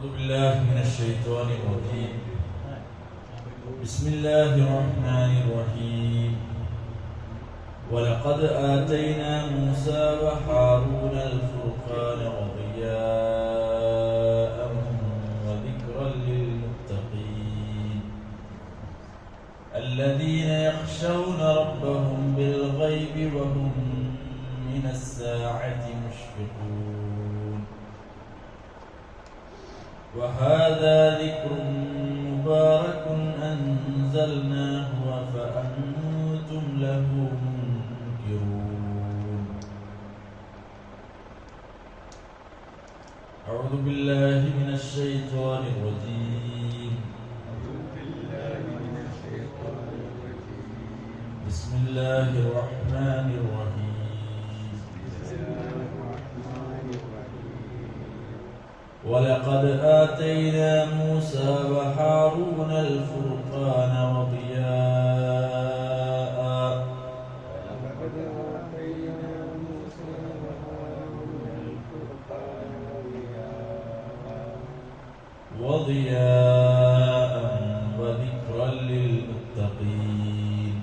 أعوذ بالله من الشيطان الرجيم. بسم الله الرحمن الرحيم. ولقد آتينا موسى وهارون الفرقان وضياء وذكرا للمتقين الذين يخشون ربهم بالغيب وهم من الساعة مشفقون. وهذا ذكر مبارك أنزلناه أفأنتم له منكرون. أعوذ بالله من الشيطان الرجيم. بسم الله الرحمن الرحيم. ولقد آتينا موسى وهارون الفرقان وضياء وذكرا للمتقين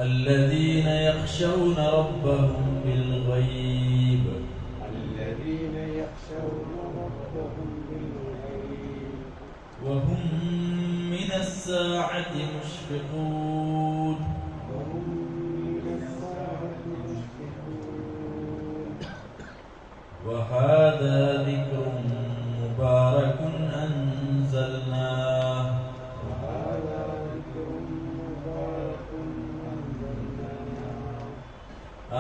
الذين يخشون ربهم بالغيب وهم من الساعة مشفقون. وهذا ذكر مبارك أنزلناه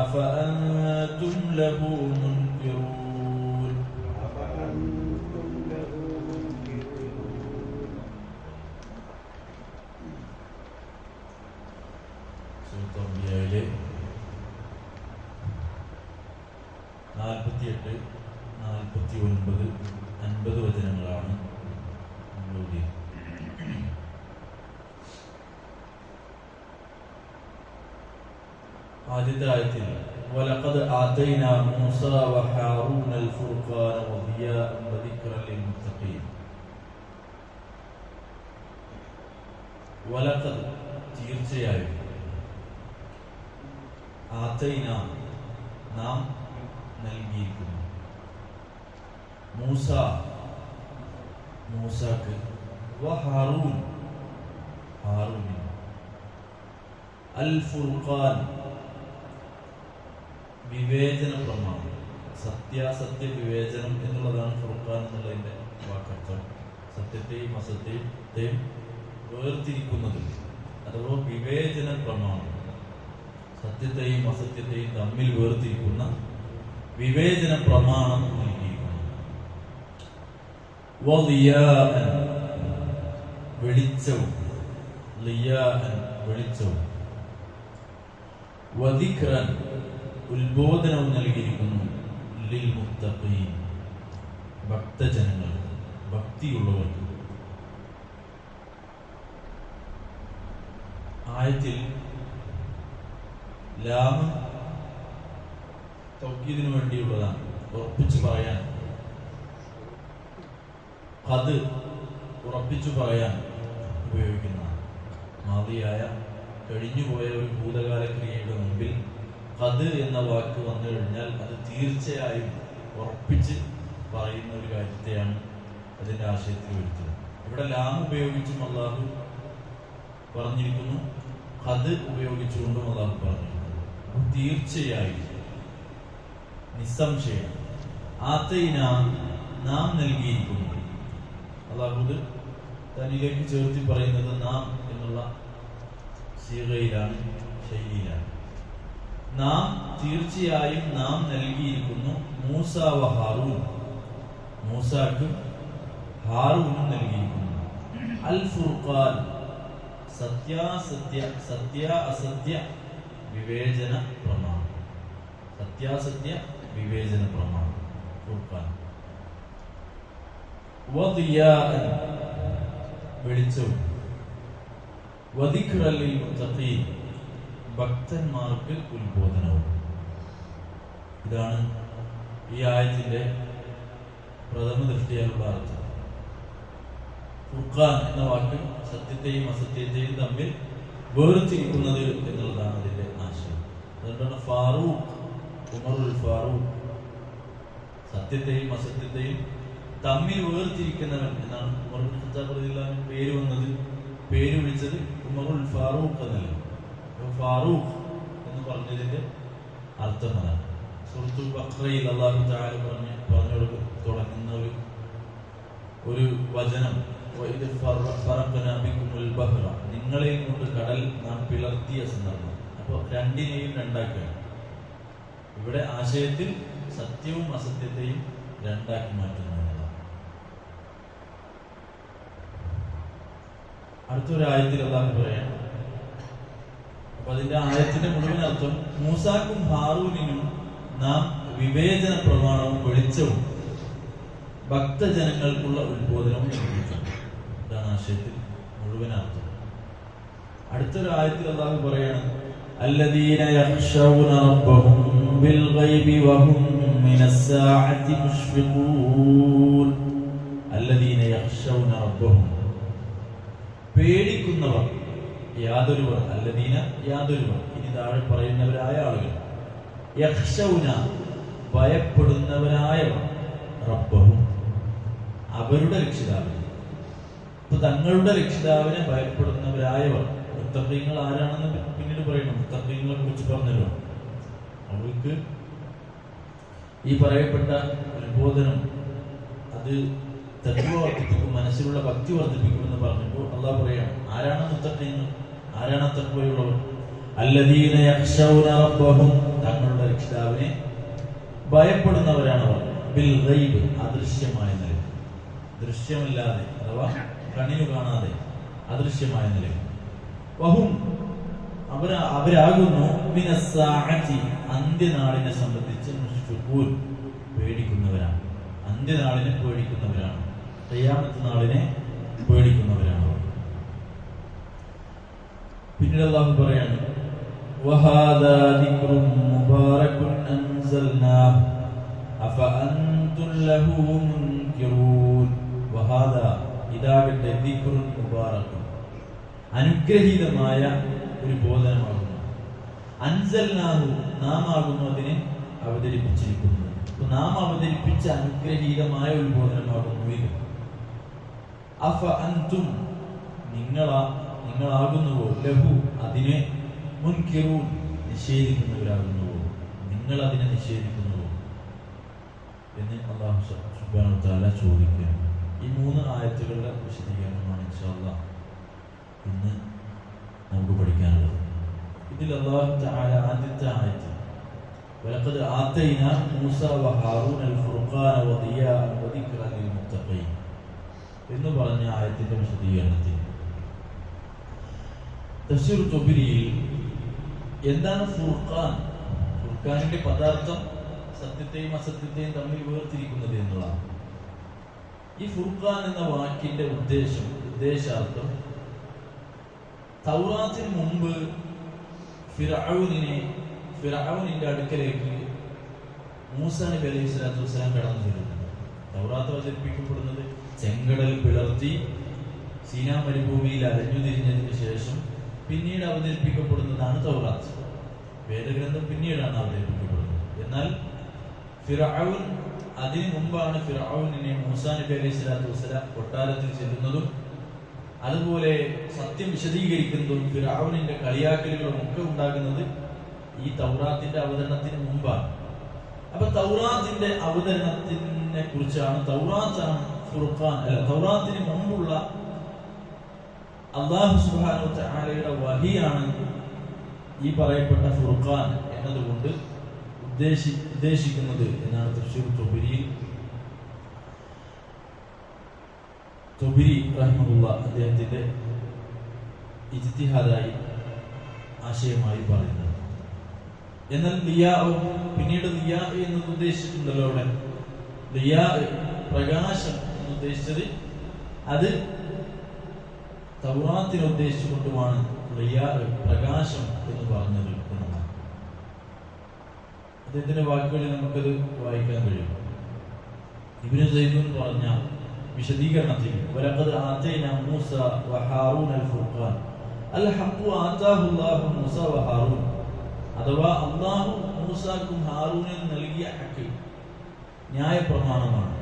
أفأنتم له منكرون. സൂറത്തുൽ അംബിയായിലെ 48, 49, 50 വചനങ്ങളാണ് നമ്മളുടെ. ആദ്യത്തെ ആയത്തിൽ വലഖദ് ആതൈനാ മൂസ വഹാറൂന അൽഫുർഖാന വദിയാഅൻ വദിക്റൻ ലിൽമുത്തഖീൻ. വലഖദ് തീർച്ചയായും, ആതൈന നാം നൽകിയിരിക്കുന്നു, മൂസാക്ക് വഹാറൂൻ ഹാറൂനിന് അൽഫുർഖാൻ വിവേചന പ്രമാണം, സത്യാസത്യ വിവേചനം എന്നുള്ളതാണ് ഫുർഖാൻ എന്നുള്ളതിന്റെ വാക്കർത്ഥം. സത്യത്തെയും അസത്യത്തെയും വേർതിരിക്കുന്നത് അഥവാ വിവേചന പ്രമാണം, സത്യത്തെയും അസത്യത്തെയും തമ്മിൽ വേർതിരിക്കുന്ന വിവേചന പ്രമാണം നൽകിയിരിക്കുന്നു. വദിയാഅൻ വെളിച്ചവും, ളിയാഅൻ വെളിച്ചവും, വദിക്റൻ ഉത്ബോധനവും നൽകിയിരിക്കുന്നു, ലിൽ മുത്തഖീൻ ഭക്തജനങ്ങൾക്ക്, ഭക്തിയുള്ളവർക്ക്. ആയത്തിൽ ലാം തൗക്കീദിനു വേണ്ടിയുള്ളതാണ്, ഉറപ്പിച്ചു പറയാൻ, അത് ഉറപ്പിച്ചു പറയാൻ ഉപയോഗിക്കുന്നതാണ്. മാദിയായ കഴിഞ്ഞുപോയ ഒരു ഭൂതകാല ക്രിയയുടെ മുമ്പിൽ ഖദ് എന്ന വാക്ക് വന്നു കഴിഞ്ഞാൽ അത് തീർച്ചയായും ഉറപ്പിച്ച് പറയുന്ന ഒരു കാര്യത്തെയാണ് അതിന്റെ ആശയത്തിൽ വരുത്തുന്നത്. ഇവിടെ ലാം ഉപയോഗിച്ചും അല്ലാഹു പറഞ്ഞിരിക്കുന്നു, ഖദ് ഉപയോഗിച്ചുകൊണ്ടും അല്ലാഹു പറഞ്ഞിരിക്കുന്നു. തീർച്ചയായും, നിസ്സംശയം, ആതൈന നാം നൽകിയിരിക്കുന്നു. അല്ലാഹു തന്നിലേക്ക് ചേർത്തി പറയുന്നത് നാം എന്നുള്ള സീഗയിലാണ്, ശൈലിയിലാണ്. നാം തീർച്ചയായും നാം നൽകിയിരിക്കുന്നു മൂസ വ ഹാറൂൻ, മൂസാക്കും ഹാറൂനും നൽകിയിരിക്കുന്നു. അൽ ഫുർഖാൻ സത്യ അസത്യ വിവേചന പ്രമാണം, സത്യാസത്യ വിവേചന പ്രമാണം ഫുർഖാൻ. വദിയാഅൻ വെളിച്ചവും, വദിക്റൻ ലിൽ മുത്തഖീൻ ഭക്തന്മാർക്ക് ഉത്ബോധനം. ഇതാണ് ഈ ആയത്തിന്റെ പ്രഥമ ദൃഷ്ടിയാലുള്ള അർത്ഥം. ഫുർഖാൻ എന്ന വാക്ക് സത്യത്തെയും അസത്യത്തെയും തമ്മിൽ വേർതിരിക്കുന്നത് എന്നുള്ളതാണ് അതിന്റെ ആശയം. അതുകൊണ്ടാണ് ഫാറൂഖ്, ഉമറുൽ ഫാറൂഖ്, സത്യത്തെയും അസത്യത്തെയും തമ്മിൽ വേർതിരിക്കുന്നവൻ എന്നാണ് ഉമർ ഇബ്നു ഖത്താബ് റളിയല്ലാഹു അൻഹു പേര് വന്നത്. പേര് വിളിച്ചത് ഉമറുൽ ഫാറൂഖ് എന്നല്ല. ഫാറൂഖ് എന്ന് പറഞ്ഞതിന്റെ അർത്ഥം അതാണ്. സൂറത്തുൽ ബഖറയിൽ അല്ലാഹു തആല പറഞ്ഞു തുടങ്ങുന്ന ഒരു വചനം, നിങ്ങളെയും കൊണ്ട് കടൽ നാം പിളർത്തിയ സന്ദർഭം. അപ്പൊ രണ്ടിനെയും രണ്ടാക്കുക. ഇവിടെ ആശയത്തിൽ സത്യവും അസത്യത്തെയും രണ്ടാക്കി മാറ്റുന്നതാണ്. അടുത്തൊരു ആയത്തിൽ അല്ലാഹു പറയാം. അപ്പൊ അതിന്റെ ആയത്തിന്റെ മുഴുവൻ അർത്ഥം, മൂസാക്കും ഹാറൂനിനും നാം വിവേചന പ്രമാണവും വെളിച്ചവും ഭക്തജനങ്ങൾക്കുള്ള ഉത്ബോധനവും നൽകിയിട്ടുണ്ട്. ഇതാണ് ആശയത്തിൽ മുഴുവൻ അർത്ഥം. അടുത്തൊരു ആയത്തിൽ അല്ലാഹു പറയാണ്, അല്ലദീന യഖ്ശൗന റബ്ബഹും ബിൽ ഗൈബി വഹും മിനസ്സാഅതി മുശ്ഫിഖൂൻ. അല്ലദീന യഖ്ശൗന റബ്ബഹും, പേടിക്കുന്നവർ, യാതൊരുവർ, അല്ലദീന യാതൊരുവർ, ഇനി താഴെ പറയുന്നവരായ ആളുകൾ, യഖ്ശൗന ഭയപ്പെടുന്നവരായവർ, റബ്ബഹും അവരുടെ രക്ഷിതാവിനെ. ഇപ്പൊ തങ്ങളുടെ രക്ഷിതാവിനെ ഭയപ്പെടുന്നവരായവർ. മുത്തഖീങ്ങൾ ആരാണെന്ന് പിന്നീട് പറയണം. മുത്തഖീങ്ങളെ കുറിച്ച് പറഞ്ഞല്ലോ. അവർക്ക് ഈ പറയപ്പെട്ട ഉത്ബോധനം അത് തഖ്വ വർദ്ധിപ്പിക്കും, മനസ്സിലുള്ള ഭക്തി വർദ്ധിപ്പിക്കുമെന്ന് പറഞ്ഞപ്പോൾ അല്ലാഹു പറയാണ്, ആരാണ് മുത്തഖീങ്ങൾ, ആരാണ് തഖ്വയുള്ളവർ? അല്ലദീന യഖ്ശൗന റബ്ബഹും, തങ്ങളുടെ രക്ഷിതാവിനെ ഭയപ്പെടുന്നവരാണവർ. ബിൽ ഗൈബ്, അദൃശ്യമായ നില, ദൃശ്യമില്ലാതെ അഥവാ കണ്ണിനു കാണാതെ അദൃശ്യമായ നില. വഹും, അവരാകുന്നു മിനസ്സാഅതി, അന്ത്യനാളിനെ സംബന്ധിച്ച് മുശ്ഫിഖൂൻ, പേടിക്കുന്നവരാണ്. അന്ത്യനാളിനെ പേടിക്കുന്നവരാണ്, ഖിയാമത്ത് നാളിനെ പേടിക്കുന്നവരാണ്. പിന്നീട് അല്ലാഹു പറയാണ്, വഹാദാ ദിക്റുൻ മുബാറകുൻ അൻസൽനാഹു അഫഅൻതും ലഹു മുൻകിറൂൻ. വഹാദാ, ഇതാകട്ടെ, ദിക്റുൻ മുബാറകുൻ, അനുഗ്രഹീതമായ ഒരു ബോധനമാകുന്നു. അൻസൽനാഹു, നാം ആകുന്നു അതിനെ അവതരിപ്പിച്ചിരിക്കുന്നത്. നാം അവതരിപ്പിച്ച അനുഗ്രഹീതമായ ഒരു ബോധനമാകുന്നു ഇത്. അഫഅൻതും, നിങ്ങളാകുന്നുവോ, ലഹു, അതിനെ, മുൻകിറൂൻ, നിഷേധിക്കുന്നവരാകുന്നുവോ, നിങ്ങൾ അതിനെ നിഷേധിക്കുന്നുവോ എന്ന് അല്ലാഹു സുബ്ഹാനഹു വ തആല ചോദിക്കുകയാണ്. ഈ 3 ആയത്തുകളുടെ വിശദീകരണമാണ് ഇൻഷാ അല്ലാഹ് ഇന്ന് നമുക്ക് പഠിക്കാനുള്ളത്. ഇതിൽ അല്ലാഹു തആല ആദ്യത്തെ ആയത്ത്, വലഖദ് ആതൈനാ മൂസ വ ഹാറൂന അൽ ഫുർഖാന വ ദിയാഅൻ വ ദിക്റൻ ലിൽ മുത്തഖീൻ എന്ന് പറഞ്ഞ ആയത്തിന്റെ വിശദീകരണത്തിൽ തഫ്സീർ തുബരിയിൽ എന്താണ് ഫുർഖാൻ, ഫുർഖാനിന്റെ പദാർത്ഥം സത്യത്തെയും അസത്യത്തെയും തമ്മിൽ വേർതിരിക്കുന്നത് എന്നുള്ളതാണ്. ഈ ഫുർഖാൻ എന്ന വാക്കിന്റെ ഉദ്ദേശാർത്ഥം, തൗറാത്തിന് മുമ്പ് ഫിർഔനിന്റെ അടുക്കലേക്ക് മൂസാ നബി അലൈഹി സ്വലാത്തു വസ്സലാം കടന്നു ചെല്ലുന്നത്. തൗറാത്ത് അവതരിപ്പിക്കപ്പെടുന്നത് ചെങ്കടൽ പിളർത്തി സീനാ മരുഭൂമിയിൽ അലഞ്ഞു തിരിഞ്ഞതിന് ശേഷം പിന്നീട് അവതരിപ്പിക്കപ്പെടുന്നതാണ് തൗറാത്ത്. വേദഗ്രന്ഥം പിന്നീടാണ് അവതരിപ്പിക്കപ്പെടുന്നത്. എന്നാൽ ഫിർഔൻ, അതിനു മുമ്പാണ് ഫിർഔനിനെ മൂസാ നബി അലൈഹി സ്വലാത്തു വസ്സലാം കൊട്ടാരത്തിൽ ചെല്ലുന്നതും അതുപോലെ സത്യം വിശദീകരിക്കുന്നതും ഫിർഔനിന്റെ കളിയാക്കലുകളും ഒക്കെ ഉണ്ടാകുന്നത് ഈ തൗറാത്തിന്റെ അവതരണത്തിന് മുമ്പാണ്. അപ്പൊ തൗറാത്തിന്റെ അവതരണത്തിനെ കുറിച്ചാണ്, തൗറാത്താണ് ഫുർഖാൻ, അല്ല, തൗറാത്തിന് മുമ്പുള്ള അല്ലാഹു സുബ്ഹാനഹു വ തആലയുടെ വഹിയാണ് ഈ പറയപ്പെട്ട ഫുർഖാൻ എന്നതുകൊണ്ട് ഉദ്ദേശിക്കുന്നത് എന്നാണ് തഫ്സീർ തുബരി റഹിമഹുല്ലാ അദ്ദേഹത്തിന്റെ ഇജ്തിഹാദായി ആശയമായി പറയുന്നത്. എന്നാൽ പിന്നീട് ലിയാ എന്നത് ഉദ്ദേശിച്ചിട്ടുണ്ടല്ലോ. അവിടെ ലിയാ, പ്രകാശം എന്ന് ഉദ്ദേശിച്ചത് അത് തൗറാത്തിനെ ഉദ്ദേശിച്ചുകൊണ്ടുമാണ് ലിയാ, പ്രകാശം എന്ന് പറഞ്ഞത് എന്നതാണ്. അത് അദ്ദേഹത്തിന്റെ വാക്കുകളിൽ നമുക്കത് വായിക്കാൻ കഴിയും. ഇബ്നു സൈദൂൻ പറഞ്ഞ വിശദീകരണത്തിൽ വലഖദ് ആതൈനാ മൂസ വഹാറൂന അൽ-ഫുർഖാൻ അൽ-ഹഖ് ആതാഹു അല്ലാഹു മൂസ വഹാറൂൻ, അഥവാ അല്ലാഹു മൂസാക്കും ഹാറൂനും നൽകിയ ഹഖ് ന്യായപ്രമാണമാണ്.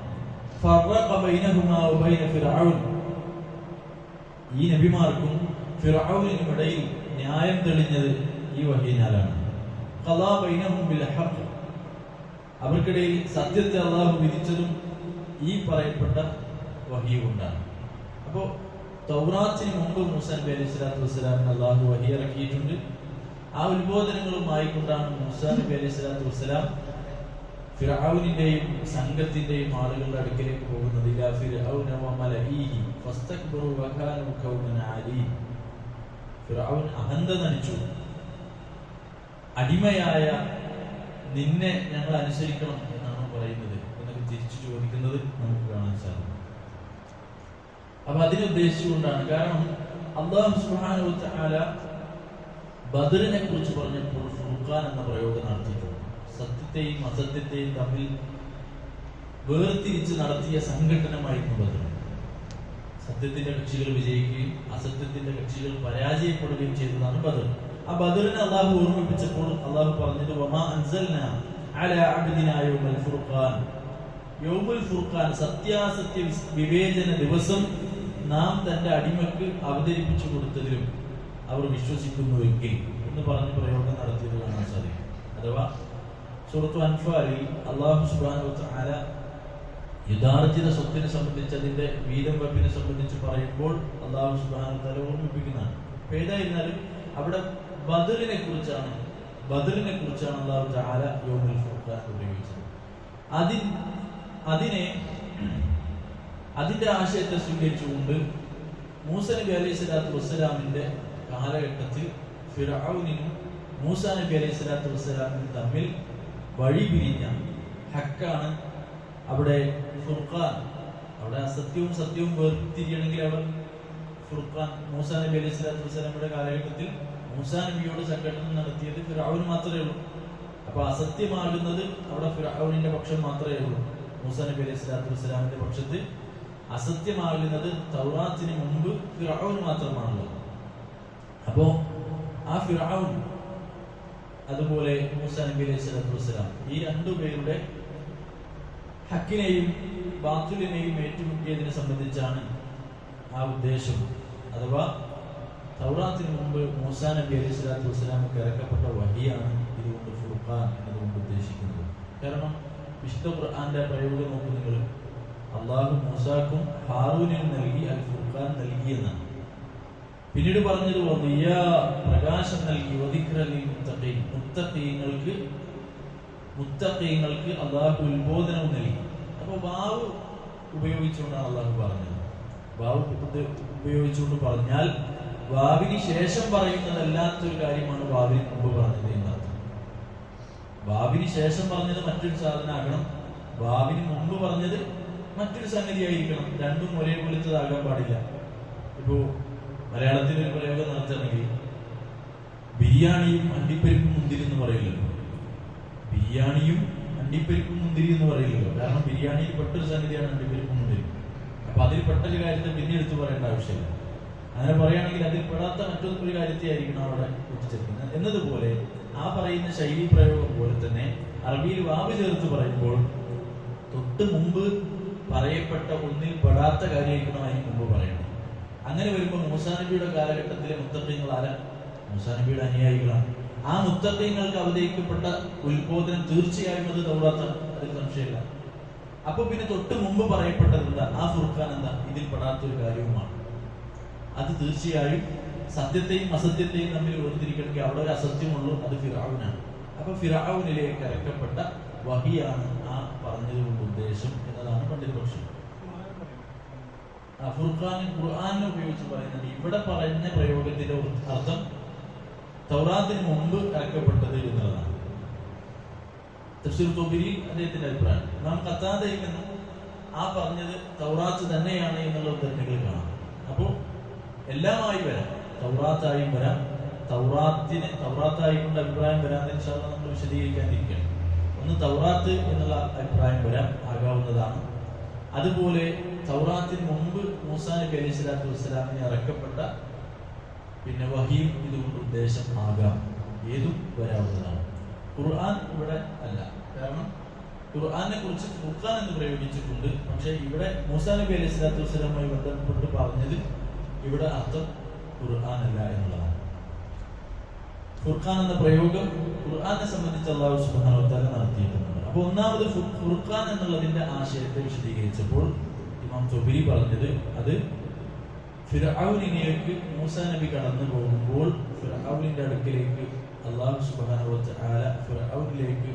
ഫറഖ ബൈനഹുമാ വബൈന ഫിർഔൻ, ഈ നബിമാർക്കും ഫിർഔനിനും ഇടയിൽ ന്യായം തെളിഞ്ഞത് ഈ വഹീനാലാണ്. ഖളാ ബൈനഹും ബിൽ ഹഖ്, അവർക്കിടയിൽ സത്യത്തെ അല്ലാഹു വിധിച്ചതും ഈ പറയപ്പെട്ട വഹി കൊണ്ടാണ്. അപ്പോൾ തൗറാത്തിന് മുമ്പ് മൂസാ നബി അലൈഹി സ്വലാത്തു വസ്സലാമിന് അല്ലാഹു വഹി ഇറക്കിയിട്ടുണ്ട്. ആ ഉത്ബോധനങ്ങളുമായി കൊണ്ടാണ് മൂസാ നബി അലൈഹി സ്വലാത്തു വസ്സലാം ഫിർഔനിന്റെയും സംഘത്തിന്റെയും ആളുകളുടെ അടുക്കലേക്ക് പോകുന്നത്. ഇലാ ഫിർഔന വമലഇഹി ഫസ്തക്ബറു വകാനു ഖൗമൻ ആലീൻ, ഫിർഔൻ അഹന്ത നടിച്ചു, അടിമയായ നിന്നെ ഞങ്ങൾ അനുസരിക്കണം എന്നാണ് പറയുന്നത് എന്നൊക്കെ തിരിച്ചു ചോദിക്കുന്നത് നമുക്ക് കാണാൻ സാധിക്കും. അപ്പൊ അതിനുദ്ദേശിച്ചുകൊണ്ടാണ്, കാരണം അല്ലാഹു സുബ്ഹാനഹു വ തആല ബദറിനെ കുറിച്ച് പറഞ്ഞപ്പോൾ ഫുർഖാൻ എന്ന പ്രയോഗം നടത്തിയിട്ടുണ്ട്. സത്യത്തെയും അസത്യത്തെയും തമ്മിൽ വേർതിരിച്ച് നടത്തിയ സംഘടനമായിരുന്നു ബദർ. സത്യത്തിന്റെ കക്ഷികൾ വിജയിക്കുകയും അസത്യത്തിന്റെ കക്ഷികൾ പരാജയപ്പെടുകയും ചെയ്തതാണ് ബദർ. ആ ബദറിനെ അള്ളാഹു ഓർമ്മിപ്പിച്ചപ്പോൾ അള്ളാഹു പറഞ്ഞത് വമാ അൻസൽനാ അലാ അബ്ദിനാ യൗമൽ ഫുർഖാൻ, യൗമുൽ ഫുർഖാൻ സത്യാസത്യ വിവേചന ദിവസം നാം തന്റെ അടിമക്ക് അവതരിപ്പിച്ചു കൊടുത്തതിലും അവർ വിശ്വസിക്കുന്നുവെങ്കിൽ എന്ന് പറഞ്ഞ് പ്രയോഗം നടത്തിയത് കാണാൻ സാധിക്കും. അഥവാ സൂറത്തു അൻഫാലിൽ അല്ലാഹു സുബ്ഹാനഹു വ തആല യഥാർജിത സ്വത്തിനെ സംബന്ധിച്ച് അതിന്റെ വീതം വെപ്പിനെ സംബന്ധിച്ച് പറയുമ്പോൾ അല്ലാഹു സുബ്ഹാനഹു വ തആല ഓർമ്മിപ്പിക്കുന്നതാണ്. ഏതായിരുന്നാലും അവിടെ ബദറിനെ കുറിച്ചാണ് അല്ലാഹു തആല യൗമുൽ ഫുർഖാൻ ഉപയോഗിച്ചത്. അതിന്റെ ആശയത്തെ സ്വീകരിച്ചുകൊണ്ട് മൂസാ നബി അലൈഹി സ്വലാത്തു വസ്സലാമിന്റെ കാലഘട്ടത്തിൽ ഫിർഔനിനും മൂസാ നബി അലൈഹി സ്വലാത്തു വസ്സലാമിനും തമ്മിൽ വഴി പിരിഞ്ഞ ഹക്കാണ് അവിടെ ഫുർഖാൻ. അവിടെ അസത്യവും സത്യവും വേർതിരിയണമെങ്കിൽ അവിടെ ഫുർഖാൻ മൂസാ നബി അലൈഹി സ്വലാത്തു വസ്സലാമിന്റെ കാലഘട്ടത്തിൽ മൂസാ നബിയോട് സംഘടന നടത്തിയത് ഫിർഔൻ മാത്രമേ ഉള്ളൂ. അപ്പൊ അസത്യമാകുന്നത് അവിടെ ഫിർഔനിന്റെ പക്ഷം മാത്രമേ ഉള്ളൂ. മൂസാ നബി അലൈഹി സ്വലാത്തു വസ്സലാമിന്റെ പക്ഷത്ത് അസത്യമാകുന്നത് തൗറാത്തിന് മുമ്പ് ഫിർഔൻ മാത്രമാണല്ലോ. അപ്പോ ആ ഫിർഔൻ അതുപോലെ മൂസാ നബി അലൈഹി സ്വലാത്തു വസ്സലാം ഈ രണ്ടുപേരുടെ ഹക്കിനെയും ബാത്തിലിനെയും ഏറ്റുമുട്ടിയതിനെ സംബന്ധിച്ചാണ് ആ ഉദ്ദേശം. അഥവാ തൗറാത്തിന് മുമ്പ് മൂസാ നബി അലൈഹി സ്വലാത്തു വസ്സലാമിക്ക് ഇറക്കപ്പെട്ട വഹിയാണ് ഇതുകൊണ്ട് ഫുർഖാൻ എന്നതുകൊണ്ട് ഉദ്ദേശിക്കുന്നത്. കാരണം വിശുദ്ധ ഖുർആന്റെ പ്രയോഗം നോക്കൂ നിങ്ങൾ, അള്ളാഹു മൂസാക്കും ഹാറൂനിനും നൽകി അൽ ഫുർഖാൻ നൽകി എന്നാണ്. പിന്നീട് പറഞ്ഞത് പ്രകാശം നൽകി മുത്തഖീങ്ങൾക്ക് അള്ളാഹു ഉത്ബോധനവും നൽകി. അപ്പൊ വാവ് ഉപയോഗിച്ചുകൊണ്ടാണ് അള്ളാഹു പറഞ്ഞത്. വാവ് ഉപയോഗിച്ചുകൊണ്ട് പറഞ്ഞാൽ വാവിന് ശേഷം പറയുന്നതല്ലാത്തൊരു കാര്യമാണ് വാവിന് മുമ്പ് പറഞ്ഞത് എന്നർത്ഥം. വാവിന് ശേഷം പറഞ്ഞത് മറ്റൊരു സാധനമാകണം, വാവിന് മുമ്പ് പറഞ്ഞത് മറ്റൊരു സംഗതി ആയിരിക്കണം. രണ്ടും ഒരേപോലത്തതാകാൻ പാടില്ല. ഇപ്പോ മലയാളത്തിൽ ഒരു പ്രയോഗം നടത്തണമെങ്കിൽ ബിരിയാണിയും അണ്ടിപ്പരിപ്പും മുന്തിരി എന്ന് പറയില്ലല്ലോ. ബിരിയാണിയും അണ്ടിപ്പരിപ്പും മുന്തിരി എന്ന് പറയില്ലല്ലോ. കാരണം ബിരിയാണിയിൽ പെട്ടൊരു സംഗതിയാണ് അണ്ടിപ്പരിപ്പും മുന്തിരി. അപ്പൊ അതിൽ പെട്ടൊരു കാര്യത്തെ പിന്നെ എടുത്തു പറയേണ്ട ആവശ്യമില്ല. അങ്ങനെ പറയുകയാണെങ്കിൽ അതിൽ പെടാത്ത മറ്റൊരു കാര്യത്തെ ആയിരിക്കണം അവിടെ കൂട്ടിച്ചേർക്കുന്നത് എന്നതുപോലെ ആ പറയുന്ന ശൈലി പ്രയോഗം പോലെ തന്നെ അറബിയിൽ വാവ് ചേർത്ത് പറയുമ്പോൾ തൊട്ട് മുമ്പ് പറയപ്പെട്ട ഒന്നിൽ പെടാത്ത കാര്യമായിരിക്കണം അതിന് മുമ്പ് പറയണം. അങ്ങനെ വരുമ്പോൾ മൂസാ നബിയുടെ കാലഘട്ടത്തിലെ മുത്തഖീങ്ങൾ ആരാ? മൂസാ നബിയുടെ അനുയായികളാണ്. ആ മുത്തഖീങ്ങൾക്ക് അവതരിക്കപ്പെട്ട ഉത്ബോധനം തീർച്ചയായും അത് തൗറാത്താണ്, അതിൽ സംശയമില്ല. അപ്പൊ പിന്നെ തൊട്ട് മുമ്പ് പറയപ്പെട്ടത് എന്താ? ആ ഫുർഖാൻ എന്താ? ഇതിൽ പെടാത്തൊരു കാര്യവുമാണ്. അത് തീർച്ചയായും സത്യത്തെയും അസത്യത്തെയും തമ്മിൽ വേർതിരിക്കണമെങ്കിൽ അവിടെ ഒരു അസത്യമുള്ളൂ, അത് ഫിർഔനാണ്. അപ്പൊ ഫിർഔനിലേക്ക് ഇറക്കപ്പെട്ട വഹിയാണ് ആ പറഞ്ഞതുകൊണ്ട് ഉദ്ദേശം എന്നതാണ് പണ്ഡിതപക്ഷം. ഫുർഖാൻ ഖുർആനിനെ ഉപയോഗിച്ച് പറയുന്നത് ഇവിടെ പറഞ്ഞ പ്രയോഗത്തിന്റെ അർത്ഥം തൗറാത്തിന് മുമ്പ് ഇറക്കപ്പെട്ടത് എന്നുള്ളതാണ്. തഫ്സീർ തൊബരി അദ്ദേഹത്തിന്റെ അഭിപ്രായം. നാം ഖത്താദയിൽ നിന്ന് ആ പറഞ്ഞത് തൗറാത്ത് തന്നെയാണ് എന്നുള്ള ഉദ്ധരണികൾ കാണാം. അപ്പോൾ എല്ലാമായി വരാം, തൗറാത്തായും വരാം, തൗറാത്തായി കൊണ്ട് അഭിപ്രായം വരാൻ നമ്മൾ വിശദീകരിക്കാതിരിക്കുകയാണ്. ഒന്ന് തൗറാത്ത് എന്നുള്ള അഭിപ്രായം വരാൻ ആകാവുന്നതാണ്. അതുപോലെ തൗറാത്തിന് മുമ്പ് മൂസാ നബി അലൈഹി സ്വലാത്തു വസ്സലാമിന് ഇറക്കപ്പെട്ട പിന്നെ വഹീം ഇതുകൊണ്ട് ഉദ്ദേശം ആകാം, ഏതും വരാവുന്നതാണ്. ഖുർആൻ ഇവിടെ അല്ല, കാരണം ഖുർആനെ കുറിച്ച് ഫുർഖാൻ എന്ന് പ്രയോഗിച്ചിട്ടുണ്ട്. പക്ഷെ ഇവിടെ മൂസാ നബി അലൈഹി സ്വലാത്തു വസ്സലാമുമായി ബന്ധപ്പെട്ട് പറഞ്ഞത് ഇവിടെ അർത്ഥം ഖുർആൻ അല്ല എന്നുള്ളതാണ്. ഫുർഖാൻ എന്ന പ്രയോഗം ഖുർആനെ സംബന്ധിച്ച് അല്ലാഹു സുബ്ഹാനഹു വ തആല നടത്തിയിട്ടുണ്ട്. അപ്പൊ ഒന്നാമത് ഫുർഖാൻ എന്നുള്ളതിന്റെ ആശയത്തെ വിശദീകരിച്ചപ്പോൾ ഇമാം തുബരി പറഞ്ഞത് അത് ഫിർഔനിലേക്ക് മൂസാ നബി കടന്നു പോകുമ്പോൾ ഫിർഔനിന്റെ അടുക്കലേക്ക് അല്ലാഹു സുബ്ഹാനഹു വ തആല ഫിർഔനിലേക്ക്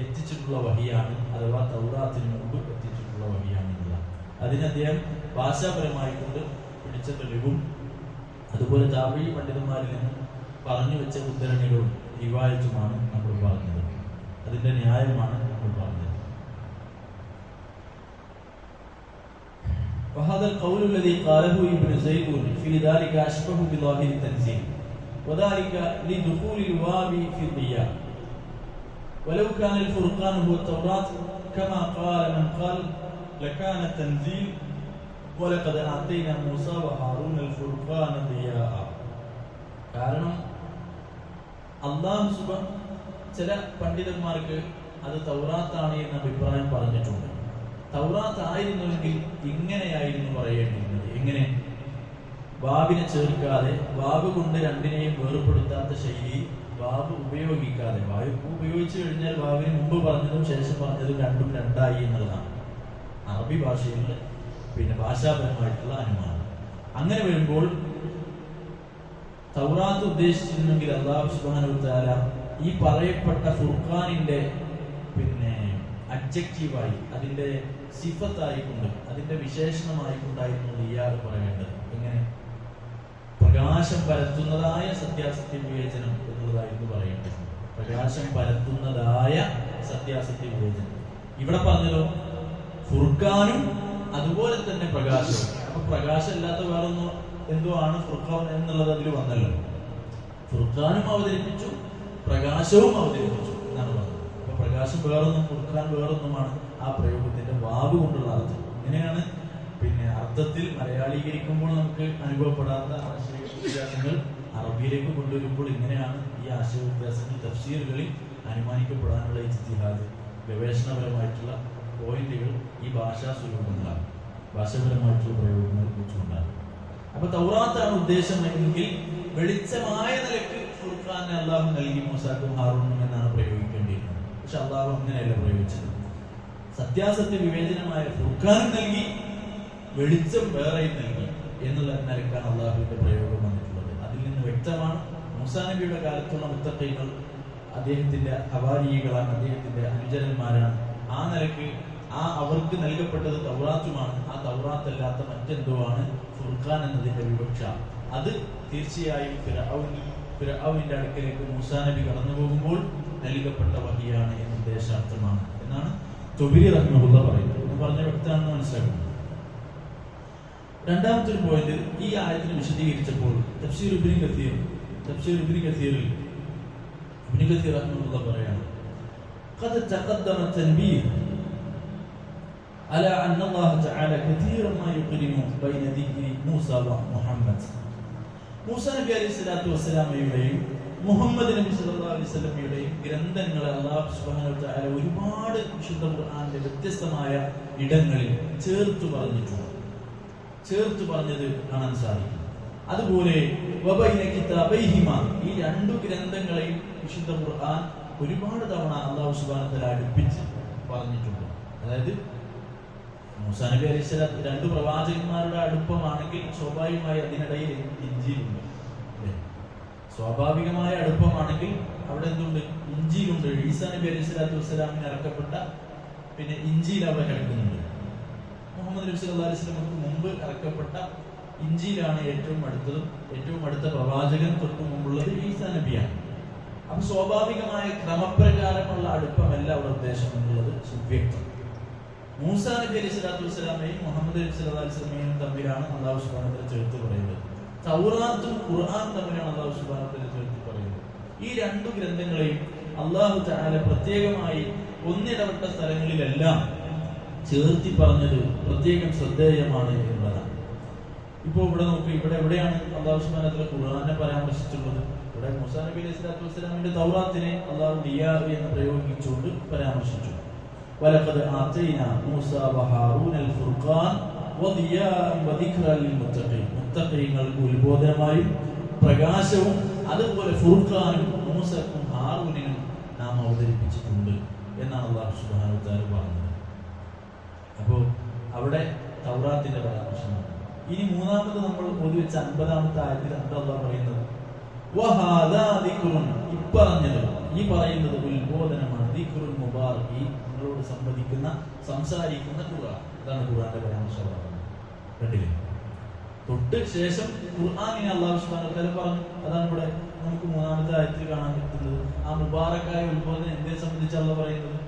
എത്തിച്ചിട്ടുള്ള വഹിയാണ്, അഥവാ തൗറാത്തിന് മുമ്പ് എത്തിച്ചിട്ടുള്ള വഹിയാണ് എന്നുള്ളത്. അതിന് അദ്ദേഹം ഭാഷാപരമായിക്കൊണ്ട് പിടിച്ച തെളിവും അതുപോലെ താബഈ പണ്ഡിതന്മാരിൽ നിന്നും പറഞ്ഞു വെച്ച ഉദ്ധരണികളും റിവായത്തുമാണ് നമ്മൾ പറഞ്ഞത്. അതിന്റെ ന്യായമാണ് നമ്മൾ പറഞ്ഞത്. وهذا القول الذي قاله ابن زيد في ذلك أشبه بظاهر التنزيل وذلك لدخول الواو في الضياء ولو كان الفرقان هو التوراة كما قال من قال لكان التنزيل ولقد أعطينا موسى وهارون الفرقان ضياء. കാരണം അല്ലാഹു സുബ്ഹാനഹു ചില പണ്ഡിതന്മാർക്ക് അത് തൗറാത്താണ് എന്ന അഭിപ്രായം പറഞ്ഞിട്ടുണ്ട്. തൗറാത്ത് ആയിരുന്നുവെങ്കിൽ ഇങ്ങനെയായിരുന്നു പറയേണ്ടിയിരുന്നത്. എങ്ങനെ? വാവിനെ ചേർക്കാതെ, വാവ് കൊണ്ട് രണ്ടിനെയും വേർപെടുത്താത്ത ശൈലി, വാവ് ഉപയോഗിക്കാതെ. വാവ് ഉപയോഗിച്ചു കഴിഞ്ഞാൽ വാവിന് മുമ്പ് പറഞ്ഞതും ശേഷം പറഞ്ഞതും രണ്ടും രണ്ടായി എന്നുള്ളതാണ് അറബി ഭാഷയിൽ പിന്നെ ഭാഷാപരമായിട്ടുള്ള അനുമാനം. അങ്ങനെ വരുമ്പോൾ തൗറാത്ത് ഉദ്ദേശിച്ചിരുന്നെങ്കിൽ അല്ലാഹു സുബ്ഹാനഹു വ തആല ഈ പറയപ്പെട്ട ഫുർഖാനിന്റെ പിന്നെ അഡ്ജക്റ്റീവായി, അതിന്റെ സിഫത്തായിക്കൊണ്ട്, അതിന്റെ വിശേഷണമായിക്കൊണ്ടായിരുന്നു ഇയാൾ പറയേണ്ടത്. എങ്ങനെ? പ്രകാശം പരത്തുന്നതായ സത്യാസത്യ വിവേചനം എന്നുള്ളതായിരുന്നു പറയേണ്ടത്. പ്രകാശം പരത്തുന്നതായ സത്യാസത്യ വിവേചനം. ഇവിടെ പറഞ്ഞല്ലോ ഫുർഖാനും അതുപോലെ തന്നെ പ്രകാശവും. അപ്പൊ പ്രകാശം ഇല്ലാത്ത വേറൊന്നും എന്തോ ആണ് ഫുർഖാൻ എന്നുള്ളത് അതിൽ വന്നല്ലോ. ഫുർഖാനും അവതരിപ്പിച്ചു, പ്രകാശവും അവതരിപ്പിച്ചു എന്നാണ് പറഞ്ഞത്. അപ്പൊ പ്രകാശം വേറൊന്നും ഫുർഖാൻ വേറൊന്നുമാണ് ആ പ്രയോഗത്തിന്റെ വാവ് കൊണ്ടുള്ള അർത്ഥം. ഇങ്ങനെയാണ് പിന്നെ അർത്ഥത്തിൽ മലയാളീകരിക്കുമ്പോൾ നമുക്ക് അനുഭവപ്പെടാത്ത ആശയ വ്യത്യാസങ്ങൾ അറബിയിലേക്ക് കൊണ്ടുവരുമ്പോൾ ഇങ്ങനെയാണ് ഈ ആശയ വ്യത്യാസങ്ങൾ തഫ്സീറുകളിൽ അനുമാനിക്കപ്പെടാനുള്ള ഇജ്തിഹാദ്, ഗവേഷണപരമായിട്ടുള്ള പോയിന്റുകൾ ഈ ഭാഷാ സ്വരൂപങ്ങളാണ്, ഭാഷാപരമായിട്ടുള്ള പ്രയോഗങ്ങൾ വെച്ചുകൊണ്ടാണ്. അപ്പൊ തൗറാത്താണ് ഉദ്ദേശമെങ്കിൽ വെളിച്ചമായ നിലക്ക് ഫുർഖാനെ അള്ളാഹു നൽകി മൂസാക്കും ഹാറൂനും എന്നാണ് പ്രയോഗിക്കേണ്ടിയിരുന്നത്. പക്ഷെ അള്ളാഹു അങ്ങനെയല്ല പ്രയോഗിച്ചത്. സത്യാസത്യ വിവേചനമായ ഫുർഖാനും നൽകി, വെളിച്ചം വേറെയും നൽകി എന്നുള്ള നിലക്കാണ് അള്ളാഹുവിന്റെ പ്രയോഗം വന്നിട്ടുള്ളത്. അതിൽ നിന്ന് വ്യക്തമാണ് മൂസാ നബിയുടെ കാലത്തുള്ള മുത്തഖീങ്ങൾ അദ്ദേഹത്തിന്റെ ഹവാരികളാണ്, അദ്ദേഹത്തിന്റെ അനുചരന്മാരാണ്. ആ നിലക്ക് അവർക്ക് നൽകപ്പെട്ടത് തൗറാത്തുമാണ്. ആ തൗറാത്തല്ലാത്ത മറ്റെന്തോ ആണ് ഫുർഖാൻ എന്നതിന്റെ വിവക്ഷ. അത് തീർച്ചയായും ഫിർഔനിന്റെ അടുക്കലേക്ക് മൂസാ നബി കടന്നു പോകുമ്പോൾ നൽകപ്പെട്ട വഹിയാണ് എന്ന ഉദ്ദേശാർത്ഥമാണ് എന്നാണ് തുബരി റഹ്മഹുല്ലാഹ് പറയുന്നത്. എന്ന് പറഞ്ഞ വ്യക്തമാണെന്ന് മനസ്സിലാക്കുന്നു. രണ്ടാമത്തെ ഒരു പോയിന്റ്, ഈ ആയത്തിനെ വിശദീകരിച്ചപ്പോൾ തഫ്സീർ ഇബ്നു കസീറിൽ ഇബ്നു കസീർ റഹ്മഹുല്ലാഹ് പറയാണ്, قد تقدم التنبيه على أن الله تعالى كثيرا ما يقرن بين ذكر موسى ومحمد. മൂസാ നബി അലൈഹി സ്വലാത്തു വസ്സലാമയുടെയും മുഹമ്മദ് നബി സല്ലല്ലാഹു അലൈഹി വസല്ലമയുടെയും ഗ്രന്ഥങ്ങളെ അല്ലാഹു സുബ്ഹാനഹു വ തആല ഒരുപാട് വിശുദ്ധ ഖുർആനിലെ വ്യത്യസ്തമായ ഇടങ്ങളിൽ ചേർത്ത് പറഞ്ഞത് കാണാൻ സാധിക്കും. അതുപോലെ വബൈന കിതാബൈഹിമ, ഈ രണ്ടു ഗ്രന്ഥങ്ങളെയും വിശുദ്ധ ഖുർആൻ ഒരുപാട് തവണ അല്ലാഹു സുബ്ഹാനഹു വ തആല അടുപ്പിച്ച് പറഞ്ഞിട്ടുണ്ട്. അതായത് മൂസാ നബി അലൈഹി സ്വലാത്ത് രണ്ട് പ്രവാചകന്മാരുടെ അടുപ്പമാണെങ്കിൽ സ്വാഭാവികമായി അതിനിടയിൽ ഇഞ്ചീലുണ്ട്. സ്വാഭാവികമായ അടുപ്പമാണെങ്കിൽ അവിടെ എന്തുണ്ട്? ഇഞ്ചീലുണ്ട്. ഈസാ നബി അലൈഹി സ്വലാത്തു വസ്സലാമിന് ഇറക്കപ്പെട്ട പിന്നെ ഇഞ്ചീൽ അവിടെ കിടക്കുന്നുണ്ട്. മുഹമ്മദ് നബി സല്ലല്ലാഹു അലൈഹി വസല്ലമക്ക് മുമ്പ് ഇറക്കപ്പെട്ട ഇഞ്ചീലാണ് ഏറ്റവും അടുത്ത പ്രവാചകൻ തൊട്ട് മുമ്പുള്ളത് ഈസാ നബിയാണ്. അപ്പൊ സ്വാഭാവികമായ ക്രമപ്രകാരമുള്ള അടുപ്പമല്ല അവിടെ ഉദ്ദേശം എന്നുള്ളത് സുവ്യക്തം. മൂസാ നബി അലൈഹി സ്വലാത്തു വസ്സലാമയും മുഹമ്മദ് നബി സല്ലല്ലാഹു അലൈഹി വസല്ലമയും തമ്മിലാണ് അല്ലാഹു സുബ്ഹാനഹു വ തആല ചേർത്ത് പറയുന്നത്. തൗറാത്തും ഖുർആനും തമ്മിലാണ് അല്ലാഹു സുബ്ഹാനഹു വ തആല ചേർത്ത് പറയുന്നത്. ഈ രണ്ടു ഗ്രന്ഥങ്ങളെയും അല്ലാഹു തആല പ്രത്യേകമായി ഒന്നിടവിട്ട സ്ഥലങ്ങളിലെല്ലാം ചേർത്തി പറഞ്ഞത് പ്രത്യേകം ശ്രദ്ധേയമാണ് എന്നുള്ളതാണ്. ഇപ്പോൾ ഇവിടെ നോക്കി, ഇവിടെ എവിടെയാണ് അല്ലാഹു സുബ്ഹാനഹു വ തആല ഖുർആനെ പരാമർശിച്ചിട്ടുള്ളത്? ഇവിടെ മൂസാ നബി അലൈഹി സ്വലാത്തു വസ്സലാമിന്റെ തൗറാത്തിനെ അല്ലാഹു ദിയാ എന്ന് പ്രയോഗിച്ചുകൊണ്ട് പരാമർശിച്ചു. വലഖദ് ആതൈനാ മൂസാ വഹാറൂനൽ ഫുർഖാൻ വദിയാഅൻ വദിക്റാ ലിൽ മുത്തഖീൻ. മുത്തഖീങ്ങൾക്ക് ഉത്ബോധനമായും പ്രകാശവും അതുപോലെ ഫുർഖാനും മൂസക്കും ഹാറൂനിനും നാം അവതരിപ്പിച്ചിട്ടുണ്ട് എന്നാണ് അല്ലാഹു സുബ്ഹാനഹു വ തആല പറഞ്ഞത്. അപ്പോൾ അവിടെ തൗറാത്തിന്റെ പരാമർശമാണ്. ഇനി മൂന്നാമത് നമ്മൾ ഓതി വെച്ച 50-ാമത്തെ ആയത്തിൽ എന്താ അല്ലാഹു പറയുന്നത്? വഹാദാ ദിക്റുൻ, ഇപ്പറഞ്ഞത്, ഈ പറയുന്നത് ഉത്ബോധനമാണ്. ദിക്റുൻ മുബാറക്, ഈ നിങ്ങളോട് സംസാരിക്കുന്ന ഖുർആൻ. അതാണ് ഖുർആന്റെ പരാമർശം. കണ്ടില്ലേ? തൊട്ട് ശേഷം ഖുർആനിനെ അല്ലാഹു സുബ്ഹാനഹു വ തആല പറഞ്ഞു. അതാണ് ഇവിടെ നമുക്ക് മൂന്നാമത്തെ ആയത്തിൽ കാണാൻ പറ്റുന്നത്. ആ മുബാറക്കായ ഉത്ബോധനം എന്തിനെ സംബന്ധിച്ചാണ് അല്ലാഹു പറയുന്നത്?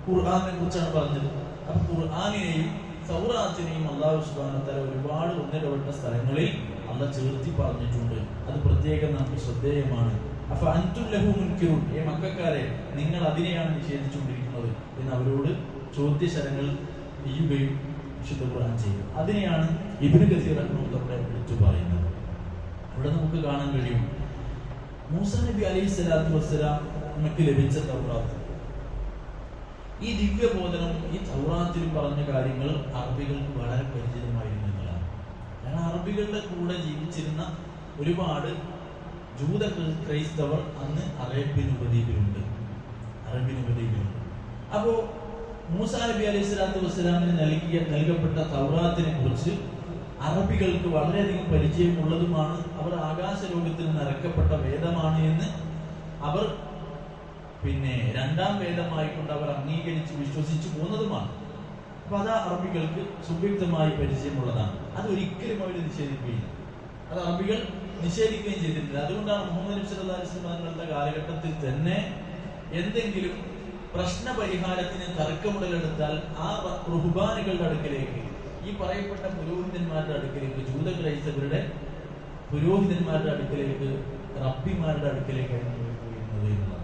ഖുർആനെ കുറിച്ചാണ് പറഞ്ഞത്. അപ്പൊ ഖുർആനിനെയും തൗറാത്തിനെയും അല്ലാഹു സുബ്ഹാനഹു വ തആല ഒരുപാട് ഒന്നിടവിട്ട സ്ഥലങ്ങളിൽ അല്ലാഹു ചേർത്തി പറഞ്ഞിട്ടുണ്ട്. അത് പ്രത്യേകം നമുക്ക് ശ്രദ്ധേയമാണ്. അപ്പൊ അൻതും ലഹു മുൻകിറൂൻ, മക്കക്കാരെ നിങ്ങൾ അതിനെയാണ് നിഷേധിച്ചുകൊണ്ടിരിക്കുന്നത് എന്ന് അവരോട് ചോദ്യശരങ്ങൾ ചെയ്യുകയും വിശുദ്ധ ഖുർആൻ ചെയ്യും. അതിനെയാണ് ഇബ്നു കസീർ റഹ്മത്തുള്ളാഹി വിളിച്ചു പറയുന്നത്. ഇവിടെ നമുക്ക് കാണാൻ കഴിയും, മൂസാ നബി അലൈഹി സ്വലാത്തു വസ്സലാം നമുക്ക് ലഭിച്ച തൗറാത്ത്, ഈ ദിവ്യബോധനം, ഈ തൗറാത്തിൽ പറഞ്ഞ കാര്യങ്ങൾ അറബികൾക്ക് വളരെ പരിചിതമായിരുന്നു എന്നതാണ്. കാരണം അറബികളുടെ കൂടെ ജീവിച്ചിരുന്ന ഒരുപാട് ജൂത ക്രൈസ്തവർ അന്ന് അറേബ്യൻ ഉപദ്വീപിലുണ്ട്. അപ്പോ മൂസാ നബി അലൈഹി സ്വലാത്തു വസ്സലാമിന് നൽകപ്പെട്ട തൗറാത്തിനെ കുറിച്ച് അറബികൾക്ക് വളരെയധികം പരിചയമുള്ളതുമാണ്. അവർ ആകാശ ലോകത്തിൽ നിന്ന് ഇറക്കപ്പെട്ട വേദമാണ് എന്ന് അവർ രണ്ടാം വേദമായിക്കൊണ്ട് അവർ അംഗീകരിച്ച് വിശ്വസിച്ചു പോകുന്നതുമാണ്. അപ്പൊ അത് അറബികൾക്ക് സുവ്യക്തമായി പരിചയമുള്ളതാണ്. അത് ഒരിക്കലും അവർ നിഷേധിക്കുകയില്ല. അത് അറബികൾ നിഷേധിക്കുകയും ചെയ്തിട്ടില്ല. അതുകൊണ്ടാണ് മുഹമ്മദ് നബി സല്ലല്ലാഹു അലൈഹി വസല്ലം തങ്ങളുടെ കാലഘട്ടത്തിൽ തന്നെ എന്തെങ്കിലും പ്രശ്ന പരിഹാരത്തിന് തർക്കമുടലെടുത്താൽ ആ റുഹ്ബാനുകളുടെ അടുക്കലേക്ക്, ഈ പറയപ്പെട്ട പുരോഹിതന്മാരുടെ അടുക്കലേക്ക്, ജൂത ക്രൈസ്തവരുടെ പുരോഹിതന്മാരുടെ അടുക്കലേക്ക്, റബ്ബിമാരുടെ അടുക്കലേക്കാണ് പോയിരുന്നത് എന്നുള്ളതാണ്.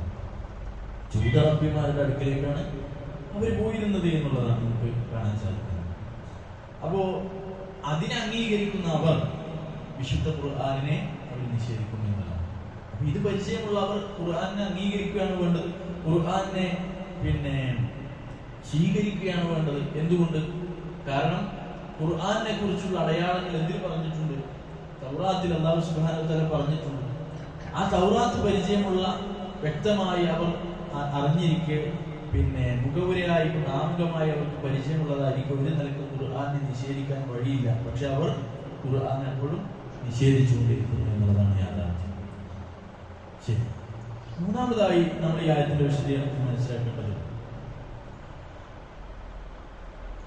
ജൂത റബ്ബിമാരുടെ അടുക്കലേക്കാണ് അവർ പോയിരുന്നത് എന്നുള്ളതാണ് നമുക്ക് കാണാൻ സാധിക്കുന്നത്. അപ്പോ അതിനെ അംഗീകരിക്കുന്ന അവർ വിശുദ്ധ ഖുർആനിനെ അവർ നിഷേധിക്കുന്നു എന്നതാണ്. അപ്പൊ ഇത് പരിചയമുള്ള അവർ ഖുർആനെ അംഗീകരിക്കുകയാണ് വേണ്ടത്, ഖുർആനെ സ്വീകരിക്കുകയാണ് വേണ്ടത്. എന്തുകൊണ്ട്? കാരണം ഖുർആനെ കുറിച്ചുള്ള അടയാളങ്ങൾ എന്തിൽ പറഞ്ഞിട്ടുണ്ട്? തൗറാത്തിൽ അല്ലാഹു സുബ്ഹാനഹു വ തആല പറഞ്ഞിട്ടുണ്ട്. ആ തൗറാത്ത് പരിചയമുള്ള വ്യക്തമായി അവർ അറിഞ്ഞിരിക്കെ മുഖവുരയായി നാമകമായി അവർക്ക് പരിചയമുള്ളതായിരിക്കും. ഒരു നിലക്ക് ഖുർആനെ നിഷേധിക്കാൻ വഴിയില്ല. പക്ഷെ അവർ ഖുർആനെ എപ്പോഴും നിഷേധിച്ചുകൊണ്ടിരിക്കുന്നു എന്നുള്ളതാണ് യാഥാർത്ഥ്യം. ശരി, മൂന്നാമതായി നമ്മൾ ഈ ആയത്തിന്റെ വിശദീകരണത്തിൽ മനസ്സിലാക്കേണ്ടത്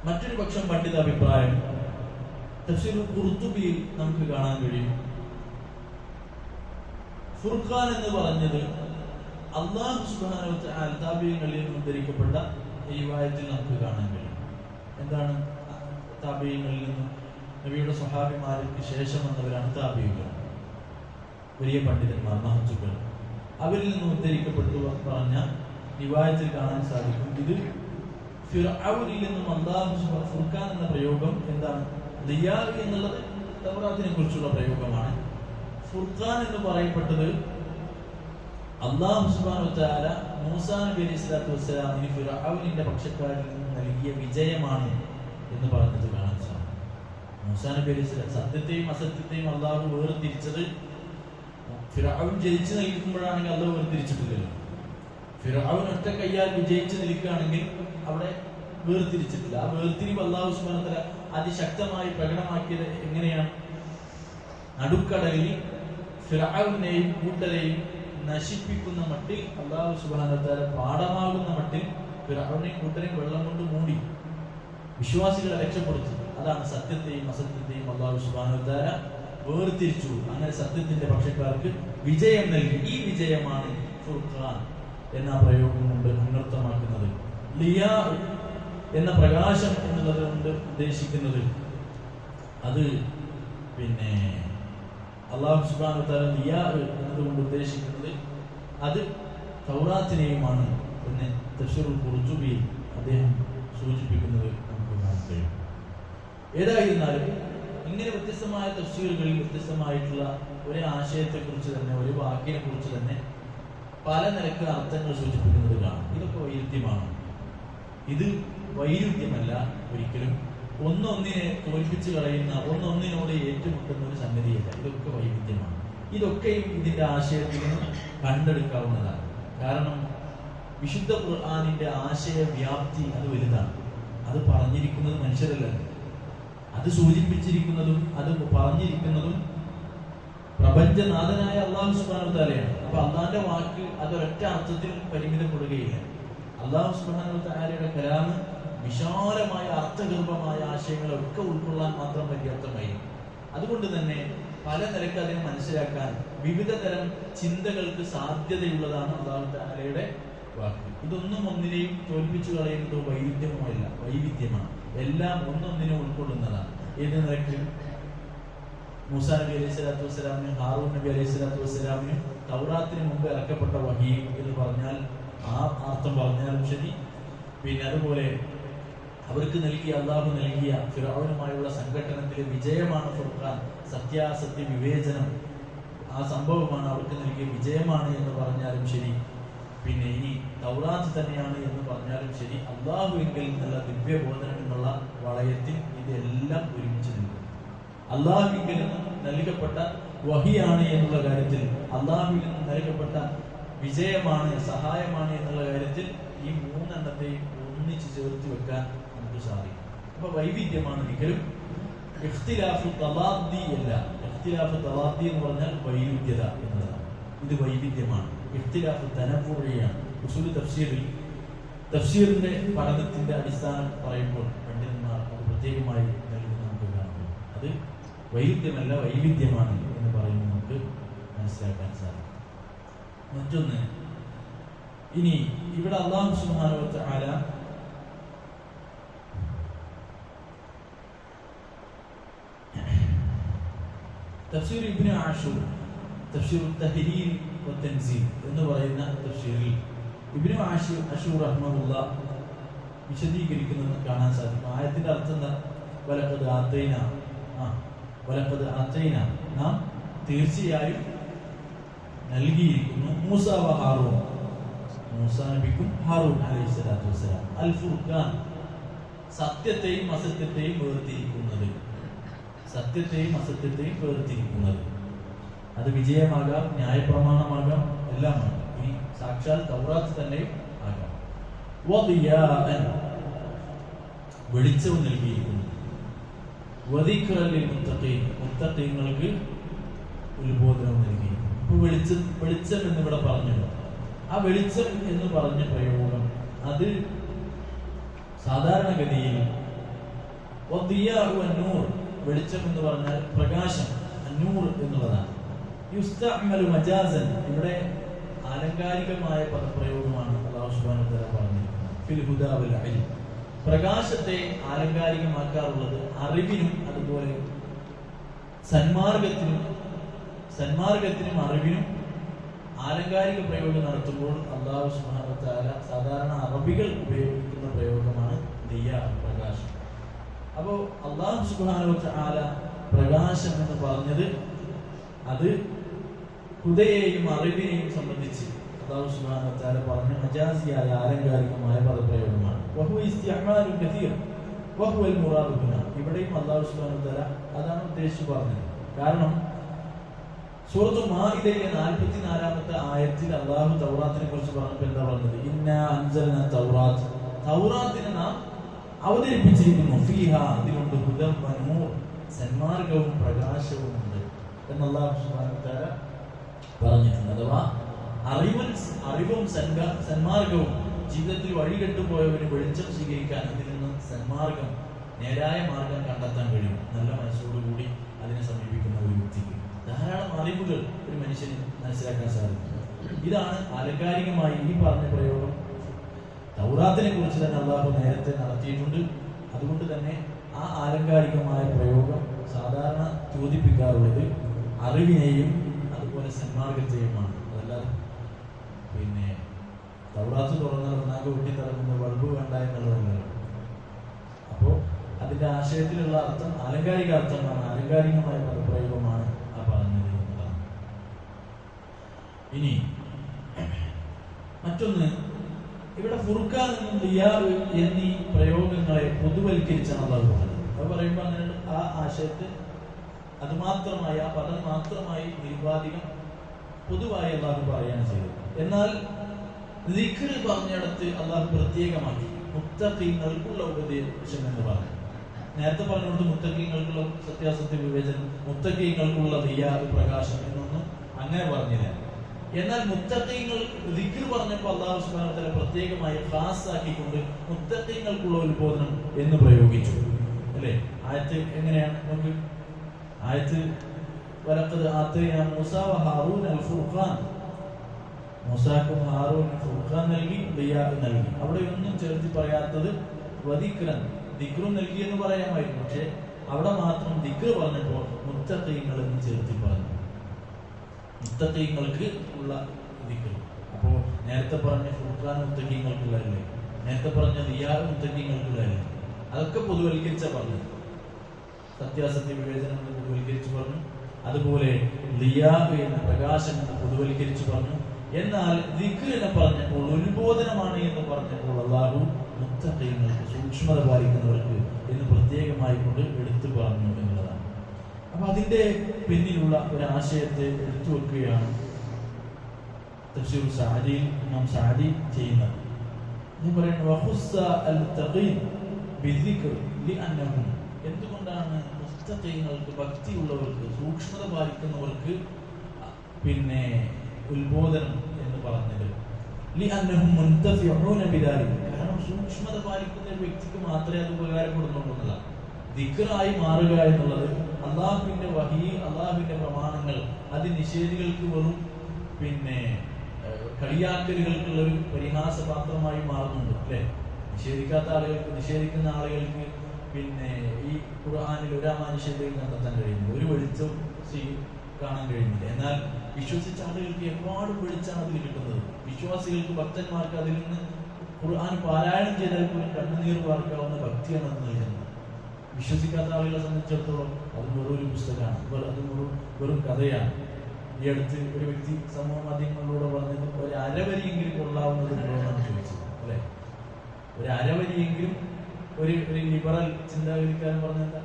മറ്റൊരു പക്ഷം പണ്ഡിത അഭിപ്രായം തഫ്സീർ ഖുർത്തുബിയിൽ നമുക്ക് കാണാൻ കഴിയും. ഫുർഖാൻ എന്ന് പറഞ്ഞത് അല്ലാഹു സുബ്ഹാനഹു വ തആല താബീങ്ങളിൽ നിന്ന് ഉദ്ധരിക്കപ്പെട്ട ഈ വായത്തിൽ നമുക്ക് കാണാൻ കഴിയും. എന്താണ് താബീങ്ങളിൽ നിന്ന്? നബിയുടെ സ്വഹാബിമാർക്ക് ശേഷം വന്നവരാണ് താബീകൾ, വലിയ പണ്ഡിതന്മാർ, മഹത്തുക്കൾ. അവരിൽ നിന്ന് ഉദ്ധരിക്കപ്പെട്ടു പറഞ്ഞ റിവായത്തിൽ കാണാൻ സാധിക്കും. ഇത് ഫിർഔനിൽ നിന്നും അല്ലാഹു ഫുർഖാൻ എന്ന പ്രയോഗം എന്താണ്? ദിയാ എന്നുള്ളത് തൗറാത്തിനെ കുറിച്ചുള്ള പ്രയോഗമാണ്. ഫുർഖാൻ എന്ന് പറയപ്പെട്ടത് അല്ലാഹു സുബ്ഹാനഹു വ തആല മൂസാ നബി അലൈഹി സ്വലാത്തു വസ്സലാമിന് ഫിർഔനിന്റെ പക്ഷക്കാരിൽ നിന്ന് നൽകിയ വിജയമാണ് എന്ന് പറഞ്ഞത് കാണാൻ സാധിക്കും. മൂസാ നബി അലൈഹി സ്വലാം സത്യത്തെയും അസത്യത്തെയും അല്ലാഹു വേർതിരിച്ചത് ഫിർഔൻ ജയിച്ചു നിൽക്കുമ്പോഴാണെങ്കിൽ അല്ലാഹു വേർതിരിച്ചിട്ടില്ലല്ലോ. ഫിർഔൻ ഒറ്റ കയ്യാൽ വിജയിച്ചു നിൽക്കുകയാണെങ്കിൽ അവിടെ വേർതിരിച്ചിട്ടില്ല. ആ വേർതിരിവ് അല്ലാഹു സുബ്ഹാനഹു വ തആല അതിശക്തമായി പ്രകടമാക്കിയത് എങ്ങനെയാണ്? നടുക്കടലിൽ ഫിർഔനെയും കൂട്ടരെയും നശിപ്പിക്കുന്ന മട്ടിൽ അല്ലാഹു സുബ്ഹാനഹു വ തആല പാഠമാകുന്ന മട്ടിൽ ഫിർഔനെയും കൂട്ടരെയും വെള്ളം കൊണ്ട് മൂടി വിശ്വാസികളെ രക്ഷപ്പെടുത്തി. അതാണ് സത്യത്തെയും അസത്യത്തെയും അല്ലാഹു സുബ്ഹാനഹു വ തആല വേർതിരിച്ചു. അങ്ങനെ സത്യത്തിന്റെ പക്ഷക്കാർക്ക് വിജയം നൽകി. ഈ വിജയമാണ് ഫുർഖാൻ എന്ന പ്രയോഗം കൊണ്ട് അനർത്ഥമാക്കുന്നത്. ലിയാ എന്ന പ്രകാശം എന്നുള്ളത് കൊണ്ട് ഉദ്ദേശിക്കുന്നത് അത് അല്ലാഹു സുബ്ഹാനഹു വ തആല ലിയാ എന്നതുകൊണ്ട് ഉദ്ദേശിക്കുന്നത് അത് തൗറാത്തിനെയുമാണ് എന്ന് തഫ്സീറുൽ ഖുർത്തുബി അദ്ദേഹം സൂചിപ്പിക്കുന്നത് നമുക്ക് കാണാൻ കഴിയും. ഏതായിരുന്നാലും ഇങ്ങനെ വ്യത്യസ്തമായ തഫ്സീറുകളിൽ വ്യത്യസ്തമായിട്ടുള്ള ഒരു ആശയത്തെക്കുറിച്ച് തന്നെ, ഒരു വാക്കിനെ കുറിച്ച് തന്നെ പല നിലക്ക് അർത്ഥങ്ങൾ സൂചിപ്പിക്കുന്നത് കാണാം. ഇതൊക്കെ വൈരുദ്ധ്യമാണ്. ഇത് വൈരുദ്ധ്യമല്ല ഒരിക്കലും. ഒന്നൊന്നിനെ തോൽപ്പിച്ച് കളയുന്ന, ഒന്നൊന്നിനോട് ഏറ്റുമുട്ടുന്ന ഒരു സംഗതിയല്ല. ഇതൊക്കെ വൈരുദ്ധ്യമാണ്. ഇതൊക്കെയും ഇതിന്റെ ആശയത്തിൽ നിന്ന് കണ്ടെടുക്കാവുന്നതാണ്. കാരണം വിശുദ്ധ ഖുർആനിന്റെ ആശയ വ്യാപ്തി അത് വലുതാണ്. അത് പറഞ്ഞിരിക്കുന്നത് മനുഷ്യരല്ല, അത് സൂചിപ്പിച്ചിരിക്കുന്നതും അത് പറഞ്ഞിരിക്കുന്നതും പ്രപഞ്ചനാഥനായ അള്ളാഹു സുബ്ഹാനഹു വ തആലയാണ്. അപ്പൊ അള്ളാഹിന്റെ വാക്ക് അതൊരൊറ്റ അർത്ഥത്തിൽ പരിമിതപ്പെടുകയില്ല. അള്ളാഹു സുബ്ഹാനഹു വ തആലയുടെ കലാമ് വിശാലമായ അർത്ഥഗർഭമായ ആശയങ്ങളൊക്കെ ഉൾക്കൊള്ളാൻ മാത്രം പര്യാപ്തമായി. അതുകൊണ്ട് തന്നെ പല നിലക്ക് അതിനെ മനസ്സിലാക്കാൻ വിവിധ തരം ചിന്തകൾക്ക് സാധ്യതയുള്ളതാണ് അള്ളാഹു തആലയുടെ വാക്ക്. ഇതൊന്നും ഒന്നിനെയും തോൽപ്പിച്ചു കളയുന്നതോ വൈവിധ്യമോ അല്ല, വൈവിധ്യമാണ്. എല്ലാം ഒന്നൊന്നിനെ ഉൾക്കൊള്ളുന്നതാണ്. ഏത് നിലയ്ക്ക് മൂസാ നബി അലൈഹി സ്വലാത്തു വസ്സലാമിനും ഹാറൂൻ നബി അലൈഹി സ്വലാത്തു വസ്സലാമിനും തൗറാത്തിന് മുമ്പ് ഇറക്കപ്പെട്ട വഹീ എന്ന് പറഞ്ഞാൽ ആ അർത്ഥം പറഞ്ഞാലും ശരി, പിന്നെ അതുപോലെ അവർക്ക് അള്ളാഹു നൽകിയ ഫിറഔനുമായുള്ള സംഘട്ടനത്തിലെ വിജയമാണ് ഫുർഖാൻ, സത്യാസത്യ വിവേചനം, ആ സംഭവമാണ് അവർക്ക് നൽകിയ വിജയമാണ് എന്ന് പറഞ്ഞാലും ശരി, പിന്നെ ഇനി തൗറാത്ത് തന്നെയാണ് എന്ന് പറഞ്ഞാലും ശരി, അള്ളാഹുവിങ്കിൽ നിന്നുള്ള ദിവ്യബോധനം എന്നുള്ള വളയത്തിൽ ഇതെല്ലാം ഒരുമിച്ച് നിൽക്കും. അള്ളാഹുവിങ്കിൽ നിന്നും നൽകപ്പെട്ട വഹിയാണ് എന്നുള്ള കാര്യത്തിൽ, അള്ളാഹുവിൽ നിന്നും നൽകപ്പെട്ട വിജയമാണ്, സഹായമാണ് എന്നുള്ള കാര്യത്തിൽ ഈ മൂന്നെണ്ണത്തെയും ഒന്നിച്ച് ചേർത്ത് വെക്കാൻ നമുക്ക് സാധിക്കും. അപ്പൊ വൈവിധ്യമാണ്, ഒരിക്കലും ഇഖ്തിലാഫു തളാദ്ദി അല്ല. ഇഖ്തിലാഫു തളാദ്ദി എന്ന് പറഞ്ഞാൽ വൈരുദ്ധ്യത എന്നതാണ്. ഇത് വൈവിധ്യമാണ്. ഇഖ്തിലാഫു തനവ്വുഇയാണ്. ഉസൂൽ തഫ്സീറിന്റെ പഠനത്തിന്റെ അടിസ്ഥാനം പറയുമ്പോൾ പണ്ഡിതന്മാർ അത് പ്രത്യേകമായി നൽകുന്ന നമുക്ക് കാണുന്നു. അത് വൈരുദ്ധ്യമല്ല, വൈവിധ്യമാണ് എന്ന് പറയുന്നത് നമുക്ക് മനസ്സിലാക്കാൻ സാധിക്കും. മറ്റൊന്ന്, ഇനി ഇവിടെ അല്ലാഹു സുബ്ഹാനഹു വ തആല തഫ്സീർ ഇബ്നു ആഷൂർ, തഫ്സീർ തഹ്രീർ വ തൻസീൽ എന്ന് പറയുന്ന തഫ്സീറിൽ ഇബ്നു ആഷൂർ റഹ്മഹുല്ലാഹ് വിശദീകരിക്കുന്നത് കാണാൻ സാധിക്കും. ആയത്തിന്റെ അർത്ഥം എന്താ? വലഖദ് ആതൈന, നാം തീർച്ചയായും നൽകിയിരിക്കുന്നു മൂസാ വ ഹാറൂൻ, മൂസാ നബിക്കും ഹാറൂൻ അലൈഹിസ്സലാത്തു വസ്സലാം, അൽ ഫുർഖാൻ, സത്യത്തെയും അസത്യത്തെയും വേർതിരിക്കുന്നത്. സത്യത്തെയും അസത്യത്തെയും വേർതിരിക്കുന്നത് അത് വിജയമാകാം, ന്യായപ്രമാണമാകാം, എല്ലാമാകാം. ഇനി സാക്ഷാൽ തൗറാത്ത് തന്നെയും ആകാം. വദിയാഅൻ, വെളിച്ചവും നൽകിയിരിക്കുന്നു. വദിക്റൻ ലിൽ മുത്തഖീൻ, മുത്തഖീങ്ങൾക്ക് ഉത്ബോധനം നൽകിയിരിക്കുന്നു. അപ്പോൾ വെളിച്ചം എന്നിവിടെ പറഞ്ഞല്ലോ. ആ വെളിച്ചം എന്ന് പറഞ്ഞ പ്രയോഗം അത് സാധാരണഗതിയിൽ വദിയാഉ അന്നൂർ, വെളിച്ചം എന്ന് പറഞ്ഞാൽ പ്രകാശം, അന്നൂർ എന്നുള്ളതാണ്. യുസ്തഅമലു മജാസൻ, ഇവിടെ ആലങ്കാരികമായ പദപ്രയോഗമാണ് അല്ലാഹു സുബ്ഹാനഹു വ തആല പറഞ്ഞിരിക്കുന്നത്. ഫിൽ ഹുദാ വൽ ഇൽം, പ്രകാശത്തെ ആലങ്കാരികമാക്കാറുള്ളത് അറിവിനും അതുപോലെ സന്മാർഗത്തിനും അറിവിനും ആലങ്കാരിക പ്രയോഗം നടത്തുമ്പോൾ അല്ലാഹു സുബ്ഹാനഹു വ തആല സാധാരണ അറബികൾ ഉപയോഗിക്കുന്ന പ്രയോഗമാണ് ദിയാ, പ്രകാശം. അപ്പോൾ അല്ലാഹു സുബ്ഹാനഹു വ തആല പ്രകാശം എന്ന് പറഞ്ഞത് അത് ഹുദയെയും അറിവിനെയും സംബന്ധിച്ച് അല്ലാഹു സുബ്ഹാനഹു വ തആല പറഞ്ഞ മജാസിയായ ആലങ്കാരികമായ പദപ്രയോഗമാണ്. വഹുവ ഇസ്തിഅമാലു കസീർ വഹുവൽ മുറാദു ഹുനാ, ഇവിടെയും അല്ലാഹു സുബ്ഹാനഹു വ തആല അതാണ് ഉദ്ദേശിച്ചു പറഞ്ഞത്. കാരണം സൂറത്തു മാഇദയിലെ 44-ാമത്തെ ആയത്തിൽ അല്ലാഹു തൗറാത്തിനെ കുറിച്ച് പറഞ്ഞപ്പോൾ എന്താ പറഞ്ഞത്? ഇന്നാ അൻസൽനാ തൗറാത്ത്, തൗറാത്തിനെ നാം അവതരിപ്പിച്ചിരിക്കുന്നു. ഫീഹാ, അതിലുണ്ട് ഹുദൻ വ നൂർ, സന്മാർഗവും പ്രകാശവും ഉണ്ട് എന്ന് അല്ലാഹു സുബ്ഹാനഹു വ തആല പറഞ്ഞിട്ടുണ്ട്. അഥവാ അറിവും സന്മാർഗവും ജീവിതത്തിൽ വഴികെട്ടുപോയവന് വെളിച്ചം സ്വീകരിക്കാൻ അതിൽ നിന്ന് സന്മാർഗം, നേരായ മാർഗം കണ്ടെത്താൻ കഴിയും. നല്ല മനസ്സോടുകൂടി അതിനെ സമീപിക്കുന്ന ഒരു വ്യക്തിക്ക് ധാരാളം അറിവുകൾ ഒരു മനുഷ്യന് മനസ്സിലാക്കാൻ സാധിക്കും. ഇതാണ് ആലങ്കാരികമായി ഈ പറഞ്ഞ പ്രയോഗം. തൗറാത്തിനെ കുറിച്ച് തന്നെ അല്ലാഹു നേരത്തെ നടത്തിയിട്ടുണ്ട്. അതുകൊണ്ട് തന്നെ ആ ആലങ്കാരികമായ പ്രയോഗം സാധാരണ ചോദിപ്പിക്കാറുള്ളത് അറിവിനെയും അതുപോലെ സന്മാർഗത്തെയുമാണ്. അതല്ലാതെ പിന്നെ തൗറാത്ത് തുറന്നാൽ ഒന്നാകെ വെട്ടിത്തിറങ്ങുന്ന ബൾബ് വേണ്ട എന്നുള്ളതല്ല. അപ്പോൾ അതിന്റെ ആശയത്തിലുള്ള അർത്ഥം ആലങ്കാരിക അർത്ഥമാണ്, ആലങ്കാരികമായ പദപ്രയോഗമാണ് ആ പറഞ്ഞത് എന്നതാണ്. ഇനി മറ്റൊന്ന്, ഇവിടെ ഫുർഖാൻ എന്നും ദിയാവ് എന്നീ പ്രയോഗങ്ങളെ പൊതുവൽക്കരിച്ചാണ് അള്ളാഹു പറഞ്ഞത്. അത് പറയുമ്പോൾ അങ്ങനെ ആ ആശയത്തെ അത് മാത്രമായി, ആ പദം മാത്രമായി നിരുപാധികം പൊതുവായി അള്ളാഹു പറയുകയാണ് ചെയ്തത്. എന്നാൽ ദിക്ർ പറഞ്ഞിടത്ത് അള്ളാഹു പ്രത്യേകമാക്കി മുത്തഖീങ്ങൾക്കുള്ള ഉപദേശം എന്ന് പറഞ്ഞു. നേരത്തെ പറഞ്ഞുകൊണ്ട് മുത്തഖീങ്ങൾക്കുള്ള സത്യാസത്യ വിവേചനം, മുത്തഖീങ്ങൾക്കുള്ള ദിയാവ് പ്രകാശം എന്നൊന്നും അങ്ങനെ പറഞ്ഞില്ല. എന്നാൽ മുത്തഖീങ്ങൾ ദിക്ർ പറഞ്ഞപ്പോൾ അല്ലാഹു സുബ്ഹാനഹു വ തആല പ്രത്യേകമായി ഖാസാക്കിക്കൊണ്ട് മുത്തഖീങ്ങൾക്കുള്ള ഉത്ബോധനം എന്ന് പ്രയോഗിച്ചു. അല്ലേ? ആയത്ത് എങ്ങനെയാണ് നമുക്ക്? ആയത്ത് വലഖദ് ആതൈനാ മൂസ വ ഹാറൂന അൽ ഫുർഖാൻ, മൂസാക്കും ഹാറൂനും ഫുർഖാൻ നൽകി, ദിയാ നൽകി. അവിടെ ഒന്നും ചേർത്തി പറയാത്തത് വദിക്രൻ, ദിക്റും നൽകി എന്ന് പറയാമായിരുന്നു. പക്ഷെ അവിടെ മാത്രം ദിക്ർ പറഞ്ഞപ്പോൾ മുത്തഖീങ്ങൾ എന്ന് ചേർത്തി പറഞ്ഞു. മുത്തഖീങ്ങൾക്ക് ഉള്ള ദിക്ർ. അപ്പോ നേരത്തെ പറഞ്ഞ ഫുർഖാൻ മുത്തഖീങ്ങൾക്കുള്ളതല്ലേ, നേരത്തെ പറഞ്ഞ ദിയാ മുത്തഖീങ്ങൾക്കുള്ളതല്ലേ, അതൊക്കെ പൊതുവൽക്കരിച്ച പറഞ്ഞു. സത്യാസത്യ വിവേചനം എന്ന് പൊതുവൽക്കരിച്ചു പറഞ്ഞു. അതുപോലെ ദിയാ എന്ന പ്രകാശം എന്ന് പൊതുവൽക്കരിച്ചു പറഞ്ഞു. എന്നാൽ ദിക്റിനെ പറഞ്ഞപ്പോൾ ഉത്ബോധനമാണ് എന്ന് പറഞ്ഞപ്പോൾ അല്ലാഹു മുത്തഖീങ്ങൾക്ക്, സൂക്ഷ്മത പാലിക്കുന്നവർക്ക് എന്ന് പ്രത്യേകമായി കൊണ്ട് എടുത്തു പറഞ്ഞു എന്നുള്ളതാണ്. അപ്പൊ അതിന്റെ പിന്നിലുള്ള ഒരു ആശയത്തെ എടുത്തു വെക്കുകയാണ് തഫ്സീർ സഅദിയിൽ ഇമാം സഅദി ചെയ്യുന്നത്. ഞാൻ പറയുന്നത് വഖുസ്സ അൽ മുത്തഖീൻ ബിദിക്ർ ലിഅന്നഹും, എന്തുകൊണ്ടാണ് മുത്തഖീങ്ങൾക്ക്, ഭക്തിയുള്ളവർക്ക്, സൂക്ഷ്മത പാലിക്കുന്നവർക്ക് പിന്നെ ഉത്ബോധനം എന്ന് പറഞ്ഞത്? ലിഅന്നഹും മുൻതഫിഊന ബിദാലിക, കാരണം സൂക്ഷ്മത പാലിക്കുന്ന ഒരു വ്യക്തിക്ക് മാത്രമേ അത് ഉപകാരപ്പെടുന്നുള്ളൂ എന്നല്ല. ദിക്റായി മാറുക എന്നുള്ളത് അള്ളാഹുവിന്റെ വഹി, അള്ളാഹുവിന്റെ പ്രമാണങ്ങൾ അത് നിഷേധികൾക്ക് വെറും പിന്നെ കളിയാക്കലുകൾക്കുള്ള ഒരു പരിഹാസപാത്രമായി മാറുന്നുണ്ട്. അല്ലെ? നിഷേധിക്കാത്ത ആളുകൾക്ക്, നിഷേധിക്കുന്ന ആളുകൾക്ക് പിന്നെ ഈ ഖുർആനിൽ ഒരു അമാനുഷ്യതയും കണ്ടെത്താൻ കഴിയുന്നില്ല, ഒരു വെളിച്ചം കാണാൻ കഴിയുന്നില്ല. എന്നാൽ വിശ്വസിച്ച ആളുകൾക്ക് എപ്പാടും വെളിച്ചാണ് അതിൽ കിട്ടുന്നത്. വിശ്വാസികൾക്ക്, ഭക്തന്മാർക്ക് അതിൽ നിന്ന് ഖുർആൻ പാരായണം ചെയ്താൽ പോലും കണ്ണുനീർ വാർക്കാവുന്ന ഭക്തിയാണ് അത് നൽകുന്നത്. വിശ്വസിക്കാത്ത ആളുകളെ സംബന്ധിച്ചിടത്തോളം അത് വെറൊരു പുസ്തകമാണ്, അത് വെറും കഥയാണ്. ഈ അടുത്ത് ഒരു വ്യക്തി സമൂഹ മാധ്യമങ്ങളിലൂടെ പറഞ്ഞത് ഒരു അരവരിയെങ്കിലും കൊള്ളാവുന്നത് എന്നാണ് ചോദിച്ചത്. അല്ലെ? ഒരു അരവരിയെങ്കിലും, ഒരു ലിബറൽ ചിന്താഗതിക്കാരൻ പറഞ്ഞെന്താ,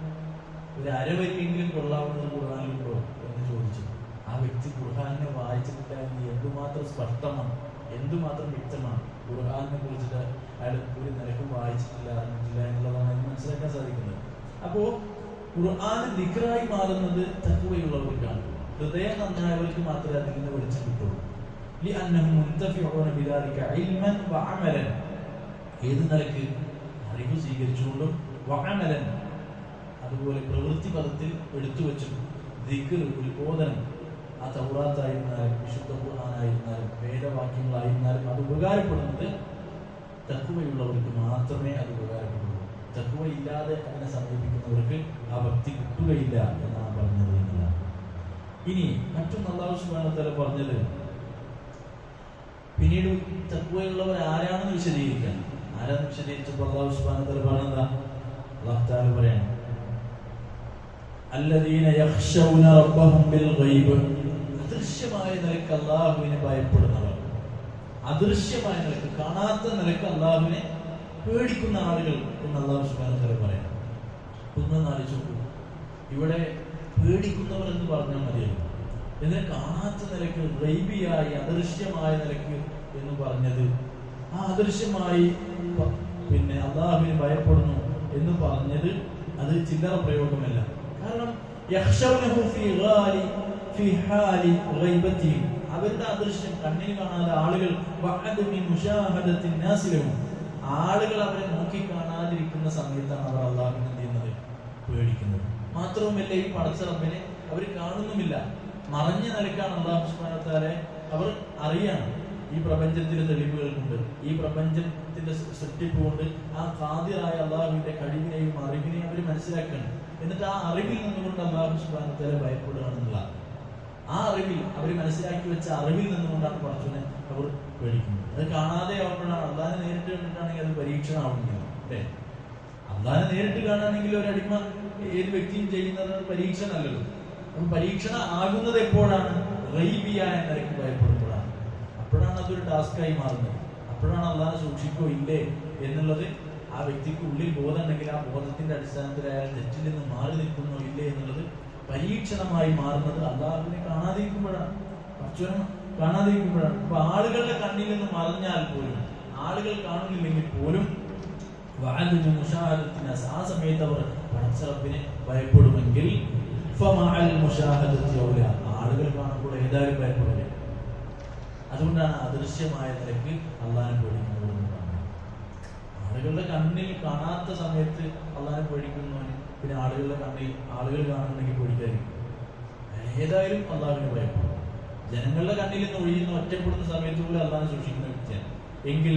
ഒരു അരവരിയെങ്കിലും കൊള്ളാവുന്നത് ഖുർആനിലുണ്ടോ എന്ന് ചോദിച്ചു. ആ വ്യക്തി ഖുർആനെ വായിച്ചിട്ടില്ല എന്ന് എന്തുമാത്രം സ്പഷ്ടമാണ്, എന്തുമാത്രം വ്യക്തമാണ്. ഖുർആനെ കുറിച്ചിട്ട് അയാൾ ഒരു നിലക്കും വായിച്ചിട്ടില്ല, അറിഞ്ഞിട്ടില്ല എന്നുള്ളതാണ് അതിന് മനസ്സിലാക്കാൻ സാധിക്കുന്നത്. അപ്പോ ഖുർആൻ ദിക്റായി മാറുന്നത് തഖ്വയുള്ളവർക്കാണ്, ഹൃദയം നന്നായവർക്ക് മാത്രമേ അതിൽ നിന്ന് വെളിച്ചം കിട്ടുള്ളൂ. ലിഅന്നഹും മുൻതഫിഊന ബിദാലിക ഇൽമൻ വഅമലൻ, ഏത് നിലക്ക്? അറിവ് സ്വീകരിച്ചുകൊണ്ടും, വഅമലൻ അതുപോലെ പ്രവൃത്തി പദത്തിൽ എടുത്തു വെച്ചും. ദിക്ർ, ഉത്ബോധനം, ആ തൗറാത്തായിരുന്നാലും വിശുദ്ധ ഖുർആനായിരുന്നാലും വേദവാക്യങ്ങളായിരുന്നാലും അത് ഉപകാരപ്പെടുന്നത് തഖ്വയുള്ളവർക്ക് മാത്രമേ അത് ഉപകാരപ്പെടുള്ളൂ. തഖ്വ ഇല്ലാതെ അതിനെ സമീപിക്കുന്നവർക്ക് ആ ഭക്തി കിട്ടുകയില്ല എന്നാണ് പറഞ്ഞത് എന്നല്ല. ഇനി മറ്റൊന്ന് അല്ലാഹു സുബ്ഹാനഹു വ തആല പറഞ്ഞത് പിന്നീട് തഖ്വയുള്ളവർ ആരാണെന്ന് വിശദീകരിക്കാൻ. ആരാന്ന് വിശദീകരിച്ചപ്പോൾ അല്ലാഹു സുബ്ഹാനഹു വ തആല പറഞ്ഞതാ, അല്ലാഹു തആല പറയാണ് അല്ലദീന യഖ്ശൗന റബ്ബഹും ബിൽ ഗൈബ്, അദൃശ്യമായ നിലയ്ക്ക് അല്ലാഹുവിനെ ഭയപ്പെടുന്നവർ, അദൃശ്യമായ നിലയ്ക്ക്, കാണാത്ത നിലയ്ക്ക് അല്ലാഹുവിനെ പേടിക്കുന്ന ആളുകൾ എന്ന് അല്ലാഹു സുബ്ഹാനഹു വ തആല പറയാം. ഒന്ന് ആലോചിച്ചു, ഇവിടെ പേടിക്കുന്നവർ എന്ന് പറഞ്ഞാൽ മതിയല്ലോ, എന്നാൽ കാണാത്ത നിലയ്ക്ക്, ഗൈബിയായി, അദൃശ്യമായ നിലയ്ക്ക് എന്ന് പറഞ്ഞത്, ആ അദൃശ്യമായി പിന്നെ അല്ലാഹുവിനെ ഭയപ്പെടുന്നു എന്ന് പറഞ്ഞത് അത് ചില്ലറ പ്രയോഗമല്ല. കാരണം അവരുടെ അദൃശ്യം, കണ്ണിന് കാണാതെ ആളുകൾ, ആളുകൾ അവരെ നോക്കി കാണാതിരിക്കുന്ന സമയത്താണ് അവർ അല്ലാഹുവിനെ എന്ത് ചെയ്യുന്നത്? പേടിക്കുന്നത്. മാത്രവുമല്ല, ഈ പടച്ച റബ്ബിനെ അവർ കാണുന്നുമില്ല, മറഞ്ഞ നിലക്കാണ് അല്ലാഹു സുബ്ഹാനഹു വ തആല അവർ അറിയാണ്. ഈ പ്രപഞ്ചത്തിലെ തെളിവുകൾ കൊണ്ട്, ഈ പ്രപഞ്ചത്തിന്റെ സൃഷ്ടിപ്പ് കൊണ്ട് ആ ഖാദിറായ അല്ലാഹുവിന്റെ കഴിവിനെയും അറിവിനെയും അവർ മനസ്സിലാക്കണം. എന്നിട്ട് ആ അറിവിൽ നിന്നുകൊണ്ട് അല്ലാഹു സുബ്ഹാനഹു വ തആല ഭയപ്പെടുകയാണെന്നുള്ള ആ അറിവിൽ, അവർ മനസ്സിലാക്കി വെച്ച അറിവിൽ നിന്നുകൊണ്ടാണ് പടച്ചവനെ അവർ പേടിക്കുന്നത്. അത് കാണാതെ ആവുമ്പോഴാണ്. അള്ളാഹിനെ നേരിട്ട് കണ്ടിട്ടാണെങ്കിൽ അത് പരീക്ഷണമാവുന്നില്ല അല്ലേ? അള്ളാഹിനെ നേരിട്ട് കാണുകയാണെങ്കിൽ ഒരു അടിമ ഏത് വ്യക്തിയും ചെയ്യുന്നത് പരീക്ഷണമല്ലല്ലോ. അപ്പം പരീക്ഷണം ആകുന്നത് എപ്പോഴാണ്? ഗൈബിയായ നിലയ്ക്ക് ഭയപ്പെടുമ്പോഴാണ്. അപ്പോഴാണ് അതൊരു ടാസ്കായി മാറുന്നത്. അപ്പോഴാണ് അള്ളാഹെ സൂക്ഷിക്കോ ഇല്ലേ എന്നുള്ളത് ആ വ്യക്തിക്ക് ഉള്ളിൽ ബോധം ഉണ്ടെങ്കിൽ ആ ബോധത്തിന്റെ അടിസ്ഥാനത്തിൽ അയാൾ തെറ്റിൽ നിന്ന് മാറി നിൽക്കുന്നോ ഇല്ലേ എന്നുള്ളത് പരീക്ഷണമായി മാറുന്നത് അള്ളാഹുവിനെ കാണാതിരിക്കുമ്പോഴാണ്, അർച്ചനം കാണാതിരിക്കുമ്പോഴാണ്. അപ്പൊ ആളുകളുടെ കണ്ണിൽ നിന്ന് മറഞ്ഞാൽ പോലും, ആളുകൾ കാണുന്നില്ലെങ്കിൽ പോലും ആ സമയത്ത് അവർ പടച്ചറപ്പിനെ ഭയപ്പെടുമെങ്കിൽ ആളുകൾ കാണുമ്പോൾ ഏതായാലും ഭയപ്പെടില്ല. അതുകൊണ്ടാണ് അദൃശ്യമായ നിലയ്ക്ക് അള്ളാഹിനെ പേടിക്കുന്നത് എന്ന് പറഞ്ഞത്. ആളുകളുടെ കണ്ണിൽ കാണാത്ത സമയത്ത് അള്ളാഹിനെ പേടിക്കുന്നവന് പിന്നെ ആളുകളുടെ കണ്ണിൽ ആളുകൾ കാണുന്നുണ്ടെങ്കിൽ പേടിക്കാതിരിക്കും. ഏതായാലും അള്ളാഹിനെ ഭയപ്പെടും. ജനങ്ങളുടെ കണ്ണിൽ നിന്ന് ഒഴിയുന്ന ഒറ്റപ്പെടുന്ന സമയത്ത് പോലും അള്ളാഹിനെ സൂക്ഷിക്കുന്ന വ്യക്തിയാണ് എങ്കിൽ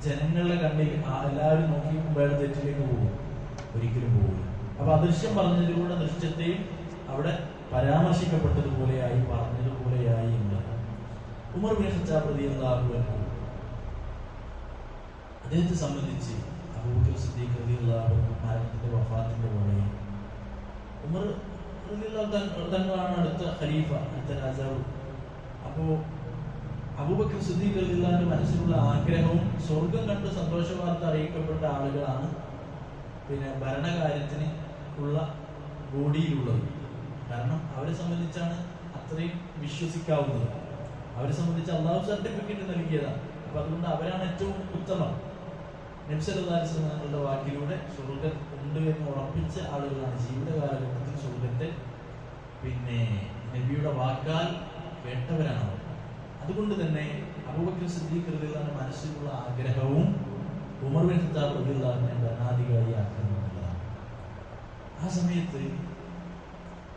ജനങ്ങളുടെ കണ്ണിൽ എല്ലാവരും നോക്കിക്കുമ്പോൾ അയാൾ തെറ്റിലേക്ക് പോകും, ഒരിക്കലും പോകില്ല. അപ്പൊ അദൃശ്യം പറഞ്ഞതിലൂടെ ദൃശ്യത്തെയും അവിടെ പരാമർശിക്കപ്പെട്ടതുപോലെയായി, പറഞ്ഞതുപോലെയായി എന്നുള്ളത്. ഉമർ ബിൻ ഖത്താബ് റളിയല്ലാഹു അൻഹു അദ്ദേഹത്തെ സംബന്ധിച്ച് അബൂബക്കർ സിദ്ദീഖ് റളിയല്ലാഹു അൻഹു മരണത്തിന്റെ വഫാത്തിന്റെ പോലെ ഉമർ റളിയല്ലാഹു തങ്ങളാണ് അടുത്ത ഖലീഫ, അടുത്ത രാജാവ്. അപ്പോ അബൂബക്കർ സിദ്ദീഖ് റളിയല്ലാഹു അൻഹു മനസ്സിലുള്ള ആഗ്രഹവും സ്വർഗം കണ്ട് സന്തോഷ വാർത്ത അറിയിക്കപ്പെട്ട ആളുകളാണ് പിന്നെ ഭരണകാര്യത്തിന് ഉള്ള ബോഡിയിലുള്ളത്. കാരണം അവരെ സംബന്ധിച്ചാണ് അത്രയും വിശ്വസിക്കാവുന്നത്. അവരെ സംബന്ധിച്ച് അള്ളാഹു സർട്ടിഫിക്കറ്റ് നൽകിയതാണ്. അപ്പൊ അതുകൊണ്ട് അവരാണ് ഏറ്റവും ഉത്തമം. നബി സല്ലല്ലാഹു അലൈഹി വസല്ലം തങ്ങളുടെ വാക്കിലൂടെ സ്വർഗ്ഗം ഉണ്ട് എന്ന് ഉറപ്പിച്ച ആളുകളാണ്. ജീവിത കാലഘട്ടത്തിൽ സ്വർഗത്തെ പിന്നെ നബിയുടെ വാക്കാൽ കേട്ടവരാണ് അവർ. അതുകൊണ്ട് തന്നെ അബൂബക്കർ സിദ്ദീഖ് റളിയല്ലാഹു അൻഹു മനസ്സിലുള്ള ആഗ്രഹവും ഉമർ ബിൻ ഖത്താബ് റളിയല്ലാഹു അൻഹു ഭരണാധികാരിയാക്കുന്നതാണ്. ആ സമയത്ത്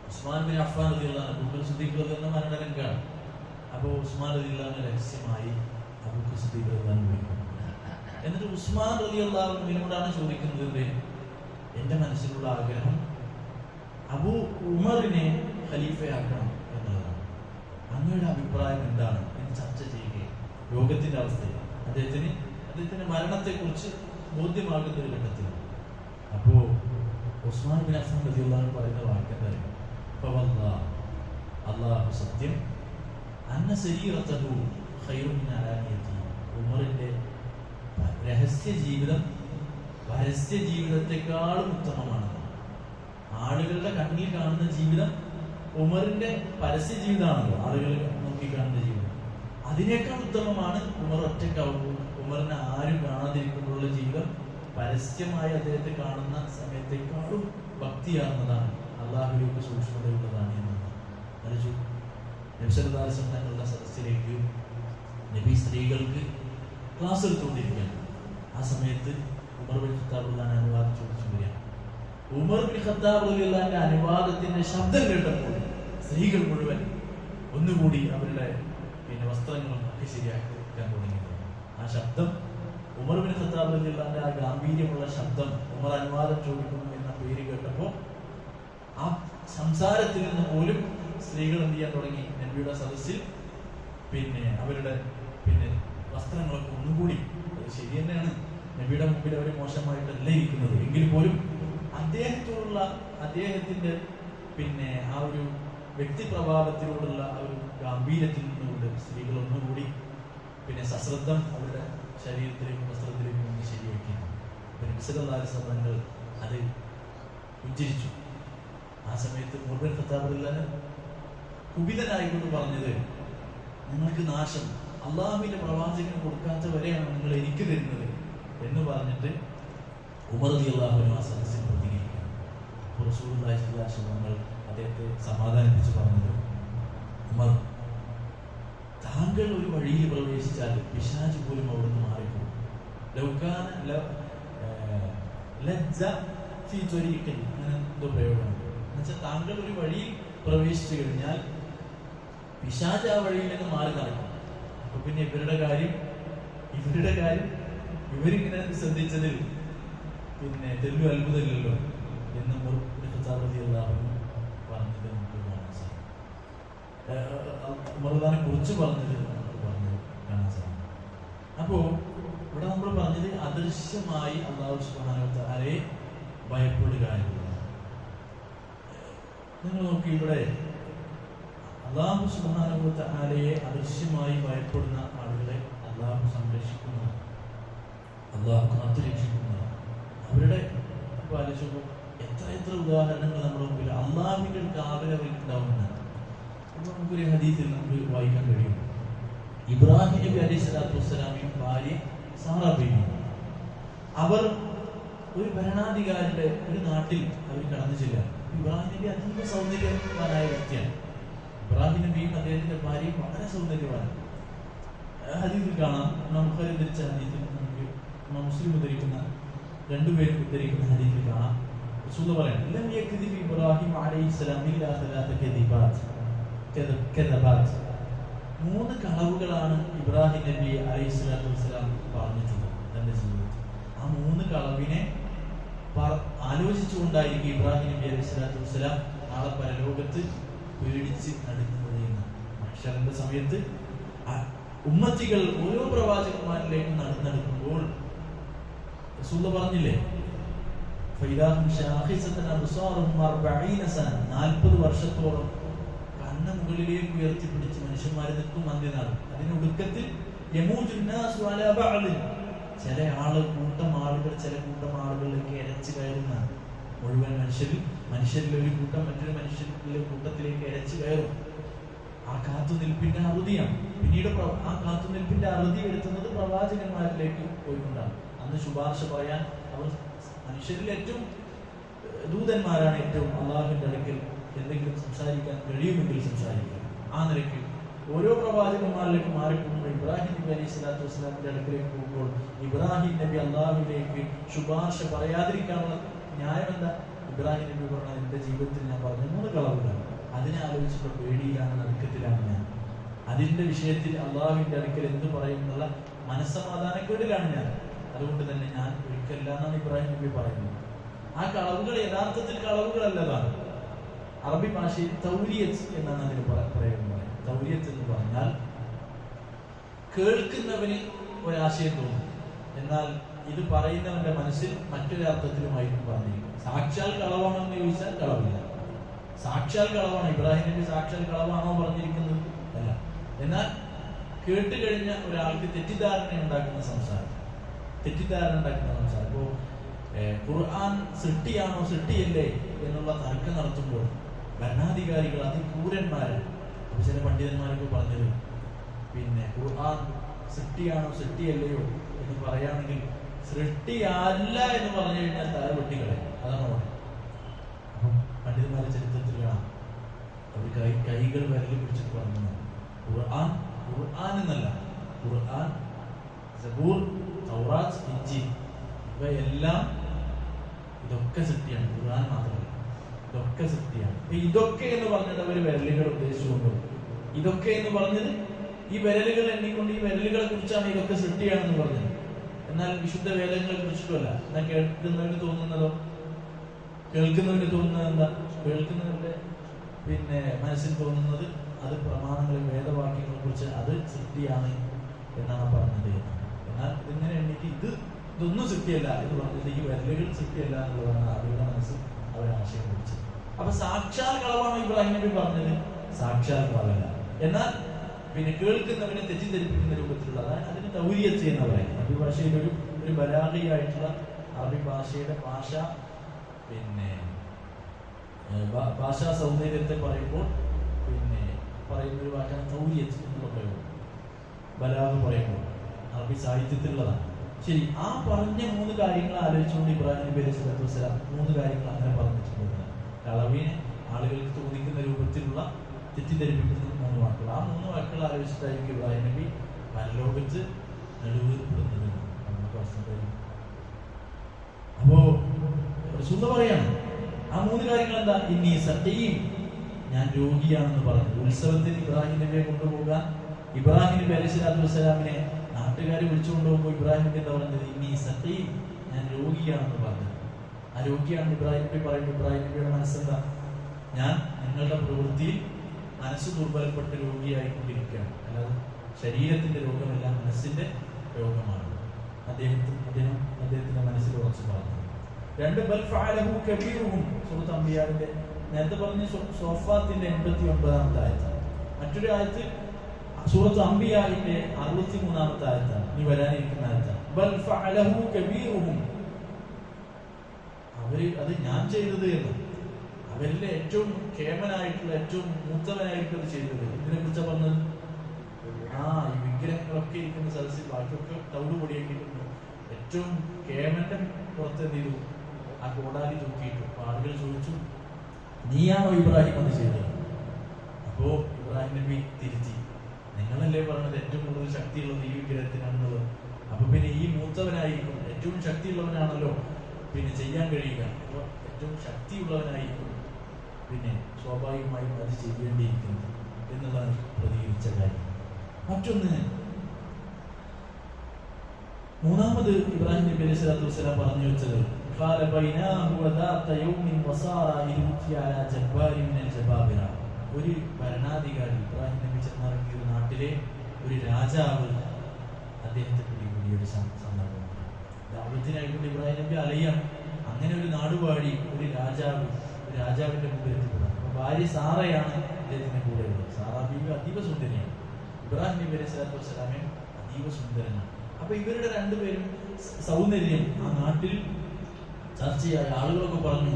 ഉസ്മാൻ ബിൻ അഫ്ഫാൻ റളിയല്ലാഹു അൻഹു അബൂബക്കർ സിദ്ദീഖ് റളിയല്ലാഹു അൻഹു മരണരംഗമാണ്. അപ്പോൾ ഉസ്മാൻ റളിയല്ലാഹു അൻഹു രഹസ്യമായി അബൂബക്കർ സിദ്ദീഖ് റളിയല്ലാഹു അൻഹു വിളിക്കുന്നു. എന്നിട്ട് ഉസ്മാൻ റളിയല്ലാഹു അൻഹുവിനോടാണ് ചോദിക്കുന്നത്, എന്റെ മനസ്സിലുള്ള ആഗ്രഹം അബൂ ഉമറിനെ ഖലീഫയാക്കണം എന്നുള്ളതാണ്. അങ്ങയുടെ അഭിപ്രായം എന്താണ് എന്ന് ചർച്ച ചെയ്യുകയും ലോകത്തിന്റെ അവസ്ഥയിൽ അദ്ദേഹത്തിന്റെ മരണത്തെക്കുറിച്ച് ബോധ്യമാകുന്ന ഒരു ഘട്ടത്തിൽ അപ്പോ ഉസ്മാൻ ബിൻ അഫ്ഫാൻ റളിയല്ലാഹു അൻഹു പറയുന്ന വാക്കെന്തായിരുന്നു? അല്ലാഹു സത്യം, അന്ന സരീറതഹു ഖൈറുൻ മിൻ അലാനിയതി, ഉമറിന്റെ രഹസ്യ ജീവിതം പരസ്യ ജീവിതത്തെക്കാളും ഉത്തമമാണ്. ആളുകളുടെ കണ്ണിൽ കാണുന്ന ജീവിതം ഉമറിന്റെ പരസ്യ ജീവിതമാണല്ലോ, ആളുകൾ നോക്കി കാണുന്ന ജീവിതം. അതിനേക്കാൾ ഉത്തമമാണ് ഉമർ ഒറ്റക്കാവുമ്പോൾ ഉമറിനെ ആരും കാണാതിരിക്കുമ്പോഴുള്ള ജീവിതം. പരസ്യമായി അദ്ദേഹത്തെ കാണുന്ന സമയത്തേക്കാളും ഭക്തിയാർന്നതാണ്, അള്ളാഹുവിലേക്ക് സൂക്ഷ്മതയുള്ളതാണ് എന്നതാണ്. ആലോചിച്ചു, നബി സല്ലല്ലാഹു അലൈഹി വസല്ലം തങ്ങളുടെ സദസ്സിലേക്ക് നബി സ്ത്രീകൾക്ക് ക്ലാസ് എടുത്തുകൊണ്ടിരിക്കുകയാണ്. ആ സമയത്ത് ഉമർ ബിൻ ഖത്താബ് റളിയല്ലാഹു അൻഹു അനുവാദം ചോദിച്ചു വരികയാണ്. ഉമർ ബിൻ ഖത്താബ് റളിയല്ലാഹു അൻഹു അനുവാദത്തിന്റെ ശബ്ദം കേട്ടപ്പോൾ സ്ത്രീകൾ മുഴുവൻ ഒന്നുകൂടി അവരുടെ പിന്നെ വസ്ത്രങ്ങളും ഒക്കെ ശരിയാക്കാൻ തുടങ്ങി. ആ ശബ്ദം ഉമർ ബിൻ ഖത്താബ് റളിയല്ലാഹു അൻഹു ആ ഗാംഭീര്യമുള്ള ശബ്ദം, ഉമർ അനുവാദം ചോദിക്കുന്നു എന്ന പേര് കേട്ടപ്പോൾ ആ സംസാരത്തിൽ നിന്ന് പോലും സ്ത്രീകൾ എന്ത് ചെയ്യാൻ തുടങ്ങി? നബിയുടെ സദസ്സിൽ പിന്നെ അവരുടെ പിന്നെ വസ്ത്രങ്ങളൊക്കെ ഒന്നുകൂടി, അത് ശരി തന്നെയാണ്, നബിയുടെ മുമ്പിൽ അവർ മോശമായിട്ടല്ല ഇരിക്കുന്നത് എങ്കിൽ പോലും അദ്ദേഹത്തോടുള്ള അദ്ദേഹത്തിന്റെ പിന്നെ ആ ഒരു വ്യക്തിപ്രഭാവത്തിനോടുള്ള ആ ഒരു ഗാംഭീര്യത്തിൽ നിന്നുകൊണ്ട് സ്ത്രീകൾ ഒന്നുകൂടി പിന്നെ സശ്രദ്ധം അവരുടെ ശരീരത്തിലേക്കും വസ്ത്രത്തിലേക്കും ഒന്ന് ശരിയാക്കി. നബി സല്ലല്ലാഹു അലൈഹി വസല്ലം അത് ഉച്ചരിച്ചു. ആ സമയത്ത് ഉമർ ബിൻ ഖത്താബ് റളിയല്ലാഹു അൻഹു കുപിതനായിക്കൊണ്ട് പറഞ്ഞത്, നിങ്ങൾക്ക് നാശം, അള്ളാഹുവിന്റെ പ്രവാചകന് കൊടുക്കാത്തവരെയാണ് നിങ്ങൾ എനിക്ക് തരുന്നത് എന്ന് പറഞ്ഞിട്ട് ഉമർ റളിയല്ലാഹു അൻഹു ആ സദസ്സിൽ പ്രതികരിക്കുന്നു. അപ്പോൾ റസൂലുള്ളാഹി സ്വല്ലല്ലാഹു അലൈഹി വസല്ലം അദ്ദേഹത്തെ സമാധാനിപ്പിച്ച് പറഞ്ഞത്, ഉമർ, താങ്കൾ ഒരു വഴിയിൽ പ്രവേശിച്ചാൽ പിശാച് പോലും അവിടുന്ന് മാറിപ്പോകും. അങ്ങനെ എന്തോ പ്രയോഗമുണ്ട്. എന്നുവെച്ചാൽ താങ്കൾ ഒരു വഴിയിൽ പ്രവേശിച്ചു കഴിഞ്ഞാൽ പിശാച് ആ വഴിയിൽ നിന്ന് മാറി നടക്കും. അപ്പൊ പിന്നെ ഇവരുടെ കാര്യം ഇവരിങ്ങനെ ശ്രദ്ധിച്ചതിൽ പിന്നെ തെല്ലു അത്ഭുതമില്ലല്ലോ എന്ന് പറഞ്ഞത് നമുക്ക് കാണാൻ സാധിക്കും. ഉമർദാനെ കുറിച്ച് പറഞ്ഞത് നമുക്ക് കാണാൻ സാധിക്കും. അപ്പോ ഇവിടെ നമ്മൾ പറഞ്ഞത് അദൃശ്യമായി അല്ലാഹു സുബ്ഹാനഹു വ തആലയെ ഭയപ്പെടുക എന്നുള്ളതാണ്. നിങ്ങൾ നോക്കി, ഇവിടെ അല്ലാഹു സുബ്ഹാനഹു വ തആലയെ അദൃശ്യമായി ഭയപ്പെടുന്ന ആളുകളെ അല്ലാഹു സംരക്ഷിക്കുന്നതാണ്, അല്ലാഹു കാത്തുരക്ഷിക്കുന്നതാണ്. അവരുടെ പാലിച്ചപ്പോൾ എത്ര ഉദാഹരണങ്ങൾ നമ്മുടെ മുമ്പിൽ അള്ളാഹുവിന്റെ ഒരു കാവൽ അവർക്ക് ഉണ്ടാവുന്നതാണ്. അപ്പോൾ നമുക്കൊരു ഹദീസിൽ നമുക്ക് വായിക്കാൻ കഴിയും. ഇബ്രാഹിം നബി അലൈഹി സ്വലാത്തു വസ്സലാമിയും ഭാര്യ സാറ ബീവിയും അവർ ഒരു ഭരണാധികാരിയുടെ ഒരു നാട്ടിൽ അവർ കടന്നു ചെല്ലുക. ഇബ്രാഹിം നബി അതീവ സൗന്ദര്യവാനായ വ്യക്തിയാണ്. ഇബ്രാഹിം നബിയും അദ്ദേഹത്തിന്റെ ഭാര്യയും വളരെ സൗന്ദര്യവാനാണ്. ഹദീസിൽ കാണാം, നമുക്ക് ധരിച്ച ഹദീസിൽ നമുക്ക് മുസ്ലിം ഉദ്ധരിക്കുന്ന രണ്ടുപേരും ഉദ്ധരിക്കുന്ന ഹദീസിൽ കാണാം, റസൂൽ പറയുന്നു, ലം യക്ദിബ് ഇബ്രാഹിം അലൈഹിസ്സലാം ഇല്ലാ സലാത്ത കദബാത്ത്. 3 കളവുകളാണ് ഇബ്രാഹിം നബി അലൈഹിസ്സലാത്തു വസ്സലാം പറഞ്ഞിട്ടുള്ളത് തന്റെ ജീവിതത്തിൽ. ആ 3 കളവിനെ ആലോചിച്ചുകൊണ്ടായിരിക്കും ഇബ്രാഹിം നബി അലൈഹിസ്സലാത്തു വസ്സലാം നാളെ പരലോകത്ത് പേടിച്ച് നടുങ്ങുന്നത്. മഹ്ശറിന്റെ സമയത്ത് ഉമ്മത്തികൾ ഓരോ പ്രവാചകന്മാരിലേക്കും നടന്നെടുക്കുമ്പോൾ റസൂൽ പറഞ്ഞില്ലേ, 40 വർഷത്തോളം കണ്ണ് മുകളിലേക്ക് ഉയർത്തിപ്പിടിച്ച് മനുഷ്യന്മാർ നിൽക്കും അന്ത്യനാൾ. അതിനൊടുക്കത്തിൽ ചില കൂട്ടം ആളുകൾ ചില കൂട്ടം ആളുകളിലേക്ക് ഇരച്ചു കയറുന്ന മുഴുവൻ മനുഷ്യരിൽ ഒരു കൂട്ടം മറ്റൊരു മനുഷ്യരിലെ കൂട്ടത്തിലേക്ക് ഇരച്ചു കയറും. ആ കാത്തുനിൽപ്പിന്റെ അറുതിയാണ്. പിന്നീട് ആ കാത്തുനിൽപ്പിന്റെ അറുതി വരുത്തുന്നത് പ്രവാചകന്മാരിലേക്ക് പോയിട്ടുണ്ടാകും. അന്ന് ശുപാർശ പറയാൻ അവർ മനുഷ്യരിൽ ഏറ്റവും ദൂതന്മാരാണ്. ഏറ്റവും അള്ളാഹുവിന്റെ അടുക്കൽ എന്തെങ്കിലും സംസാരിക്കാൻ കഴിയുമെങ്കിൽ സംസാരിക്കാം. ആ നിലയ്ക്ക് ഓരോ പ്രവാചകന്മാരിലേക്ക് മാറിപ്പോകുമ്പോൾ ഇബ്രാഹിം നബി അലൈഹി സ്വലാത്തു വസ്സലാമിന്റെ അടുക്കലേക്ക് പോകുമ്പോൾ ഇബ്രാഹിം നബി അള്ളാഹുവിലേക്ക് ശുപാർശ പറയാതിരിക്കാനുള്ള ന്യായം എന്താ? ഇബ്രാഹിം നബി പറഞ്ഞ, എന്റെ ജീവിതത്തിൽ ഞാൻ പറഞ്ഞ 3 കളവുകളാണ്. അതിനെ ആലോചിച്ചുള്ള പേടിയിലാണ്, നടുക്കത്തിലാണ് ഞാൻ. അതിന്റെ വിഷയത്തിൽ അള്ളാഹുവിന്റെ അടുക്കൽ എന്ത് പറയുന്നുള്ള മനസ്സമാധാനക്കേടിലാണ് ഞാൻ. അതുകൊണ്ട് തന്നെ ഞാൻ ഒരിക്കല്ല എന്നാണ് ഇബ്രാഹിം നബി പറയുന്നത്. ആ കളവുകൾ യഥാർത്ഥത്തിൽ കളവുകളല്ലതാണ്. അറബി ഭാഷയിൽ തൗരിയത്ത് എന്നാണ് അതിന് പറയുന്നത്. തൗരിയത്ത് എന്ന് പറഞ്ഞാൽ കേൾക്കുന്നവന് ഒരാശയം തോന്നും, എന്നാൽ ഇത് പറയുന്നവന്റെ മനസ്സിൽ മറ്റൊരർത്ഥത്തിലുമായിരിക്കും പറഞ്ഞിരിക്കും. സാക്ഷാൽ കളവാണെന്ന് ചോദിച്ചാൽ കളവില്ല. സാക്ഷാൽ കളവാണ്. ഇബ്രാഹിം നബി സാക്ഷാൽ കളവാണോ പറഞ്ഞിരിക്കുന്നത്? അല്ല. എന്നാൽ കേട്ടുകഴിഞ്ഞ ഒരാൾക്ക് തെറ്റിദ്ധാരണ ഉണ്ടാക്കുന്ന സംസാരം. ഇപ്പോ ഖുർആൻ സൃഷ്ടിയാണോ സൃഷ്ടിയല്ലേ എന്നുള്ള തർക്കം നടത്തുമ്പോൾ ഭരണാധികാരികൾ അതിക്രൂരന്മാരാണ്. ചില പണ്ഡിതന്മാരൊക്കെ പറഞ്ഞത്, പിന്നെ ഖുർആൻ സൃഷ്ടിയാണോ സൃഷ്ടിയല്ലയോ എന്ന് പറയുകയാണെങ്കിൽ സൃഷ്ടിയല്ല എന്ന് പറഞ്ഞു കഴിഞ്ഞാൽ തല വെട്ടികളയും. അതാണ് പറയുന്നത്. അപ്പം പണ്ഡിതന്മാരുടെ ചരിത്രത്തിൽ കാണാം, അവർ കൈകൾ വിരൽ പിടിച്ചിട്ട് പറഞ്ഞു, ഖുർആൻ എന്നല്ല, ഖുർആൻ, സബൂർ, തൗറാത്ത്, ഇഞ്ചീൽ ഇവയെല്ലാം ഇതൊക്കെ സൃഷ്ടിയാണ്. ഖുർആൻ മാത്രമല്ല, ഇതൊക്കെ സൃഷ്ടിയാണ്. ഇതൊക്കെ എന്ന് പറഞ്ഞിട്ട് അവർ വിരലുകൾ ഉദ്ദേശിച്ചുകൊണ്ട്, ഇതൊക്കെ എന്ന് പറഞ്ഞത് ഈ വിരലുകൾ എണ്ണിക്കൊണ്ട് ഈ വിരലുകളെ കുറിച്ചാണ് ഇതൊക്കെ സൃഷ്ടിയാണെന്ന് പറഞ്ഞത്. എന്നാൽ വിശുദ്ധ വേദങ്ങളെ കുറിച്ചിട്ടല്ല. എന്നാൽ കേൾക്കുന്നവന് തോന്നുന്നത് എന്താ? കേൾക്കുന്നവരുടെ മനസ്സിൽ തോന്നുന്നത് അത് പ്രമാണങ്ങളെ വേദവാക്യങ്ങളെ കുറിച്ച് അത് സൃഷ്ടിയാണ് എന്നാണ് പറഞ്ഞത്. എന്നാൽ ഇതിങ്ങനെ എണ്ണിട്ട് ഇതൊന്നും സൃഷ്ടിയല്ല എന്ന് പറഞ്ഞിട്ട് ഈ വിരലുകൾ സൃഷ്ടിയല്ല എന്നുള്ളതാണ് അവരുടെ മനസ്സിൽ അവരാശയം കുറിച്ചത്. അപ്പൊ സാക്ഷാൽ കളവാണ് ഇബ്രാഹിം നബി പറഞ്ഞത്? സാക്ഷാൽ കളവല്ല. എന്നാൽ കേൾക്കുന്നവനെ തെറ്റിദ്ധരിപ്പിക്കുന്ന രൂപത്തിലുള്ള, അതിന് തൗരിയത്ത് എന്ന് പറയുന്നത്. അറബി ഭാഷയിൽ ഒരു ബലാഗിയായിട്ടുള്ള അറബി ഭാഷയുടെ ഭാഷാ സൗന്ദര്യത്തെ പറയുമ്പോൾ പറയുന്ന ഒരു വാക്കാണ് തൗരിയത്ത് എന്നുള്ള പ്രയോഗം. ബലാഗ് പറയുമ്പോൾ അറബി സാഹിത്യത്തിലുള്ളതാണ്. ശരി, ആ പറഞ്ഞ 3 കാര്യങ്ങൾ ആലോചിച്ചുകൊണ്ട് ഇബ്രാഹിം നബി അലൈഹി സ്വലാത്തു വസ്സലാം 3 കാര്യങ്ങൾ അങ്ങനെ പറഞ്ഞിട്ടുണ്ട്. കളവിനെ ആളുകൾക്ക് തോന്നിക്കുന്ന രൂപത്തിലുള്ള തെറ്റിദ്ധരിപ്പിക്കുന്ന 3 വാക്കുകൾ. ആ 3 വാക്കുകൾ ആലോചിച്ചിട്ടായിരിക്കും ഇബ്രാഹിം നബി പരലോകത്ത് നെടുവേർപ്പെടുന്നത്. അപ്പോ റസൂൽ പറയാണ്, ആ 3 കാര്യങ്ങൾ എന്താ? ഇന്നീ സഖീം, ഞാൻ രോഗിയാണെന്ന് പറഞ്ഞു. ഉത്സവത്തിന് ഇബ്രാഹിം നബിയെ കൊണ്ടുപോകാൻ ഇബ്രാഹിം നബി അലൈഹി സ്വലാത്തു വസ്സലാമിനെ നാട്ടുകാർ വിളിച്ചുകൊണ്ടുപോകുമ്പോൾ ഇബ്രാഹിം നബി എന്താ പറഞ്ഞത്? ഇന്നീ സഖീം, ഞാൻ രോഗിയാണെന്ന് പറഞ്ഞു. ആ രോഗിയാണെന്ന് ഇബ്രാഹിം നബി പറയുമ്പോൾ ഇബ്രാഹിം നബിയുടെ മനസ്സെന്താ? ഞാൻ നിങ്ങളുടെ പ്രവൃത്തിയിൽ മനസ്സ് ദുർബലപ്പെട്ട് രോഗിയായിക്കൊണ്ടിരിക്കുകയാണ്. അല്ലാതെ ശരീരത്തിന്റെ രോഗമല്ല, മനസ്സിന്റെ രോഗമാണ്. അദ്ദേഹത്തിന്റെ മനസ്സിൽ ഉറച്ചു പറഞ്ഞു. 2 ബൽ ഫഅലഹു കബീറുഹും, സൂറത്ത് അംബിയാവിന്റെ നേരത്തെ പറഞ്ഞ സോഫാത്തിന്റെ 89-ാമത്തെ ആയത്താണ്. മറ്റൊരു ആയത്ത് സൂറത്ത് അംബിയാവിന്റെ 63-ാമത്തെ ആയത്താണ്, ഇനി വരാനിരിക്കുന്ന ആയത്താണ്. ബൽ ഫഅലഹു കബീറുഹും, അവര് അത് ഞാൻ ചെയ്തത് എന്ന്, അവരിലെ ഏറ്റവും കേമനായിട്ടുള്ള ഏറ്റവും മൂത്തവനായിട്ടുള്ളത് ചെയ്തത്. ഇതിനെ കുറിച്ചാണ് പറഞ്ഞത്. ഈ വിഗ്രഹങ്ങളൊക്കെ ഇരിക്കുന്ന സദസ്സിൽ ബാക്കിയൊക്കെ തവിട് പൊടിയാക്കിയിട്ടുണ്ട്. ഏറ്റവും കേമന്റെ പുറത്ത് എന്ത് ചെയ്തു? ആ കോടാലി തൂക്കിയിട്ടു. അപ്പൊ ആളുകൾ ചോദിച്ചു, നീയാണോ ഇബ്രാഹിം അത് ചെയ്തത്? അപ്പോ ഇബ്രാഹിം നബി തിരുത്തി, നിങ്ങളല്ലേ പറഞ്ഞത് ഏറ്റവും കൂടുതൽ ശക്തിയുള്ളത് ഈ വിഗ്രഹത്തിനാണെന്നുള്ളത്. അപ്പൊ പിന്നെ ഈ മൂത്തവനായിരിക്കും, ഏറ്റവും ശക്തിയുള്ളവനാണല്ലോ പിന്നെ ചെയ്യാൻ കഴിയുക. അപ്പോൾ ഏറ്റവും ശക്തിയുള്ളവനായിരിക്കും പിന്നെ സ്വാഭാവികമായും അത് ചെയ്യേണ്ടിയിരിക്കുന്നത് എന്നുള്ളതാണ് പ്രതികരിച്ച കാര്യം. മറ്റൊന്ന്, മൂന്നാമത് ഇബ്രാഹിം നബി അലൈഹി സ്വലാത്തു വസ്സലാം പറഞ്ഞു വെച്ചത്, ഒരു ഭരണാധികാരി, ഇബ്രാഹിം നബി ചെന്നിറങ്ങിയ ഒരു നാട്ടിലെ ഒരു രാജാവ് അദ്ദേഹത്തെ പിടികൂടിയ ഒരു സന്ദർഭമാണ്. ദാവത്തിനായിക്കൊണ്ട് ഇബ്രാഹിം നബി അലയാണ്. അങ്ങനെ ഒരു നാടുവാഴി, ഒരു രാജാവിന്റെ മുമ്പിൽ എത്തിപ്പെടുന്നത്. അപ്പൊ ഭാര്യ സാറയാണ് അദ്ദേഹത്തിന്റെ കൂടെ ഉള്ളത്. സാറാ ബീവി അതീവ സുന്ദരിയാണ്. ഇബ്രാഹിം നബി അലൈഹി സ്വലാത്തു വസ്സലാമെ അതീവ സുന്ദരനാണ്. അപ്പൊ ഇവരുടെ രണ്ടുപേരും സൗന്ദര്യം ആ നാട്ടിൽ ചർച്ചയായ ആളുകളൊക്കെ പറഞ്ഞു,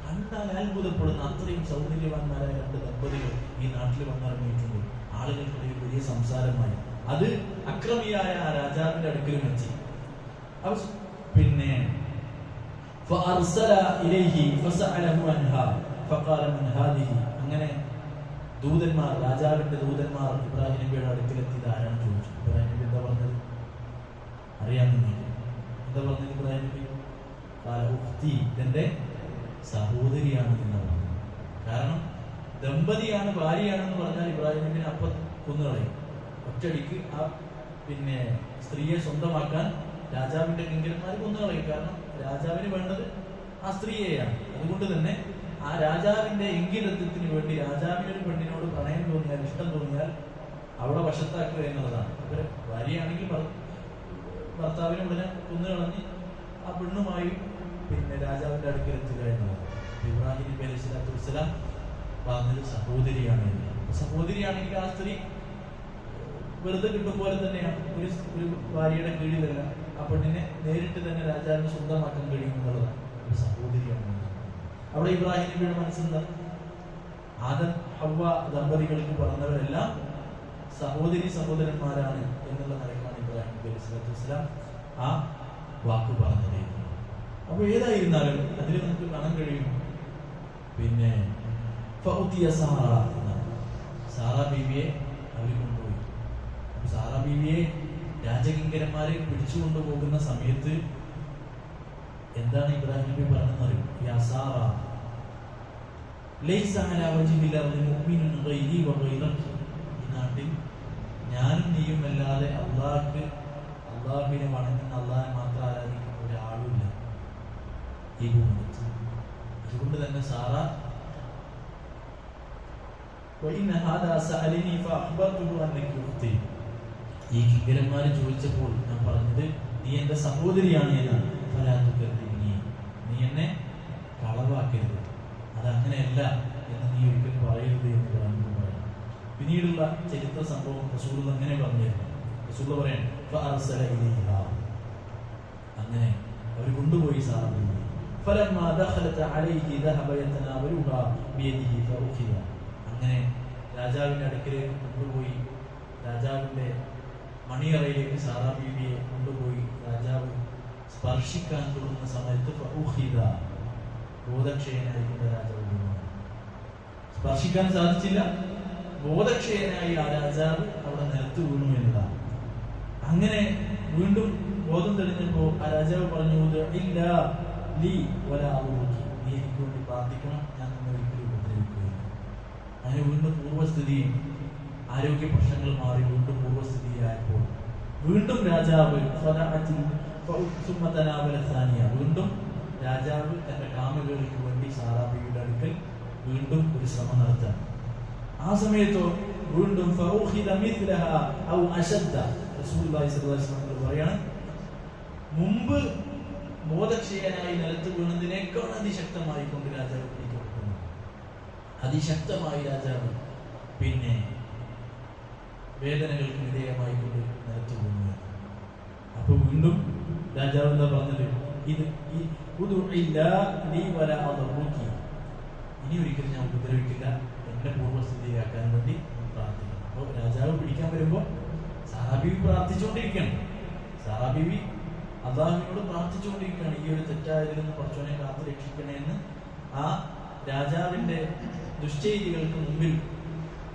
കണ്ടാൽ അത്ഭുതപ്പെടുന്ന അത്രയും സൗന്ദര്യവാന്മാരായ 2 ദമ്പതികൾ ഈ നാട്ടിൽ വന്നിറങ്ങിയിട്ടുണ്ട്. ആളുകൾക്കിടയിൽ വലിയ സംസാരമായി. അത് അക്രമിയായ ആ രാജാവിന്റെ അടുക്കലും വെച്ച് പിന്നെ അങ്ങനെ ദൂതന്മാർ, രാജാവിന്റെ ദൂതന്മാർ ഇബ്രാഹിം നബിയുടെ അടുക്കലെത്തിയത് ആരാണ് ചോദിച്ചു. ഇബ്രാഹിം നബി എന്താ പറഞ്ഞത്? അറിയാമെന്ന്. എന്താ പറഞ്ഞത് ഇബ്രാഹിം നബി? ഇതെന്റെ സഹോദരിയാണ് എന്ന് പറഞ്ഞു. കാരണം ദമ്പതിയാണ്, ഭാര്യയാണെന്ന് പറഞ്ഞാൽ ഇബ്രാഹിം നബിനെ അപ്പം കൊന്നുകളയും. ഒറ്റടിക്ക് ആ പിന്നെ സ്ത്രീയെ സ്വന്തമാക്കാൻ രാജാവിന്റെ കിങ്കരന്മാർ കൊന്നുകളയും. കാരണം രാജാവിന് വേണ്ടത് ആ സ്ത്രീയെയാണ്. അതുകൊണ്ട് തന്നെ ആ രാജാവിന്റെ എങ്കിലത്വത്തിന് വേണ്ടി രാജാവിനൊരു പെണ്ണിനോട് പ്രണയം തോന്നിയാൽ, ഇഷ്ടം തോന്നിയാൽ അവളെ വശത്താക്കുക എന്നുള്ളതാണ്. അവര് ഭാര്യയാണെങ്കിൽ ഭർത്താവിനെ ഉടനെ കൊന്നുകളഞ്ഞ് ആ പെണ്ണുമായി പിന്നെ രാജാവിന്റെ അടുക്കൽ എത്തുക എന്നുള്ളത്. ഇബ്രാഹിം നബി അലൈഹി സ്വലാത്തു വസ്സലാം പറഞ്ഞത് സഹോദരിയാണ്. സഹോദരിയാണെങ്കിൽ ആ സ്ത്രീ വെറുതെ കിട്ടും പോലെ തന്നെയാണ്. ഒരു ഭാര്യയുടെ കീഴിലല്ല, ആ പെണ്ണിനെ നേരിട്ട് തന്നെ രാജാവിന് സ്വന്തമാക്കാൻ കഴിയുമെന്നുള്ളതാണ്. ഒരു സഹോദരിയാണ്. അവിടെ ഇബ്രാഹിം നബിയുടെ മനസ്സെന്താ? ആദം ഹവ്വ ദമ്പതികൾക്ക് പറഞ്ഞവരെല്ലാം സഹോദരന്മാരാണ് എന്നുള്ള നിലക്കാണ് ഇബ്രാഹിം നബി അലൈഹി സ്വലാത്തു വസ്സലാം ആ വാക്ക് പറഞ്ഞത്. അപ്പൊ ഏതായിരുന്നാലും അതിൽ നമുക്ക് കാണാൻ കഴിയും പിന്നെ സാറാ ബീവിയെ അവർ കൊണ്ടുപോയി. അപ്പൊ സാറാ ബീവിയെ രാജകിങ്കരന്മാരെ പിടിച്ചുകൊണ്ടുപോകുന്ന സമയത്ത് എന്താണ് ഇബ്രാഹിം നബി പറഞ്ഞത്? യാ സാറ ലൈസ അലാ വജ്ഹിൽ അർളി മുഅ്മിനുൻ ഗൈരി വ ഗൈറകി, ഈ നാട്ടിൽ ഞാനും നീയും അല്ലാതെ അല്ലാഹുവിനെ വണങ്ങുന്ന, അല്ലാഹുവിനെ മാത്രം ആരാധിക്കുന്ന ഒരാളുമില്ല ഈ ഭൂമിയിൽ. അതുകൊണ്ട് തന്നെ സാറ ഈ കിങ്കരന്മാര് ചോദിച്ചപ്പോൾ ഞാൻ പറഞ്ഞത് നീ എന്റെ സഹോദരിയാണ് എന്നാണ്. നീ എന്നെ കളവാക്കരുത്, അതങ്ങനെയല്ല എന്ന് നീ ഒരിക്കലും പറയരുത് എന്ന് പറഞ്ഞു പറയാം. പിന്നീടുള്ള ചരിത്ര സംഭവം റസൂൽ അങ്ങനെ പറഞ്ഞിരുന്നു. റസൂൽ പറയാൻ അങ്ങനെ അവർ കൊണ്ടുപോയി സാറ. അങ്ങനെ രാജാവിന്റെ അടുക്കലേക്ക് കൊണ്ടുപോയി, രാജാവിന്റെ മണിയറയിലേക്ക് സാറാ ബീവിയെ കൊണ്ടുപോയി രാജാവ് സ്പർശിക്കാൻ തുടങ്ങുന്ന സമയത്ത് ബോധക്ഷയനായിരിക്കുന്ന രാജാവ് സ്പർശിക്കാൻ സാധിച്ചില്ല. ബോധക്ഷയനായി ആ രാജാവ് അവിടെ നിലത്ത് വീണു എന്നതാണ്. അങ്ങനെ വീണ്ടും ബോധം തെളിഞ്ഞപ്പോ ആ രാജാവ് പറഞ്ഞു, ഇല്ല ലീ ഒരാളോക്കി, നീ എനിക്ക് വേണ്ടി പ്രാർത്ഥിക്കണം, ഞാൻ നിന്നെ ഒരിക്കലും ഉപദ്രവിക്കുകയില്ല. അങ്ങനെ വീണ്ടും പൂർവ്വസ്ഥിതിയും ആരോഗ്യ പ്രശ്നങ്ങൾ മാറി വീണ്ടും പൂർവ്വസ്ഥിതിയായപ്പോൾ വീണ്ടും രാജാവ് വീണ്ടും രാജാവ് തന്റെ കാമുകൾക്ക് വേണ്ടി സാറാ ബീവിയുടെ അടുക്കൽ വീണ്ടും ഒരു ശ്രമം നടത്താൻ. ആ സമയത്തോ വീണ്ടും ഫൗഖിദ മിത്ലഹാ ഔ അശദ്ദ. റസൂലുള്ളാഹി സ്വല്ലല്ലാഹു അലൈഹി വസല്ലം പറയാണ്, മുമ്പ് ബോധക്ഷയനായി നിലത്ത് വീണതിനേക്കാൾ അതിശക്തമായി കൊണ്ട് രാജാവ് പിടിക്കപ്പെടുന്നു. അതിശക്തമായി രാജാവ് പിന്നെ വേദനകൾക്ക് വിധേയമായി കൊണ്ട് നിലത്ത് വീണു. അപ്പൊ വീണ്ടും രാജാവ് എന്താ പറഞ്ഞത്? ഇനി ഒരിക്കലും ഞാൻ ഉപദ്രവിക്കില്ല, എന്റെ പൂർവ്വസ്ഥിതിയാക്കാൻ വേണ്ടി പ്രാർത്ഥിക്കണം. അപ്പൊ രാജാവ് പിടിക്കാൻ വരുമ്പോ സഹാബി പ്രാർത്ഥിച്ചുകൊണ്ടിരിക്കുകയാണ്. സഹാബി അള്ളാഹുവിനോട് പ്രാർത്ഥിച്ചുകൊണ്ടിരിക്കുകയാണ്, ഈ ഒരു തെറ്റായതിൽ നിന്ന് പടച്ചോനെ കാത്തു രക്ഷിക്കണേന്ന്. ആ രാജാവിന്റെ ദുശ്ചെയ്തികൾക്ക് മുമ്പിൽ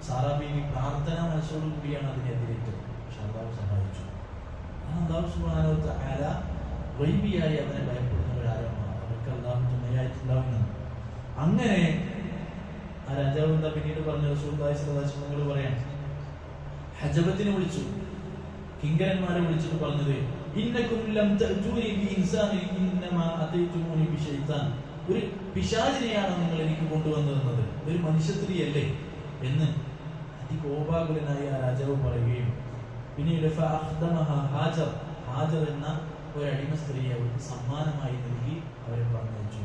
സാറാബി പ്രാർത്ഥനാ മനസ്സോടു കൂടിയാണ് അതിനെതിരേറ്റത്. പക്ഷെ അള്ളാഹു സഹായിച്ചു. അള്ളാഹു സുബ്ഹാനഹു വ തആല ഗൈബിയായി അവനെ ഭയപ്പെടുന്നവരാരാണ്? അവർക്ക് അള്ളാഹു തുണയായിട്ടുണ്ടാവുന്നത്. അങ്ങനെ ആ രാജാവ് എന്താ പിന്നീട് പറഞ്ഞ റസൂലുള്ളാഹി സ്വല്ലല്ലാഹു അലൈഹി വസല്ലം പറയാൻ, ഹജബത്തിനെ വിളിച്ചു, കിങ്കരന്മാരെ വിളിച്ചിട്ട് പറഞ്ഞത്, ഇന്നകും ലം തഅ്തൂനി ബി ഇൻസാനിൻ ഇന്നമാ അതൈതുമൂനി ബി ശൈത്താൻ. ഒരു പിശാചിനെയാണ് നിങ്ങൾ എനിക്ക് കൊണ്ടുവന്നത്, ഒരു മനുഷ്യസ്ത്രീയല്ലേ എന്ന് അതികോപാകുലനായി ആ രാജാവ് പറയുകയും പിന്നീട് ഹാജർ എന്ന ഒരു അടിമ സ്ത്രീയെ അവർക്ക് സമ്മാനമായി നൽകി അവരെ പറഞ്ഞയച്ചു.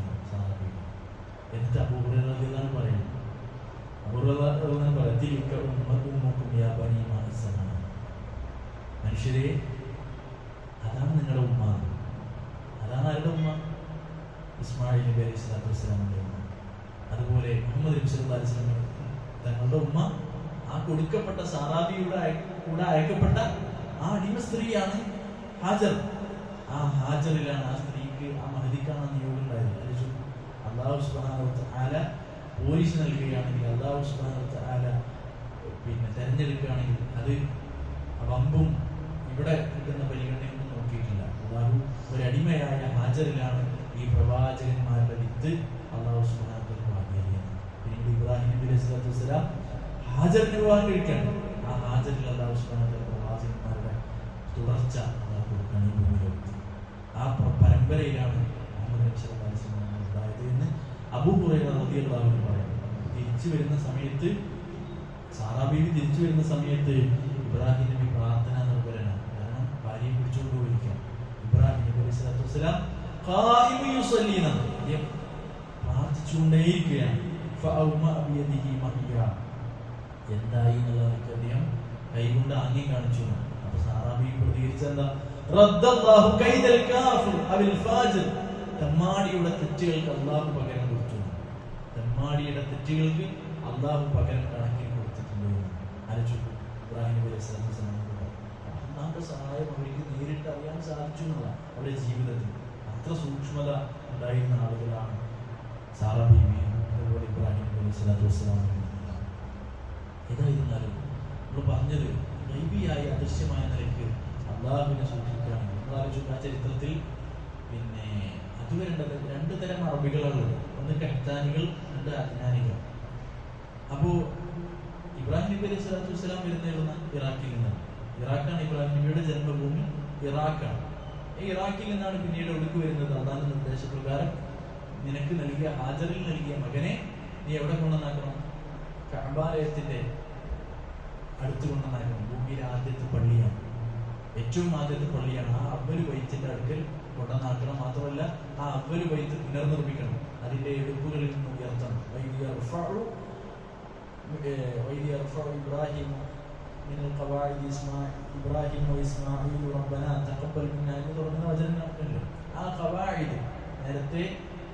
എന്നിട്ട് അബൂ ഹുറൈറ റളിയല്ലാഹു അൻഹു പറയുന്നു, മനുഷ്യരെ, അതാണ് നിങ്ങളുടെ ഉമ്മ. അതാണ് ആരുടെ ഉമ്മ? ഇസ്മായിൽ നബി അലൈഹി സ്വലാത്തു വസ്സലാമിന്റെ ഉമ്മ. അതുപോലെ മുഹമ്മദ് നബി സല്ലല്ലാഹു അലൈഹി വസല്ലം തങ്ങളുടെ ഉമ്മ ആ കൊടുക്കപ്പെട്ട സാറാബിയുടെ കൂടെ അയക്കപ്പെട്ട ആ അടിമ സ്ത്രീയാണ് ഹാജർ. ആ ഹാജറിലാണ് ആ സ്ത്രീക്ക്, ആ മഹദിക്കാണ് നിയോഗം ഉണ്ടായത്. അല്ലാഹു സുബ്ഹാനഹു വ തആല പോലീസ് നൽകുകയാണെങ്കിൽ, അല്ലാഹു സുബ്ഹാനഹു വ തആല പിന്നെ തെരഞ്ഞെടുക്കുകയാണെങ്കിൽ അത് വമ്പും ഇവിടെ കിട്ടുന്ന പരിഗണനയൊന്നും നോക്കിയിട്ടില്ല. അല്ലാഹു ഒരു അടിമയായ ഹാജറിലാണ് ഈ പ്രവാചകന്മാരുടെ വിത്ത് അല്ലാഹു സുബ്ഹാനഹു വ തആല വാങ്ങിയത്. പിന്നീട് ഇബ്രാഹിം നബി അലൈഹി സ്വലാത്തു വസ്സലാം ഹാജറിനെ വിവാഹം കഴിക്കണം. ആ ഹാജറിൽ അല്ലാഹു സുബ്ഹാനഹു വ തആല പ്രവാചകന്മാരുടെ തുടർച്ച അല്ലാഹു കൊടുക്കുകയാണ് ഈ ഭൂമിയിലോട്ട്. ആ പരമ്പരയിലാണ് മുഹമ്മദ് നബി സല്ലല്ലാഹു അലൈഹി വസല്ലം എന്ന് അബൂ ഹുറൈറ റളിയല്ലാഹു അൻഹു പറയുന്നു. തിരിച്ചു വരുന്ന സമയത്ത്, സാറാബീവി തിരിച്ചു വരുന്ന സമയത്ത് ഇബ്രാഹിം നബി പ്രാർത്ഥന നിർഭരനാണ്. കാരണം ഭാര്യയെ പിടിച്ചുകൊണ്ട് പോയിരിക്കാം. ഇബ്രാഹിം നബി അലൈഹി സ്വലാത്തു വസ്സലാം ഖായിമു യുസല്ലീന, പ്രാർത്ഥിച്ചുകൊണ്ടേയിരിക്കുകയാണ്. എന്തായി എന്നുള്ളത് അദ്ദേഹം കൈകൊണ്ട് ആംഗ്യം കാണിച്ചു. അപ്പൊ സാറാബി പ്രതികരിച്ചെന്താ? റദ്ദല്ലാഹു കൈദൽ കാഫിർ അവിൽ ഫാജിർ. തെമ്മാടിയുടെ തെറ്റുകൾക്ക് അള്ളാഹു പകരം കൊടുത്തു. തെമ്മാടിയുടെ തെറ്റുകൾക്ക് അള്ളാഹു പകരം കണക്കിൽ കൊടുത്തിട്ടുണ്ട്. ആലോചിച്ചു ഇബ്രാഹിം നബി അലൈഹി സ്വലാത്തു വസ്സലാം അള്ളാഹുവിന്റെ സഹായം അവർക്ക് നേരിട്ട് അറിയാൻ സാധിച്ചു എന്നുള്ള അവരുടെ ജീവിതത്തിൽ അത്ര സൂക്ഷ്മത ഉണ്ടായിരുന്ന ആളുകളാണ് സാറ ബീവി, അതുപോലെ ഇബ്രാഹിം നബി അലൈഹി സ്വലാത്തു വസ്സലാം. ഏതായിരുന്നാലും നമ്മൾ പറഞ്ഞത് ഗൈബിയായ അദൃശ്യമായ നിലയ്ക്ക് അള്ളാഹുവിനെ സൂക്ഷിക്കുകയാണെങ്കിൽ നമ്മൾ ആലോചിച്ചു. ആ ചരിത്രത്തിൽ പിന്നെ അതുവരേണ്ടത് രണ്ടു തരം അറബികളുള്ളത്. ഒന്ന് കഹ്താനികൾ, രണ്ട് അജ്ഞാനികൾ. അപ്പോ ഇബ്രാഹിം നബി അലൈഹി സ്വലാത്തു വസ്സലാം വരുന്ന ഇറാഖിൽ നിന്നാണ്. ഇറാഖാണ് ഇബ്രാഹിം നബിയുടെ ജന്മഭൂമി, ഇറാഖാണ്. ഈ ഇറാഖിൽ നിന്നാണ് പിന്നീട് ഒടുക്ക് വരുന്നത്. അള്ളാഹുവിന്റെ നിർദ്ദേശപ്രകാരം നിനക്ക് നൽകിയ, ഹാജറിൽ നൽകിയ മകനെ നീ എവിടെ കൊണ്ടുവന്നാക്കണം? കഅബാലയത്തിന്റെ അടുത്ത് കൊണ്ടുവന്നാക്കണം. ഭൂമിയിലെ ആദ്യത്തെ പള്ളിയാണ്, ഏറ്റവും ആദ്യത്തെ പള്ളിയാണ്. ആ അവ്വൽ ബൈത്തിന്റെ അടുക്കൽ കൊണ്ടുവന്നാക്കണം. മാത്രമല്ല ആ അവ്വൽ ബൈത്ത് പുനർനിർമ്മിക്കണം, അതിന്റെ എടുപ്പുകളിൽ നിന്ന് ഉയർത്തണം. ഇബ്രാഹിം ആ ഖവാഇദ്, നേരത്തെ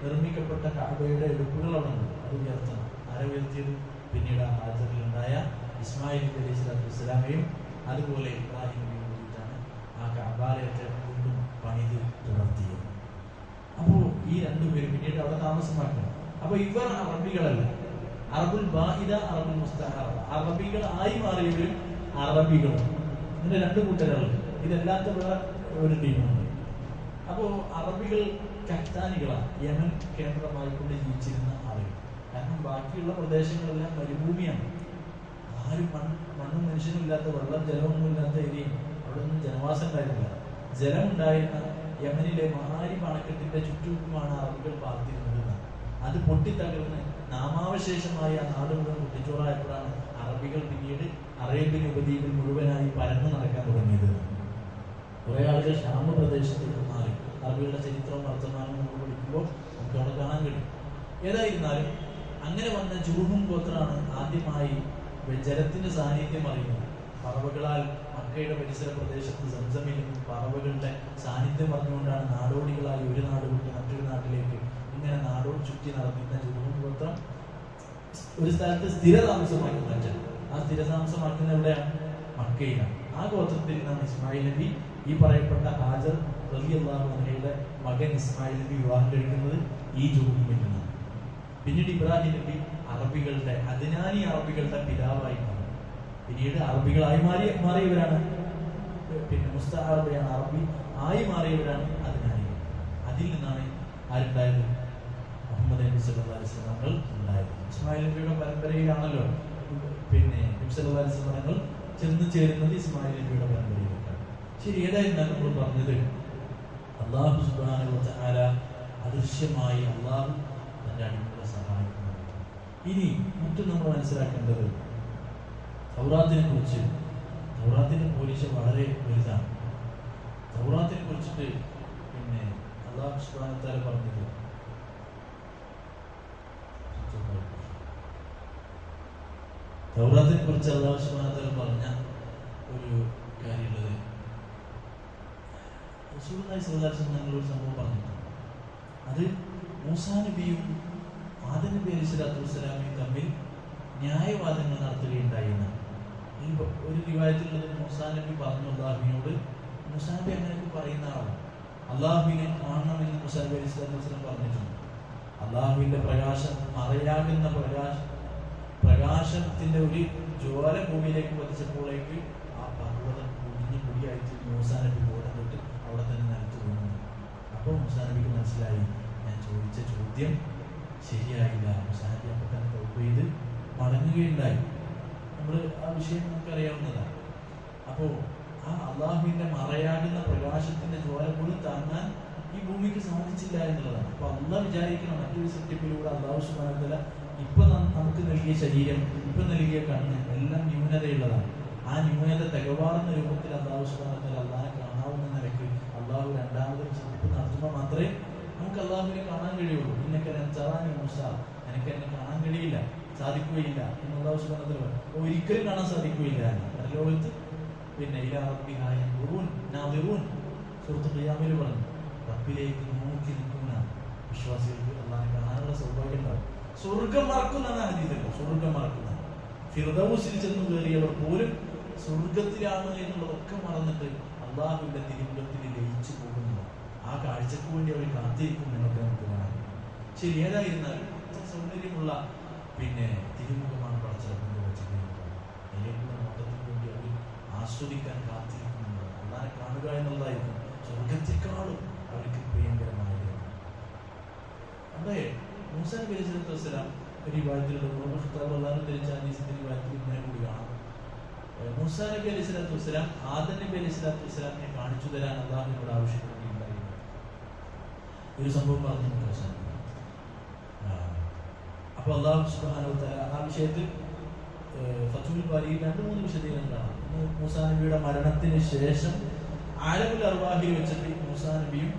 നിർമ്മിക്കപ്പെട്ട കഅബയുടെ എടുപ്പുകൾ അവിടെ ഉണ്ട്, അത് ഉയർത്തണം. ആരെ ഉയർത്തിയത്? പിന്നീട് ആ ഹാജറിലുണ്ടായ ഇസ്മായിൽ നബി അലൈഹി സ്വലാത്തു വസ്സലാമയും അതുപോലെ ഇബ്രാഹിം നബിയും കൂടിയിട്ടാണ് ആ കഅബാലയത്തെ വീണ്ടും പണിത് തുടർത്തിയത്. അപ്പോ ഈ രണ്ടുപേരും പിന്നീട് അവിടെ താമസമാക്കണം. അപ്പൊ ഇവർ അറബികളല്ല, അറബുൽ ബാഹിദ, അറബുൽ മുസ്തഅറ. അറബികൾ ആയി മാറിയവരും അറബികളും, ഇങ്ങനെ രണ്ടു കൂട്ടരുണ്ട്. ഇതല്ലാത്ത വേറെ ഒരു ടീമുണ്ട്. അപ്പോ അറബികൾ കഹ്താനികളാണ്, യമൻ കേന്ദ്രമായിക്കൊണ്ട് ജീവിച്ചിരുന്ന ആളുകൾ. കാരണം ബാക്കിയുള്ള പ്രദേശങ്ങളെല്ലാം മരുഭൂമിയാണ്. ആരും മണ്ണും മനുഷ്യനും ഇല്ലാത്ത, വെള്ളം ജലമൊന്നും ഇല്ലാത്ത ഏരിയയാണ്. അവിടെ ഒന്നും ജനവാസം ഉണ്ടായിരുന്നില്ല. ജലം ഉണ്ടായിരുന്ന യമനിലെ മഹാരിബ് അണക്കെട്ടിന്റെ ചുറ്റുമാണ് അറബികൾ പാർത്തിരുന്നത്. അത് പൊട്ടിത്തകർന്ന് നാമാവശേഷമായി ആ നാട് മുഴുവൻ കുട്ടിച്ചോറായപ്പോഴാണ് അറബ് അറബികൾ പിന്നീട് അറേബ്യൻ ഉപദ്വീപിൽ മുഴുവനായി പരന്നു നടക്കാൻ തുടങ്ങിയത്. കുറെ ആളുകൾ ഷാമ പ്രദേശത്തേക്ക് മാറി. അറബികളുടെ ചരിത്രവും വർത്തമാനവും നമ്മൾ പഠിക്കുമ്പോൾ നമുക്ക് അവിടെ കാണാൻ കഴിയും. ഏതായിരുന്നാലും അങ്ങനെ വന്ന ജുർഹും ഗോത്രാണ് ആദ്യമായി ജലത്തിന്റെ സാന്നിധ്യം അറിയുന്നത്. പറവകളാൽ മക്കയുടെ പരിസര പ്രദേശത്ത് സംസമിൽ പറവകളുടെ സാന്നിധ്യം അറിഞ്ഞുകൊണ്ടാണ് നാടോടികളായി ഒരു നാട് വിട്ട് മറ്റൊരു നാട്ടിലേക്ക് ഇങ്ങനെ നാടോട് ചുറ്റി നടത്തുന്ന ജുർഹും ഗോത്രം ഒരു സ്ഥലത്ത് സ്ഥിരതാമസമാക്കുന്ന ആ സ്ഥിരതാമസമാക്കുന്ന എവിടെയാണ്? മക്കയിലാണ്. ആ ഗോത്രത്തിൽ നിന്നാണ് ഇസ്മായിൽ നബി ഈ പറയപ്പെട്ട ഹാജർ റളിയല്ലാഹു അൻഹയുടെ മകൻ ഇസ്മായിൽ നബി വിവാഹം കഴിക്കുന്നത് ഈ ജുർഹുമിൽ നിന്നാണ്. പിന്നീട് ഇബ്രാഹിം നബി അറബികളുടെ അദ്നാനി അറബികളുടെ പിതാവായി മാറി. പിന്നീട് അറബികളായി മാറിയവരാണ് പിന്നെ മുസ്തഅറബിയാണ് അറബി ആയി മാറിയവരാണ് അദ്നാനികൾ. അതിൽ നിന്നാണ് ആരുണ്ടായത്? മുഹമ്മദ് നബി സല്ലല്ലാഹു അലൈഹി വസല്ലം ഉണ്ടായത്. ഇസ്മായിൽ നബിയുടെ പരമ്പരയിലാണല്ലോ പിന്നെ നബി സല്ലല്ലാഹു അലൈഹി വസല്ലം ചെന്ന് ചേരുന്നത് ഇസ്മായിൽ നബിയുടെ പരമ്പരയിലേക്കാണ്. ശരി, ഏതായിരുന്നാലും നമ്മൾ പറഞ്ഞത് അല്ലാഹു സുബ്ഹാനഹു വ തആല അദൃശ്യമായി അല്ലാഹു തന്റെ അടിമകളെ സഹായിക്കുന്നു. ഇനി മറ്റും നമ്മൾ മനസ്സിലാക്കേണ്ടത് തൗറാത്തിനെ കുറിച്ച്. തൗറാത്തിന്റെ പോലീസ് വളരെ വലുതാണ്. തൗറാത്തിനെ കുറിച്ചിട്ട് പിന്നെ അല്ലാഹു സുബ്ഹാനഹു വ തആല പറഞ്ഞത് തൗറാത്തിനെ കുറിച്ച് അല്ലാഹു സുബ്ഹാനഹു വ തആല പറഞ്ഞ ഒരു കാര്യമുള്ളത് റസൂലുള്ളാഹി സ്വല്ലല്ലാഹു അലൈഹി വസല്ലം ഒരു സംഭവം പറഞ്ഞിട്ടുണ്ട്. അത് മൂസാ നബിയും ആദം നബി അലൈഹിസ്സലാത്തു വസ്സലാമയും തമ്മിൽ ന്യായവാദങ്ങൾ നടത്തുകയുണ്ടായി എന്നാണ്. ഈ ഒരു റിവായത്തിലുള്ളത് മൂസാ നബി പറഞ്ഞു അല്ലാഹുവിനോട്. മൂസാ നബി അങ്ങനെയൊക്കെ പറയുന്ന ആളാണ്. അല്ലാഹുവിനെ കാണണമെന്ന് മൂസാ നബി അലൈഹിസ്സലാത്തു വസ്സലാം പറഞ്ഞിട്ടുണ്ട്. അല്ലാഹുവിന്റെ പ്രകാശം മറയാകുന്ന പ്രകാശത്തിന്റെ ഒരു ജ്വാല ഭൂമിയിലേക്ക് പതിച്ചപ്പോഴേക്ക് ആ പർവ്വതം കുടിഞ്ഞു കുടിയായിട്ട് മൂസാ നബി ബോധം തൊട്ട് അവിടെ തന്നെ നിലത്ത് വീണു. അപ്പോൾ മൂസാ നബിക്ക് മനസ്സിലായി ഞാൻ ചോദിച്ച ചോദ്യം ശരിയായില്ല. മൂസാ നബി അപ്പോൾ തന്നെ തൗബ ചെയ്ത് മടങ്ങുകയുണ്ടായി. നമ്മൾ ആ വിഷയം നമുക്കറിയാവുന്നതാണ്. അപ്പോൾ ആ അള്ളാഹുവിന്റെ മറയാകുന്ന പ്രകാശത്തിന്റെ ജ്വാല പോലും താങ്ങാൻ ഈ ഭൂമിക്ക് സാധിച്ചില്ല എന്നുള്ളതാണ്. അപ്പൊ അള്ളാഹ് വിചാരിക്കണം മറ്റൊരു സൃഷ്ടിപ്പിലൂടെ അള്ളാഹു സുബ്ഹാനഹു വ തആല ഇപ്പൊ നമുക്ക് നൽകിയ ശരീരം, ഇപ്പൊ നൽകിയ കണ്ണ് എല്ലാം ന്യൂനതയുള്ളതാണ്. ആ ന്യൂനത തികവാറുന്ന രൂപത്തിൽ അള്ളാഹു സുബ്ഹാനഹു വ തആല അള്ളാഹെ കാണാവുന്ന നിലയ്ക്ക് അള്ളാഹു രണ്ടാമതൊരു സൃഷ്ടിപ്പ് നടത്തുമ്പോൾ മാത്രമേ നമുക്ക് അള്ളാഹുവിനെ കാണാൻ കഴിയുള്ളൂ. എനിക്ക് എന്നെ കാണാൻ കഴിയില്ല, സാധിക്കുകയില്ല എന്ന് അള്ളാഹു സുബ്ഹാനഹു വ തആല ഒരിക്കലും കാണാൻ സാധിക്കുകയില്ല. പരലോകത്ത് പിന്നെ സൂറത്തുൽ ഖിയാമയിൽ പറഞ്ഞു റബ്ബിലേക്ക് നോക്കി നിൽക്കുന്ന വിശ്വാസികൾക്ക് അള്ളാഹെ കാണാനുള്ള സൗഭാഗ്യം ഉണ്ടാവും. സ്വർഗം മറക്കുന്നതാണ് ഹദീസിൽ. സ്വർഗം മറക്കുന്ന ഫിർദൗസിൽ ചെന്ന് കയറിയവർ പോലും സ്വർഗത്തിലാണ് എന്നുള്ളതൊക്കെ മറന്നിട്ട് അള്ളാഹുവിന്റെ തിരുമുഖത്തിൽ ലയിച്ചു പോകുന്നു. ആ കാഴ്ചക്ക് വേണ്ടി അവർ കാത്തിരിക്കും എന്നൊക്കെ നമുക്ക് കാണാം. ശരി, ഏതായിരുന്നാലും സൗന്ദര്യമുള്ള പിന്നെ തിരുമുഖമാണ് പടച്ചിറക്കുന്നത് വെച്ചിട്ടുള്ളത്. അതിലേക്കുള്ള നോട്ടത്തിന് വേണ്ടി അവർ ആസ്വദിക്കാൻ കാത്തിരിക്കുന്നുണ്ട്. അള്ളാഹെ കാണുക എന്നുള്ളതായിരിക്കും സ്വർഗത്തെക്കാളും അവർക്ക് പ്രിയങ്കരമായത്. അവിടെ മൂസാ നബി അലൈഹിസ്സലാത്തു വസ്സലാം ഒരു വിഭാഗത്തിലുള്ള ധരിച്ച ഹദീസിന്റെ വിഭാഗത്തിൽ ഇങ്ങനെ കൂടി കാണാം. മൂസാ നബി അലൈഹിസ്സലാത്തു വസ്സലാം ആദം നബി അലൈഹിസ്സലാത്തു വസ്സലാമിനെ കാണിച്ചു തരാൻ അള്ളാഹുവിനോട് ആവശ്യപ്പെടുകയുണ്ടായിരുന്നു. ഒരു സംഭവം പറഞ്ഞു. അപ്പൊ അള്ളാഹു സുബ്ഹാനഹു വ തആല ആ വിഷയത്തിൽ ഫത്ഹുൽ ബാരിയിൽ 2-3 വിശദീകരണങ്ങളാണ്. മൂസാ നബിയുടെ മരണത്തിന് ശേഷം ആലമുൽ അർവാഹിൽ വെച്ചിട്ട് മൂസാ നബിയും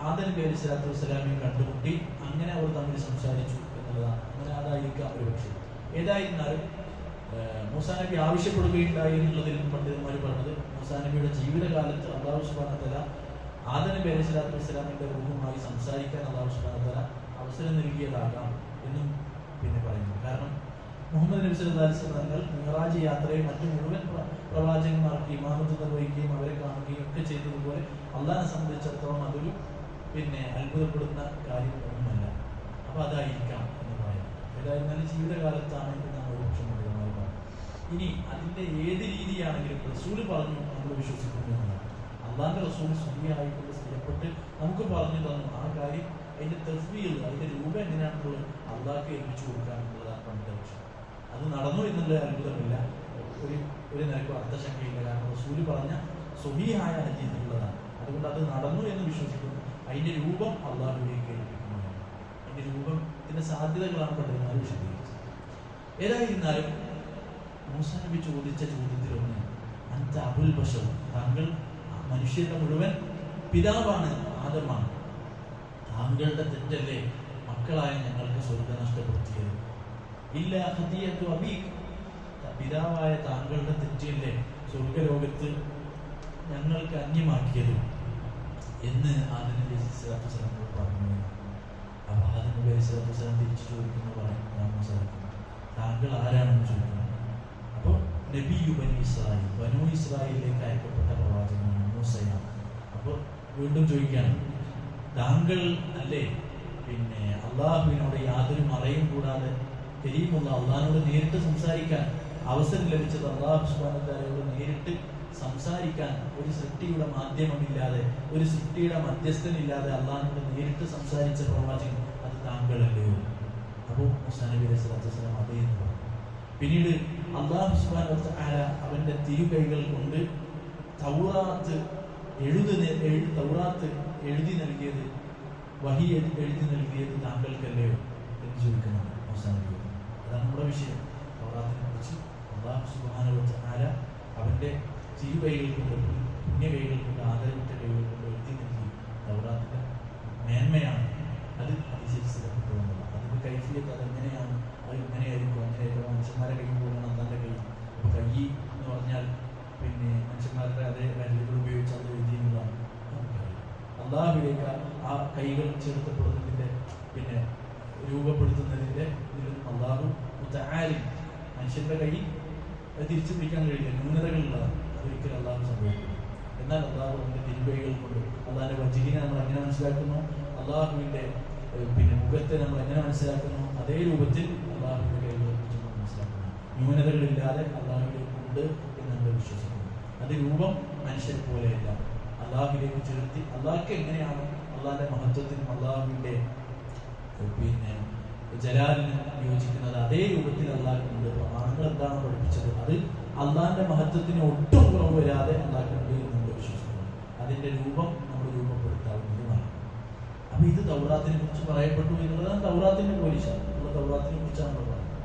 ആദം നബി അലൈഹിസ്സലാത്തു വസ്സലാമിയും കണ്ടുമുട്ടി. അങ്ങനെ അവർ തമ്മിൽ സംസാരിച്ചു എന്നുള്ളതാണ്. അങ്ങനെ അതായിരിക്കാം ഒരു പക്ഷേ. ഏതായിരുന്നാലും മൂസാ നബി ആവശ്യപ്പെടുകയുണ്ടായി എന്നുള്ളതിൽ പണ്ഡിതന്മാർ പറഞ്ഞത് മൂസാ നബിയുടെ ജീവിതകാലത്ത് അല്ലാഹു സുബ്ഹാനഹു വ തആല ആദം നബി അലൈഹിസ്സലാത്തു വസ്സലാമിന്റെ റൂഹുമായി സംസാരിക്കാൻ അല്ലാഹു സുബ്ഹാനഹു വ തആല അവസരം നൽകിയതാകാം എന്നും പിന്നെ പറയുന്നു. കാരണം മുഹമ്മദ് നബി സല്ലല്ലാഹു അലൈഹി വസല്ലം മിഅ്റാജ് യാത്രയിൽ മറ്റു മുഴുവൻ പ്രവാചകന്മാർക്ക് ഇമാമത്ത് നിർവഹിക്കുകയും അവരെ കാണുകയും ഒക്കെ ചെയ്തതുപോലെ അള്ളാഹിനെ സംബന്ധിച്ചിടത്തോളം അതൊരു പിന്നെ അത്ഭുതപ്പെടുന്ന കാര്യമൊന്നുമല്ല. അപ്പൊ അതായിരിക്കാം എന്ന് പറയാം. ഏതായിരുന്നാലും ജീവിതകാലത്താണ് എന്നാണ് ഒരു പക്ഷം പണ്ഡിതന്മാർ പറഞ്ഞത്. ഇനി അതിന്റെ ഏത് രീതിയാണെങ്കിലും റസൂല് പറഞ്ഞു നമ്മൾ വിശ്വസിക്കുന്നു എന്നതാണ്. അള്ളാഹിന്റെ റസൂൽ സ്വഹിയായിക്കൊണ്ട് സ്ഥിരപ്പെട്ട് നമുക്ക് പറഞ്ഞു തന്നു ആ കാര്യം. അതിന്റെ തസ്ബീഹ്, അതിന്റെ രൂപം എങ്ങനെയാണെന്നുള്ളത് അള്ളാഹ്ക്ക് ഏൽപ്പിച്ചു കൊടുക്കുക എന്നുള്ളതാണ് പണ്ഡിത പക്ഷം. അത് നടന്നു എന്നുള്ള അത്ഭുതമില്ല, ഒരു നിലയ്ക്കും അർത്ഥശങ്കയില്ല. കാരണം റസൂല് പറഞ്ഞ സ്വഹീഹായ ഹദീസിലുള്ളതാണ്. അതുകൊണ്ട് അത് നടന്നു എന്ന് വിശ്വസിക്കുന്നു. അതിന്റെ രൂപം അള്ളാഹുവിലേക്ക് ഏൽപ്പിക്കുന്നതാണ്. അതിന്റെ രൂപത്തിന്റെ സാധ്യതകളാണ് പണ്ഡിതന്മാർ വിശദീകരിച്ചത്. ഏതായിരുന്നാലും മൂസാ നബി ചോദിച്ച ചോദ്യത്തിലൊന്ന്, അൻത അബുൽ ബശർ, താങ്കൾ മനുഷ്യരുടെ മുഴുവൻ പിതാവാണ്, ആദമാണ്. താങ്കളുടെ തെറ്റല്ലേ മക്കളായ ഞങ്ങൾക്ക് സ്വർഗ്ഗം നഷ്ടപ്പെടുത്തിയത്? ഇല്ല ഖദിയത്തു അബീക്, പിതാവായ താങ്കളുടെ തെറ്റല്ലേ സ്വർഗ്ഗലോകത്ത് ഞങ്ങൾക്ക് അന്യമാക്കിയത് എന്ന് ആദം നബി സ്വല്ലല്ലാഹു അലൈഹി വസല്ലം പറഞ്ഞു. അപ്പോൾ ആദം നബി സ്വല്ലല്ലാഹു അലൈഹി വസല്ലം തിരിച്ചു ചോദിക്കുന്നു, പറയും, താങ്കൾ ആരാണെന്ന് ചോദിക്കുന്നു. അപ്പോൾ നബിയു ബനി ഇസ്രായേൽ, ബനു ഇസ്രായേലിലേക്ക് അയക്കപ്പെട്ട പ്രവാചകനാണ് മൂസയാണ്. അപ്പോൾ വീണ്ടും ചോദിക്കുകയാണ്, താങ്കൾ അല്ലേ പിന്നെ അള്ളാഹുവിനോട് യാതൊരു മറയും കൂടാതെ കരീമുള്ള അള്ളാഹിനോട് നേരിട്ട് സംസാരിക്കാൻ അവസരം ലഭിച്ചത്? അള്ളാഹു സുബ്ഹാനഹു വ തആലയോട് നേരിട്ട് സംസാരിക്കാൻ ഒരു സൃഷ്ടിയുടെ മാധ്യമമില്ലാതെ, ഒരു സൃഷ്ടിയുടെ മധ്യസ്ഥനില്ലാതെ അള്ളാഹിനോട് നേരിട്ട് സംസാരിച്ച പ്രവാചകൻ അത് താങ്കളല്ലയോ? അപ്പോൾ മൂസാ നബി സ്വല്ലല്ലാഹു അലൈഹി വസല്ലം അതേ എന്ന് പറഞ്ഞു. പിന്നീട് അള്ളാഹു സുബ്ഹാനഹു വ തആല അവന്റെ തിരുകൈകൾ കൊണ്ട് തൗറാത്ത് എഴുതി നൽകിയത്, വഹി എഴുതി നൽകിയത് താങ്കൾക്കല്ലയോ എന്ന് ചോദിക്കുന്നുണ്ട് മൂസാ നബി. അതാണ് നമ്മുടെ വിഷയം. തൗറാത്തിനെ കുറിച്ച് അള്ളാഹു സുബ്ഹാനഹു വ തആല അവന്റെ തിരുകൈകൾ കൊണ്ട്, പുണ്യകൈകൾ കൊണ്ട്, ആദരവിട്ട കൈകൾ കൊണ്ട് എഴുതി നൽകി. തൗറാത്തിന്റെ മേന്മയാണ് അത് അതിശയിച്ചപ്പെട്ടു എന്നുള്ളത്. അതിന്റെ കൈഫിയത്ത് അതെങ്ങനെയാണ്, അത് ഇങ്ങനെയായിരിക്കും, അങ്ങനെയായിരിക്കും. മനുഷ്യന്മാരെ കൈ പോലെയാണ് അള്ളാന്റെ കൈ. അപ്പോൾ കൈ എന്ന് പറഞ്ഞാൽ പിന്നെ മനുഷ്യന്മാരുടെ അതേ വിരലുകൾ ഉപയോഗിച്ച് അത് എഴുതിയെന്നുള്ളതാണ്. അള്ളാഹുവിലേക്ക് ആ കൈകൾ ചേർക്കപ്പെടുന്നതിന്റെ പിന്നെ രൂപപ്പെടുത്തുന്നതിന്റെ ഇതിലും അള്ളാഹു മുതആലി, മനുഷ്യന്റെ കൈ അത് തിരിച്ചു പിടിക്കാൻ കഴിയില്ല, ന്യൂനതകളുള്ളതാണ്. അതൊരിക്കലും അള്ളാഹു സംഭവിക്കുന്നു. എന്നാൽ അള്ളാഹു അതിന്റെ തിരുവൈകൾ കൊണ്ട് അള്ളാഹിന്റെ വജ്ഹിനെ നമ്മൾ എങ്ങനെ മനസ്സിലാക്കുന്നു, അള്ളാഹുവിന്റെ പിന്നെ മുഖത്തെ നമ്മൾ എങ്ങനെ മനസ്സിലാക്കുന്നു, അതേ രൂപത്തിൽ അള്ളാഹുവിന്റെ കൈകളെ കുറിച്ച് നമ്മൾ മനസ്സിലാക്കുന്നു. ന്യൂനതകളില്ലാതെ അള്ളാഹുവിലേക്ക് ഉണ്ട് എന്ന് നമ്മൾ വിശ്വസിക്കുന്നു. അത് രൂപം മനുഷ്യരെ പോലെയല്ല, അള്ളാഹുവിലേക്ക് ചേർത്തി അള്ളാഹ്ക്ക് എങ്ങനെയാണ് അള്ളാഹിന്റെ മഹത്വത്തിനും അള്ളാഹുവിന്റെ പിന്നെ ജലാലിനും യോജിക്കുന്നത് അതേ രൂപത്തിൽ അള്ളാഹ്ക്കുണ്ട്. പ്രമാണങ്ങൾ എന്താണ് പഠിപ്പിച്ചത് അത് അള്ളാഹിന്റെ മഹത്വത്തിന് ഒട്ടും കുറവ് വരാതെ അള്ളാഹ്ക്കുണ്ട് എന്ന് നമ്മൾ വിശ്വസിക്കുന്നു. അതിന്റെ രൂപം നമ്മൾ രൂപപ്പെടുത്താവുന്നതുമാണ്. അപ്പൊ ഇത് തൗറാത്തിനെ കുറിച്ച് പറയപ്പെട്ടു എന്നുള്ളതാണ് തൗറാത്തിന്റെ പോലീശ. ഉള്ള തൗറാത്തിനെ കുറിച്ചാണ് നമ്മൾ പറയുന്നത്.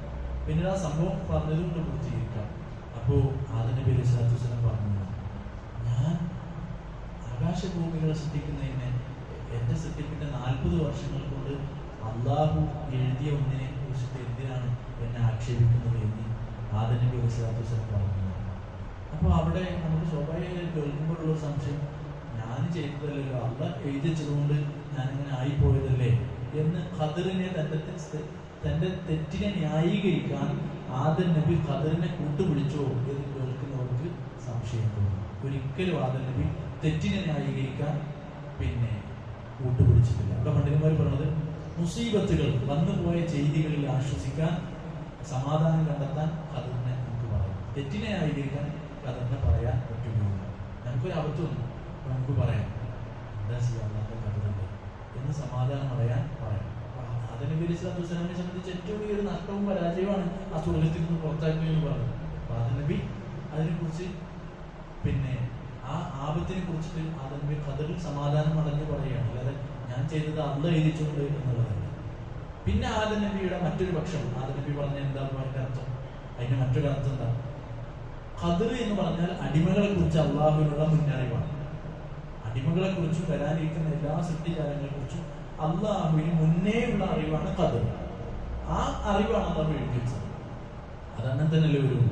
പിന്നീട് ആ സംഭവം പറഞ്ഞതുകൊണ്ട് പൂർത്തീകരിക്കാം. അപ്പോ ആദം നബി അലൈഹി സ്വലാത്തു വസ്സലാം പറഞ്ഞു, ഞാൻ ആകാശഭൂമികളെ സൃഷ്ടിക്കുന്നതിന് എന്റെ സൃഷ്ടിപ്പിന്റെ 40 വർഷങ്ങൾ കൊണ്ട് അള്ളാഹു എഴുതിയ ഒന്നിനെ കുറിച്ചിട്ട് എന്തിനാണ് എന്നെ ആക്ഷേപിക്കുന്നത് എന്ന് ആദം നബി അലൈഹി സ്വലാത്തു വസ്സലാം പറഞ്ഞു. അപ്പോൾ അവിടെ നമുക്ക് സ്വാഭാവികമായി കേൾക്കുമ്പോഴുള്ള സംശയം, ഞാൻ ചെയ്തതല്ലല്ലോ, അള്ളാഹ് എഴുതി വെച്ചതുകൊണ്ട് ഞാനിങ്ങനെ ആയിപ്പോയതല്ലേ എന്ന് ഖദറിനെ തന്റെ തെറ്റിനെ ന്യായീകരിക്കാൻ ആദം നബി ഖദറിനെ കൂട്ടുപിടിച്ചോ എന്ന് കേൾക്കുന്നവർക്ക് സംശയം തോന്നും. ഒരിക്കലും ആദം നബി തെറ്റിനെ ന്യായീകരിക്കാൻ പിന്നെ കൂട്ടുപിടിച്ചിട്ടില്ല. അവിടെ പണ്ഡിതന്മാർ പറഞ്ഞത്, മുസീബത്തുകൾ വന്നുപോയ ചെയ്തികളിൽ ആശ്വസിക്കാൻ, സമാധാനം കണ്ടെത്താൻ ഖദറിനെ നമുക്ക് പറയാം. തെറ്റിനെ ന്യായീകരിക്കാൻ ഖദറിനെ പറയാൻ പറ്റുകയില്ല. നമുക്കൊരു അബദ്ധം വന്നു, നമുക്ക് പറയാം എന്താ ചെയ്യാത്ത ഖദറിന്റെ എന്ന് സമാധാനം പറയാൻ പറയാം. ആദം നബി അലൈഹി സ്വലാത്തു വസ്സലാമിനെ സംബന്ധിച്ച് ഏറ്റവും വലിയൊരു നഷ്ടവും പരാജയമാണ് ആ സ്വർഗ്ഗത്തിൽ നിന്ന് പുറത്താക്കുക എന്ന് പറഞ്ഞത്. അപ്പൊ ആദം നബി അതിനെക്കുറിച്ച് പിന്നെ ആ ആപത്തിനെ കുറിച്ചിട്ട് ആദം നബി ഖദറിൽ സമാധാനം അടഞ്ഞു പറയുകയാണ്, അല്ലാതെ ഞാൻ ചെയ്തത് അള്ളാഹ് എഴുതിച്ചുകൊണ്ട് എന്നുള്ളതല്ല. പിന്നെ ആദം നബിയുടെ മറ്റൊരു പക്ഷം, ആദം നബി പറഞ്ഞ എന്താ അതിന്റെ അർത്ഥം, അതിന്റെ മറ്റൊരു അർത്ഥം എന്താ? ഖദർ എന്ന് പറഞ്ഞാൽ അടിമകളെ കുറിച്ച് അള്ളാഹുവിനുള്ള മുന്നറിവാണ്. അടിമകളെ കുറിച്ചും വരാനിരിക്കുന്ന എല്ലാ സൃഷ്ടിജാലങ്ങളെ കുറിച്ചും അള്ളാഹുവിന് മുന്നേ ഉള്ള അറിവാണ് ഖദർ. ആ അറിവാണ് അള്ളാഹു എഴുതി വെച്ചത്. അതങ്ങനെ തന്നെയല്ലേ വരും.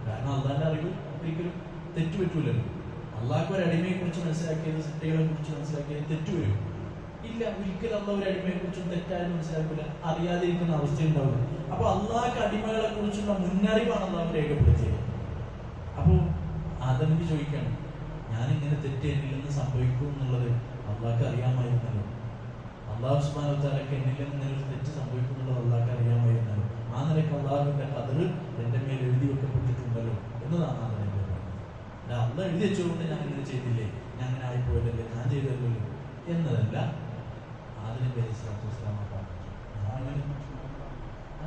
കാരണം അള്ളാഹിന്റെ അറിവ് ഒരിക്കലും തെറ്റുപറ്റൂലല്ലോ. അള്ളാഹ്ക്ക് ഒരു അടിമയെ കുറിച്ച് മനസ്സിലാക്കിയത്, സൃഷ്ടികളെ കുറിച്ച് മനസ്സിലാക്കിയത് തെറ്റുവരും ഇല്ല. ഒരിക്കലും അള്ളാഹ് ഒരു അടിമയെ കുറിച്ചും തെറ്റായിട്ട് മനസ്സിലാക്കില്ല, അറിയാതിരിക്കുന്ന അവസ്ഥയുണ്ടാവില്ല. അപ്പൊ അള്ളാഹ്ക്ക് അടിമകളെ കുറിച്ചുള്ള മുന്നറിവാണ് അള്ളാഹു രേഖപ്പെടുത്തിയത്. അപ്പോ ആദം നബി ചോദിക്കാണ്, ഞാനിങ്ങനെ തെറ്റ് എന്നിൽ നിന്ന് സംഭവിക്കും എന്നുള്ളത് അള്ളാഹ്ക്ക് അറിയാമായിരുന്നല്ലോ. അള്ളാഹു സുബ്ഹാനഹു വ തആലക്ക് എന്നിൽ നിന്ന് ഇങ്ങനെ ഒരു തെറ്റ് സംഭവിക്കും എന്നുള്ളത് അള്ളാഹ്ക്ക് അറിയാമായിരുന്നല്ലോ. ആ നിലയ്ക്ക് അള്ളാഹുവിന്റെ ഖദർ എന്റെ മേൽ എഴുതി വെക്കപ്പെട്ടിട്ടുണ്ടല്ലോ എന്നതാണ് ആദം നബി പറയുന്നത്. അള്ളാഹ് എഴുതി വെച്ചുകൊണ്ട് ഞാൻ ഇങ്ങനെ ചെയ്തില്ലേ, ഞാൻ അങ്ങനെ ആയിപ്പോയതല്ലേ, ഞാൻ ചെയ്തല്ലോ എന്നതല്ല. ആദം നബി അലൈഹി സ്വലാത്തു വസ്സലാം അങ്ങനെ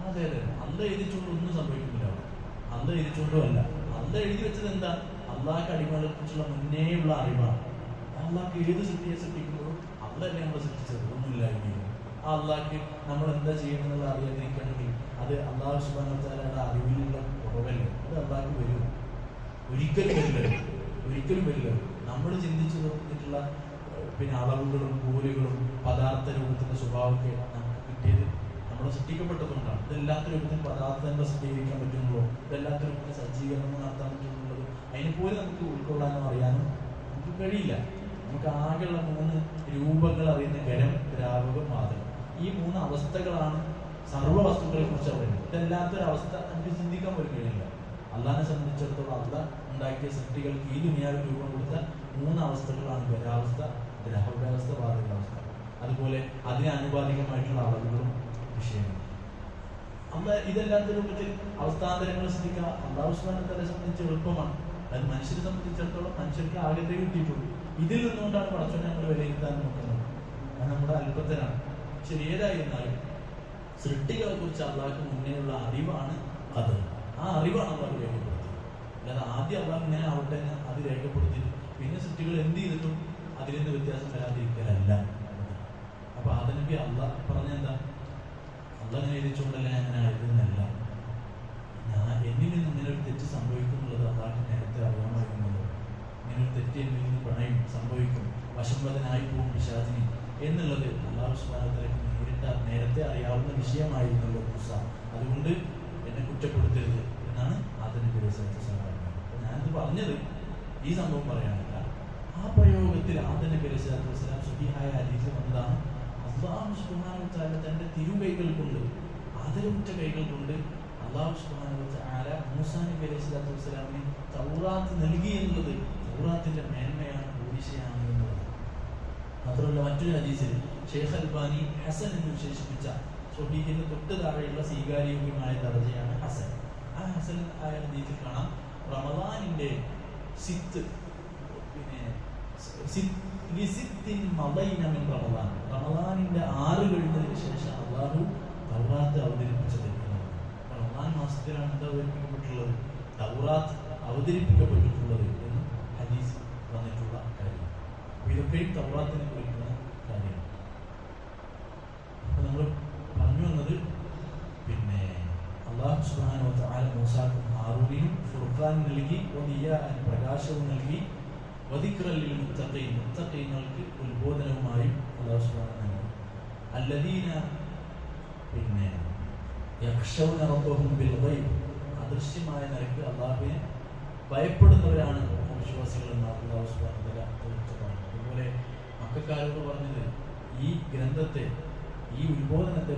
അതെ അള്ളാഹ് എഴുതിച്ചുകൊണ്ട് ഒന്നും സംഭവിക്കുന്നില്ല. അള്ളാഹ് എഴുതിച്ചുകൊണ്ടോ അല്ല, അള്ളാഹ് എഴുതി വെച്ചത് എന്താ? അള്ളാഹ്ക്ക് അടിമകളെ കുറിച്ചുള്ള മുന്നേയുള്ള അറിവാണ്. അള്ളാഹ്ക്ക് ഏത് സൃഷ്ടിയെ സൃഷ്ടിക്കുമ്പോഴും അള്ളാഹ് നമ്മളെ സൃഷ്ടിച്ചത് ഒന്നുമില്ലായിരുന്നു. ആ അള്ളാഹ്ക്ക് നമ്മൾ എന്താ ചെയ്യണമെന്നുള്ള അറിയാതിരിക്കണമെങ്കിൽ അത് അള്ളാഹു സുബ്ഹാനഹു വ തആലയുടെ അറിവിലുള്ള കുറവല്ലേ, അത് അള്ളാഹ്ക്ക് വരും? ഒരിക്കലും വരില്ല, ഒരിക്കലും വരില്ല. നമ്മൾ ചിന്തിച്ചു നോക്കിയിട്ടുള്ള അളവുകളും കൂലുകളും പദാർത്ഥ രൂപത്തിന്റെ സ്വഭാവമൊക്കെ നമുക്ക് കിട്ടിയത് നമ്മൾ സൃഷ്ടിക്കപ്പെട്ടതുകൊണ്ടാണ്. ഇതെല്ലാത്ത രൂപത്തിൽ പദാർത്ഥങ്ങൾ സജ്ജീകരിക്കാൻ പറ്റുന്നുള്ളൂ, ഇതെല്ലാത്ത രൂപത്തിൽ സജ്ജീകരണം നടത്താൻ പറ്റുന്നുള്ളത് അതിനെ പോലും നമുക്ക് ഉൾക്കൊള്ളാനോ അറിയാനോ നമുക്ക് കഴിയില്ല. നമുക്ക് ആകെയുള്ള 3 രൂപങ്ങൾ അറിയുന്ന ഖരം, ദ്രാവകം, വാതകം. ഈ 3 അവസ്ഥകളാണ് സർവ്വ വസ്തുക്കളെ കുറിച്ച് പറയുന്നത്. ഇതല്ലാത്തൊരവസ്ഥ നമുക്ക് ചിന്തിക്കാൻ പോലും കഴിയില്ല. അള്ളാഹിനെ സംബന്ധിച്ചിടത്തോളം അള്ളാഹ് ഉണ്ടാക്കിയ സൃഷ്ടികൾക്ക് ഈ ദുനിയാവിൽ രൂപം കൊടുത്ത 3 അവസ്ഥകളാണ് ഖരാവസ്ഥ, ദ്രാവകാവസ്ഥ, വാതകാവസ്ഥ. അതുപോലെ അതിന് ആനുപാതികമായിട്ടുള്ള അളവുകളും വിഷയങ്ങളും. ഇതല്ലാത്ത രൂപത്തിൽ അവസ്ഥാന്തരങ്ങൾ സൃഷ്ടിക്കുക അല്ലാഹു സുബ്ഹാനഹു വ തആലയെ സംബന്ധിച്ച് എളുപ്പമാണ്. അത് മനുഷ്യരെ സംബന്ധിച്ചിടത്തോളം മനുഷ്യർക്ക് ആകെ കിട്ടിയിട്ടുള്ളൂ. ഇതിൽ നിന്നുകൊണ്ടാണ് പടച്ചവനെ നമ്മൾ വിലയിരുത്താൻ നോക്കുന്നത്. അത് നമ്മുടെ അല്പത്തരാണ്. ശരി, ഏതായിരുന്നാലും സൃഷ്ടികളെ കുറിച്ച് അള്ളാഹ്ക്ക് മുന്നേയുള്ള അറിവാണ് അത്. ആ അറിവാണ് അള്ളാഹ് രേഖപ്പെടുത്തിയത്. അല്ലാതെ ആദ്യം അള്ളാഹ് ഇങ്ങനെ ആവട്ടെ എന്ന് അത് രേഖപ്പെടുത്തിയിട്ട് പിന്നെ സൃഷ്ടികൾ എന്ത് ചെയ്തിട്ടും അതിൽ നിന്ന് വ്യത്യാസം വരാതിരിക്കലല്ല. അപ്പൊ അതിനൊക്കെ അള്ളാഹ് പറഞ്ഞെന്താ, അള്ളാഹ് ഇങ്ങനെ എഴുതിച്ചുകൊണ്ടല്ല അങ്ങനെ ആയിരുന്നല്ല, എന്നിൽ നിന്ന് ഇങ്ങനെ ഒരു തെറ്റ് സംഭവിക്കുന്നുള്ളത് അള്ളാഹ്ക്ക് നേരത്തെ അറിയാമായിരുന്നത്. ഇങ്ങനെ ഒരു തെറ്റ് എന്നിൽ നിന്ന് പ്രണയം സംഭവിക്കും, വശംവദനായി പോകും പിശാചിനി എന്നുള്ളത് അല്ലാഹു സുബ്ഹാനഹു വ തആലയ്ക്ക് നേരത്തെ അറിയാവുന്ന വിഷയമായിരുന്നല്ലോ മൂസ. അതുകൊണ്ട് എന്നെ കുറ്റപ്പെടുത്തരുത് എന്നാണ് ആദം നബി അലൈഹിസ്സലാത്തു വസ്സലാം. അപ്പൊ ഞാനിത് പറഞ്ഞത് ഈ സംഭവം പറയാനല്ല. ആ പ്രയോഗത്തിൽ ആദം നബി അലൈഹിസ്സലാത്തു വസ്സലാം സ്വഹീഹായ ഹദീസിൽ വന്നതാണ്, അല്ലാഹു സുബ്ഹാനഹു വ തആല തന്റെ തിരുകൈകൾ കൊണ്ട്, ആദരവുറ്റ കൈകൾ കൊണ്ട് അല്ലാഹു സുബ്ഹാനഹു വ തആല മൂസാ നബി അലൈഹിസ്സലാത്തു വസ്സലാമിന് തൗറാത്ത് നൽകി എന്നുള്ളത് തൗറാത്തിന്റെ മേന്മയാണ്, പൂരിശയാണ് എന്നുള്ളത്. മാത്രമല്ല മറ്റൊരു ഹദീസിൽ ഷെയ്ഖ് അൽബാനി ഹസൻ എന്ന് വിശേഷിപ്പിച്ച സ്വഹീഹിന് തൊട്ട് താഴെയുള്ള സ്വീകാര്യോഗ്യമായ ദർജയാണ് ഹസൻ. ആ ഹസൻ ആയ ഹദീസിൽ കാണാം, റമദാനിന്റെ റമദാനിന്റെ 6 കഴിഞ്ഞതിന് ശേഷം അള്ളാഹു തൗറാത്ത് അവതരിപ്പിച്ചത്. റമദാൻ മാസത്തിലാണ് എന്താ അവതരിപ്പിക്കപ്പെട്ടുള്ളത്? തൗറാത്ത് അവതരിപ്പിക്കപ്പെട്ടിട്ടുള്ളത് എന്ന് ഹദീസ് വന്നിട്ടുള്ള കാര്യം. ഇതൊക്കെയും തൗറാത്തിനെ കുറിക്കുന്ന കാര്യമാണ്. അപ്പൊ നമ്മൾ പറഞ്ഞു വന്നത് അല്ലാഹു സുബ്ഹാനഹു വ തആല മൂസാക്കും ഹാറൂനിനും ഫുർഖാൻ നൽകി, പ്രകാശവും നൽകി, വദിക്റൻ ലിൽ മുത്തഖീൻ, മുത്തഖീങ്ങൾക്ക് ഉത്ബോധനവുമായും അല്ലാഹു സുബ്ഹാനഹു വ തആല അല്ലദീന യഖ്ശൗന റബ്ബഹും ബിൽ ഗൈബ്, അദൃശ്യമായ നിലയ്ക്ക് അല്ലാഹുവിനെ ഭയപ്പെടുന്നവരാണ് വിശ്വാസികൾ എന്ന് അല്ലാഹു സുബ്ഹാനഹു വ തആല പറഞ്ഞു. അതുപോലെ മക്കക്കാരോട് പറഞ്ഞത് ഈ ഗ്രന്ഥത്തെ, ഈ ഉത്ബോധനത്തെ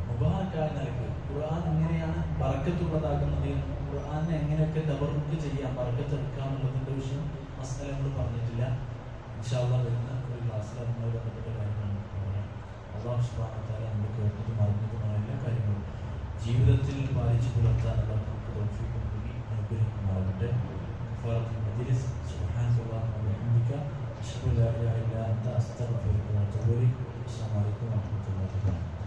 മുബാറക്കായ നിലയ്ക്ക് ഖുർആൻ എങ്ങനെയാണ് ബറക്കത്തുള്ളതാകുന്നത്, ഖുർആനെ എങ്ങനെയൊക്കെ തബറുക്ക് ചെയ്യാം, ബറക്കത്തെടുക്കാം എന്നുള്ളതിന്റെ വിഷയം മസ്അല നമ്മൾ പറഞ്ഞിട്ടില്ല. ഇൻഷാ അല്ലാഹ് വരുന്ന ഒരു ക്ലാസ്സിൽ അതുമായി ബന്ധപ്പെട്ട കാര്യങ്ങളാണ് പറയാം. അല്ലാഹു സുബ്ഹാനഹു വ തആല നമ്മൾ കേട്ടതും അറിഞ്ഞതുമായ എല്ലാ കാര്യങ്ങളും ജീവിതത്തിൽ പാലിച്ചു പുലർത്താൻ നമുക്ക് തൗഫീഖ് നൽകി അനുഗ്രഹിക്കുമാറാകട്ടെ. മജ്ലിസ് സുബ്ഹാനല്ലാഹി വ ബിഹംദിക അഷ്ഹദു അല്ലാ ഇലാഹ ഇല്ലാ അൻത അസ്തഗ്ഫിറുക വ അത്തൂബു ഇലൈക്. അസ്സലാമു അലൈക്കും വറഹ്മത്തുള്ളാഹി വബറകാതുഹു.